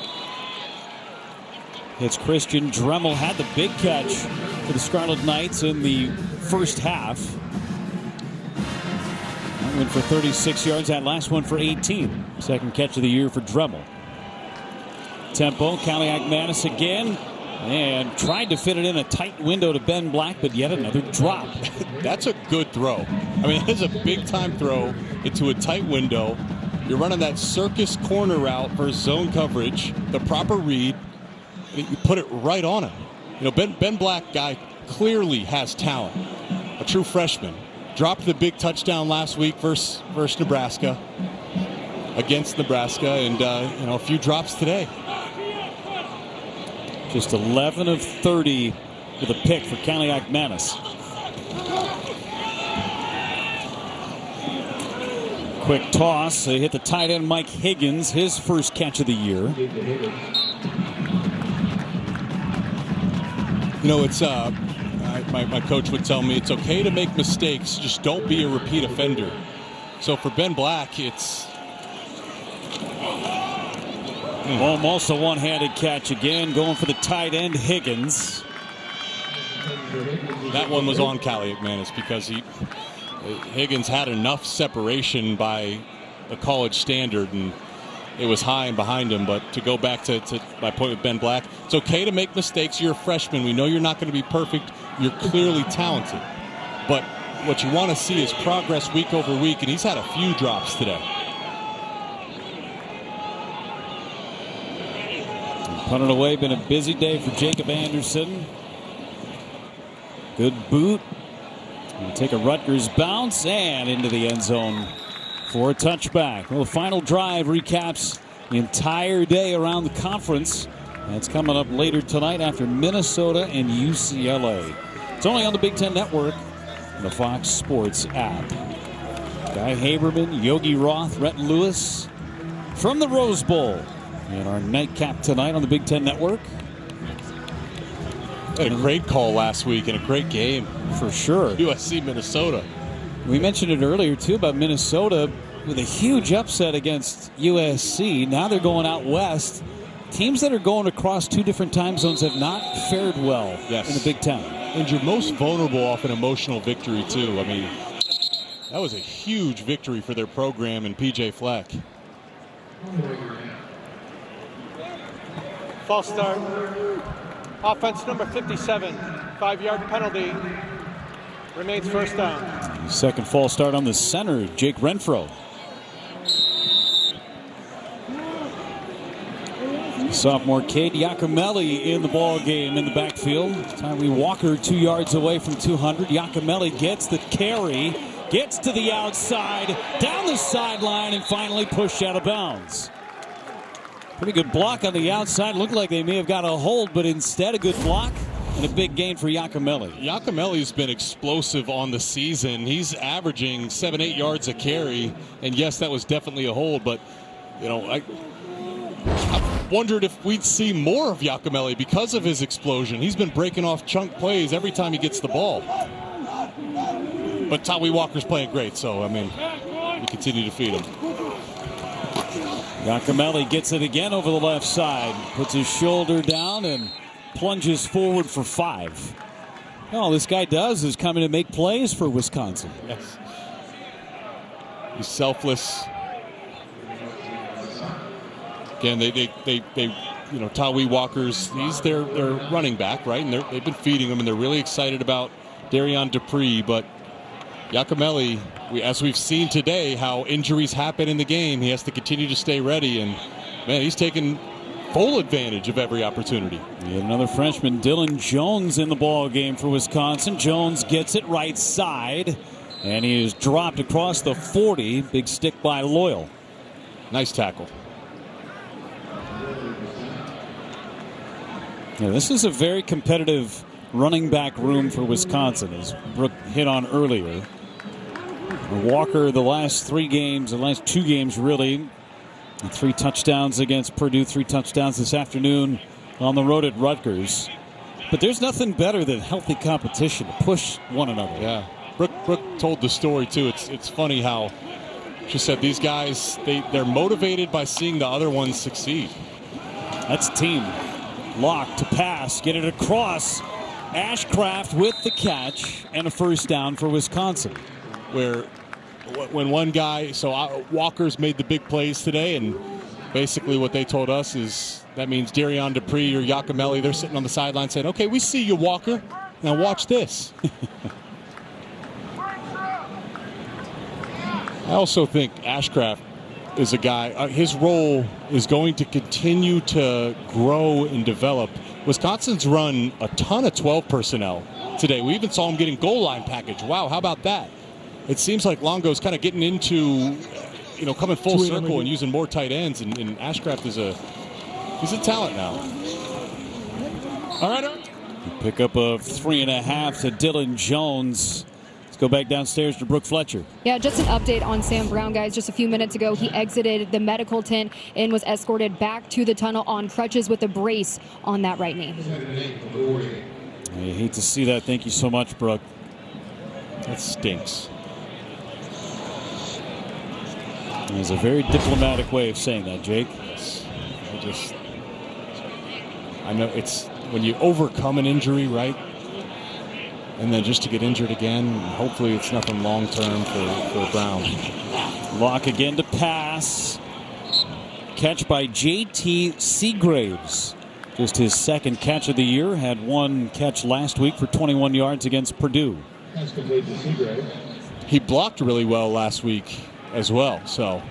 It's Christian Dremel, had the big catch for the Scarlet Knights in the first half. That went for 36 yards, that last one for 18. Second catch of the year for Dremel. Tempo, Kaliakmanis again, and tried to fit it in a tight window to Ben Black, but yet another drop. That's a good throw. I mean, it's a big-time throw into a tight window. You're running that circus corner route for zone coverage, the proper read, and you put it right on him. Ben Black guy clearly has talent, a true freshman. Dropped the big touchdown last week versus Nebraska, against Nebraska, and a few drops today. Just 11 of 30 with a pick for Kaliakmanis. Quick toss. They hit the tight end Mike Higgins, his first catch of the year. It's my coach would tell me it's okay to make mistakes, just don't be a repeat offender. So for Ben Black, it's almost a one-handed catch again, going for the tight end Higgins. That one was on Callie McManus because Higgins had enough separation by a college standard, and it was high and behind him. But to go back to my point with Ben Black, it's okay to make mistakes. You're a freshman. We know you're not going to be perfect. You're clearly talented. But what you want to see is progress week over week, and he's had a few drops today. Punted away, been a busy day for Jacob Anderson. Good boot. We'll take a Rutgers bounce and into the end zone for a touchback. Well, the final drive recaps the entire day around the conference. That's coming up later tonight after Minnesota and UCLA. It's only on the Big Ten Network and the Fox Sports app. Guy Haberman, Yogi Roth, Rhett Lewis from the Rose Bowl in our nightcap tonight on the Big Ten Network. Had a great call last week and a great game. For sure. USC, Minnesota. We mentioned it earlier, too, about Minnesota with a huge upset against USC. Now they're going out west. Teams that are going across two different time zones have not fared well in the Big Ten. And you're most vulnerable off an emotional victory, too. I mean, that was a huge victory for their program and P.J. Fleck. False start. Offense number 57, 5-yard penalty. Remains first down. Second false start on the center, Jake Renfro. Sophomore Cade Giacomelli in the ball game in the backfield. Tyree Walker 2 yards away from 200. Giacomelli gets the carry, gets to the outside, down the sideline, and finally pushed out of bounds. Pretty good block on the outside. Looked like they may have got a hold, but instead a good block and a big gain for Giacomelli. Giacomelli's been explosive on the season. He's averaging 7-8 yards a carry, and yes, that was definitely a hold, but I wondered if we'd see more of Giacomelli because of his explosion. He's been breaking off chunk plays every time he gets the ball. But Tyree Walker's playing great, so, I mean, we continue to feed him. Giacomelli gets it again over the left side, puts his shoulder down and plunges forward for 5. All this guy does is come in and make plays for Wisconsin. Yes. He's selfless. Again, Tyree Walker's, he's their running back, right? And they've been feeding him, and they're really excited about Darion Dupree. But Giacomelli, as we've seen today, how injuries happen in the game, he has to continue to stay ready. And, man, he's taking full advantage of every opportunity. Another freshman, Dylan Jones, in the ball game for Wisconsin. Jones gets it right side, and he is dropped across the 40. Big stick by Loyal. Nice tackle. Yeah, this is a very competitive running back room for Wisconsin, as Brooke hit on earlier. Walker, the last 2 games really, 3 touchdowns against Purdue, 3 touchdowns this afternoon on the road at Rutgers. But there's nothing better than healthy competition to push one another. Yeah, Brooke told the story too. It's funny how she said these guys, they're motivated by seeing the other ones succeed. That's team. Lock to pass, get it across. Ashcraft with the catch and a first down for Wisconsin. When one guy, Walker's made the big plays today, and basically what they told us is that means Darion Dupree or Giacomelli, they're sitting on the sideline saying, okay, we see you, Walker. Now watch this. I also think Ashcraft is a guy, his role is going to continue to grow and develop. Wisconsin's run a ton of 12 personnel today. We even saw him getting goal line package. Wow, how about that? It seems like Longo's kind of getting into, coming full circle and using more tight ends, and Ashcraft he's a talent now. All right. Pick up of 3.5 to Dylan Jones. Go back downstairs to Brooke Fletcher. Yeah, just an update on Sam Brown, guys. Just a few minutes ago, he exited the medical tent and was escorted back to the tunnel on crutches with a brace on that right knee. I hate to see that. Thank you so much, Brooke. That stinks. There's a very diplomatic way of saying that, Jake. I know it's when you overcome an injury, right? And then just to get injured again, hopefully it's nothing long-term for Brown. Locke again to pass. Catch by J.T. Seagraves. Just his second catch of the year. Had one catch last week for 21 yards against Purdue. That's complete to Seagraves. He blocked really well last week as well. So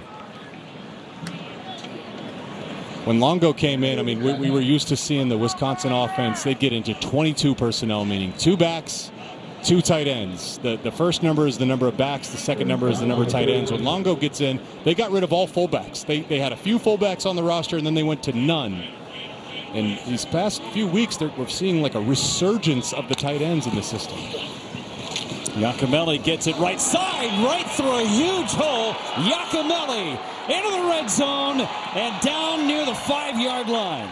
when Longo came in, I mean, we were used to seeing the Wisconsin offense. They'd get into 22 personnel, meaning 2 backs, 2 tight ends. The first number is the number of backs. The second number is the number of tight ends. When Longo gets in, they got rid of all fullbacks. They had a few fullbacks on the roster, and then they went to none. And these past few weeks, we're seeing like a resurgence of the tight ends in the system. Giacomelli gets it right side, right through a huge hole. Giacomelli into the red zone and down near the 5-yard line.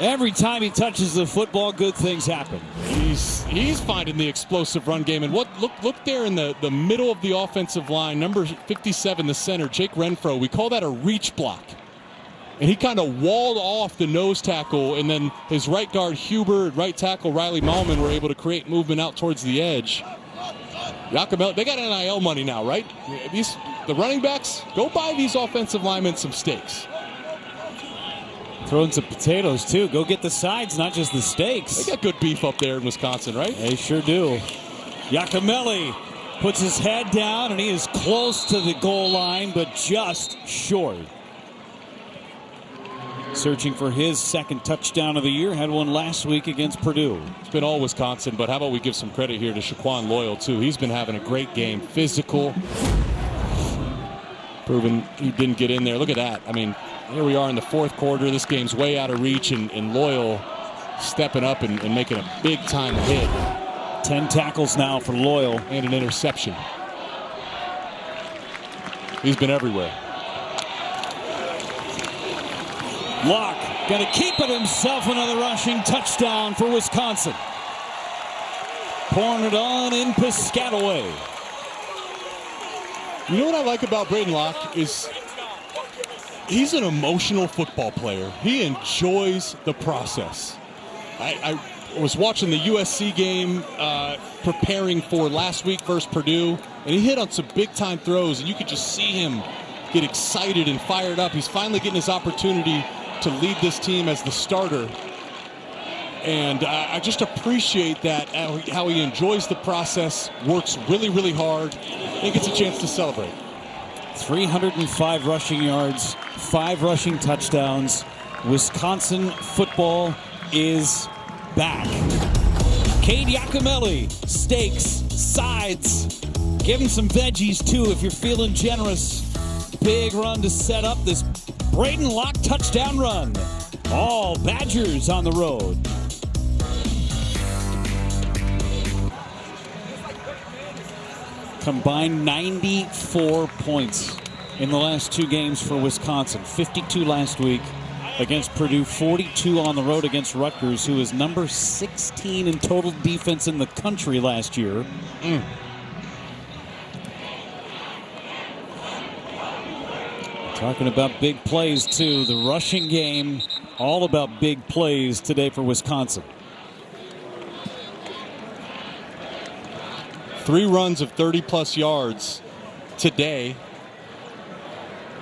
Every time he touches the football, good things happen. He's finding the explosive run game. And look there in the middle of the offensive line, number 57, the center, Jake Renfro. We call that a reach block. And he kind of walled off the nose tackle, and then his right guard Huber and right tackle Riley Malman were able to create movement out towards the edge. Giacomelli, they got NIL money now, right? The running backs, go buy these offensive linemen some steaks. Throwing some potatoes, too. Go get the sides, not just the steaks. They got good beef up there in Wisconsin, right? They sure do. Giacomelli puts his head down, and he is close to the goal line, but just short. Searching for his second touchdown of the year. Had one last week against Purdue. It's been all Wisconsin, but how about we give some credit here to Shaquan Loyal, too. He's been having a great game. Physical. Proven he didn't get in there. Look at that. I mean, here we are in the 4th quarter. This game's way out of reach, and Loyal stepping up and making a big-time hit. 10 tackles now for Loyal. And an interception. He's been everywhere. Locke going to keep it himself. Another rushing touchdown for Wisconsin. Pouring it on in Piscataway. You know what I like about Braden Locke is he's an emotional football player. He enjoys the process. I was watching the USC game preparing for last week versus Purdue, and he hit on some big-time throws, and you could just see him get excited and fired up. He's finally getting his opportunity to lead this team as the starter. And I just appreciate that, how he enjoys the process, works really, really hard, and gets a chance to celebrate. 305 rushing yards, 5 rushing touchdowns. Wisconsin football is back. Cade Giacomelli, steaks, sides. Give him some veggies, too, if you're feeling generous. Big run to set up this Braden Locke touchdown run. All Badgers on the road. Combined 94 points in the last 2 games for Wisconsin. 52 last week against Purdue, 42 on the road against Rutgers, who is number 16 in total defense in the country last year. Talking about big plays, too. The rushing game, all about big plays today for Wisconsin. 3 runs of 30-plus yards today.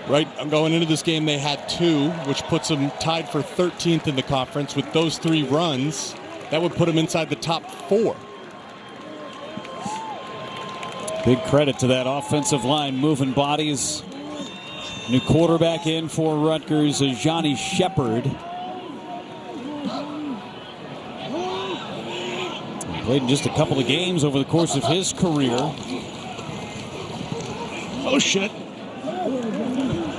Right, I'm going into this game, they had 2, which puts them tied for 13th in the conference. With those 3 runs, that would put them inside the top 4. Big credit to that offensive line, moving bodies. New quarterback in for Rutgers is Johnny Shepard. Played in just a couple of games over the course of his career. Oh, shit.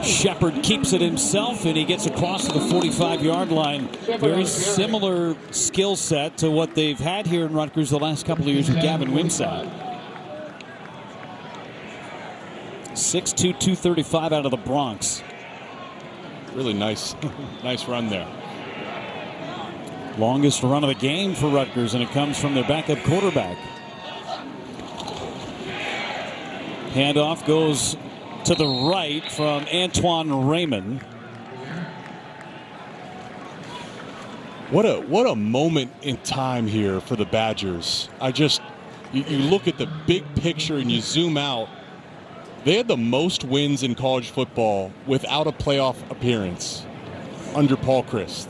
Shepard keeps it himself, and he gets across to the 45-yard line. Very similar skill set to what they've had here in Rutgers the last couple of years with Gavin Wimsatt. 6'2", 235 out of the Bronx. Really nice run there. Longest run of the game for Rutgers, and it comes from their backup quarterback. Handoff goes to the right from Antoine Raymond. What a moment in time here for the Badgers. You look at the big picture and you zoom out. They had the most wins in college football without a playoff appearance under Paul Chryst.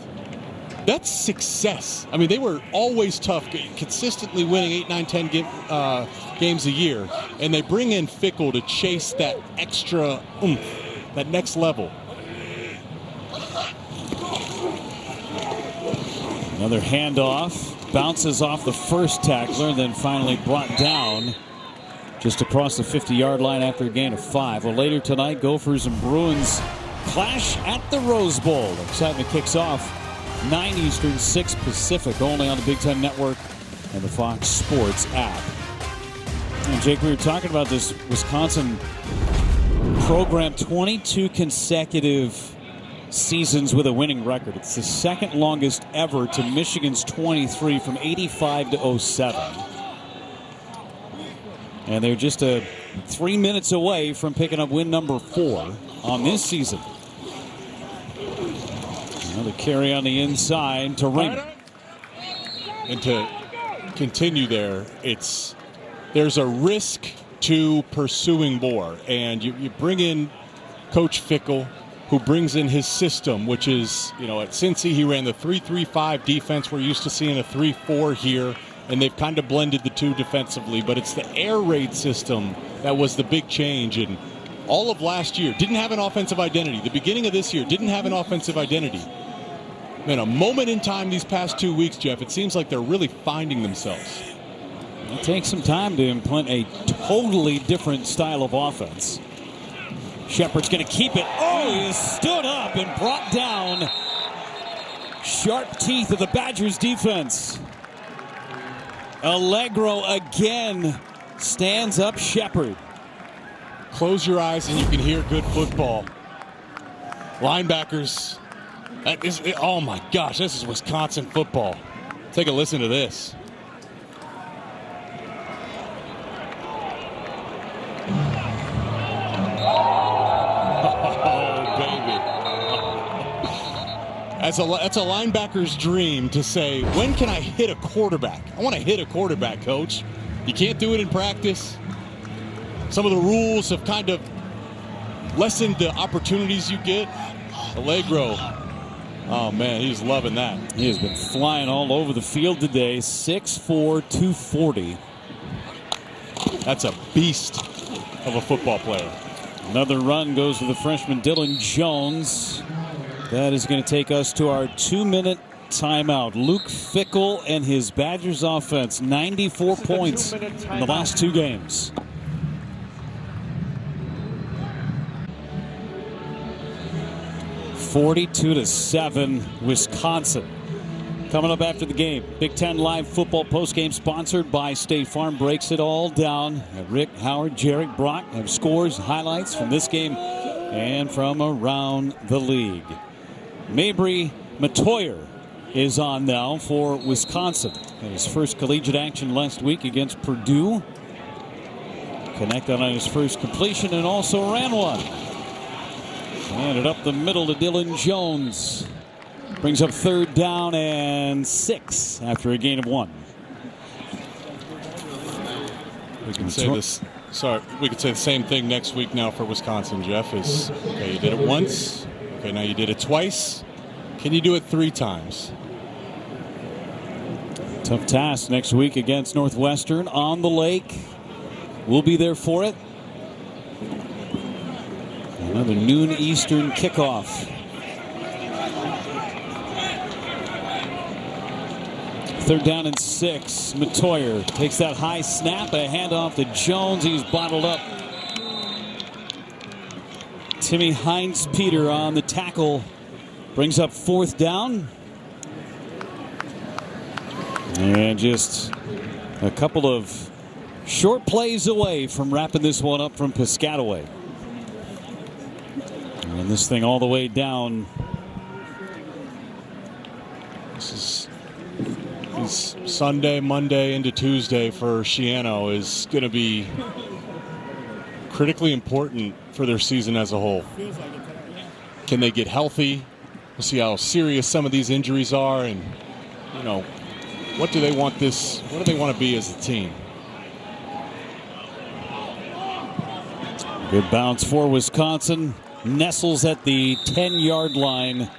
That's success. I mean, they were always tough, consistently winning 8, 9, 10 games a year. And they bring in Fickell to chase that extra oomph, that next level. Another handoff, bounces off the first tackler, and then finally brought down just across the 50-yard line after a gain of 5. Well, later tonight, Gophers and Bruins clash at the Rose Bowl. Excitement kicks off 9 Eastern, 6 Pacific, only on the Big Ten Network and the Fox Sports app. And Jake, we were talking about this Wisconsin program, 22 consecutive seasons with a winning record. It's the second longest ever to Michigan's 23 from 85 to 07. And they're just 3 minutes away from picking up win number 4 on this season. Another carry on the inside to Raymond. And to continue there, there's a risk to pursuing more. And you bring in Coach Fickell, who brings in his system, which is, at Cincy he ran the 3-3-5 defense. We're used to seeing a 3-4 here, and they've kind of blended the two defensively. But it's the air raid system that was the big change. And all of last year didn't have an offensive identity. The beginning of this year didn't have an offensive identity. Man, a moment in time these past 2 weeks, Jeff, it seems like they're really finding themselves. It takes some time to implement a totally different style of offense. Shepard's going to keep it. Oh, he stood up and brought down. Sharp teeth of the Badgers defense. Allegro again stands up Shepard. Close your eyes and you can hear good football. Linebackers. Oh my gosh, this is Wisconsin football. Take a listen to this. That's a linebacker's dream to say, when can I hit a quarterback? I want to hit a quarterback, coach. You can't do it in practice. Some of the rules have kind of lessened the opportunities you get. Allegro, oh man, he's loving that. He has been flying all over the field today. 6'4", 240. That's a beast of a football player. Another run goes to the freshman Dylan Jones. That is going to take us to our 2-minute timeout. Luke Fickell and his Badgers offense, 94 points in the last 2 games. (42-7) Wisconsin. Coming up after the game, Big Ten Live Football postgame sponsored by State Farm breaks it all down. Rick, Howard, Jarek, Brock have scores, highlights from this game and from around the league. Mabry Matoyer is on now for Wisconsin. In his first collegiate action last week against Purdue. Connected on his first completion and also ran one. Handed up the middle to Dylan Jones. Brings up 3rd down and 6 after a gain of 1. We can say this. Sorry, we could say the same thing next week now for Wisconsin, Jeff. Okay, you did it once. Okay, now you did it twice. Can you do it 3 times? Tough task next week against Northwestern on the lake. We'll be there for it. Another noon Eastern kickoff. 3rd down and 6. Matoyer takes that high snap, a handoff to Jones. He's bottled up. Timmy Hines-Peter on the tackle. Brings up 4th down. And just a couple of short plays away from wrapping this one up from Piscataway. And this thing all the way down. This Sunday, Monday into Tuesday for Schiano is going to be critically important for their season as a whole. Can they get healthy? We'll see how serious some of these injuries are, and what do they want to be as a team? Good bounce for Wisconsin. Nestles at the 10-yard line.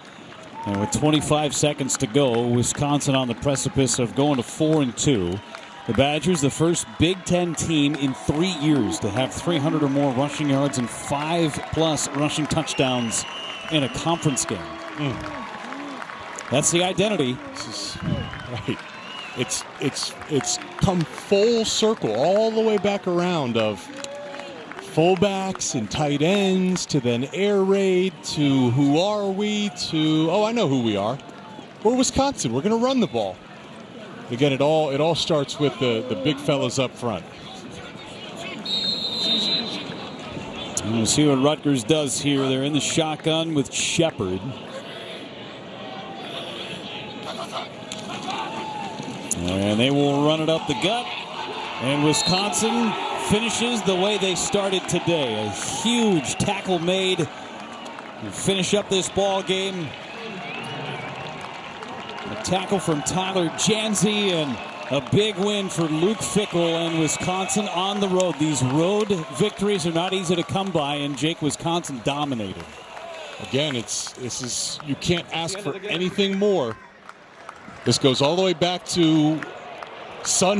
And with 25 seconds to go, Wisconsin on the precipice of going to 4-2. The Badgers, the first Big Ten team in 3 years to have 300 or more rushing yards and 5+ rushing touchdowns in a conference game. That's the identity. This is right. It's come full circle all the way back around of fullbacks and tight ends to then air raid to who are we to I know who we are. We're Wisconsin. We're going to run the ball. Again, it all starts with the big fellas up front. We'll see what Rutgers does here. They're in the shotgun with Shepard. And they will run it up the gut. And Wisconsin finishes the way they started today. A huge tackle made to finish up this ball game. A tackle from Tyler Janzi, and a big win for Luke Fickell and Wisconsin on the road. These road victories are not easy to come by, and Jake, Wisconsin dominated. Again, you can't ask for anything more. This goes all the way back to Sunday.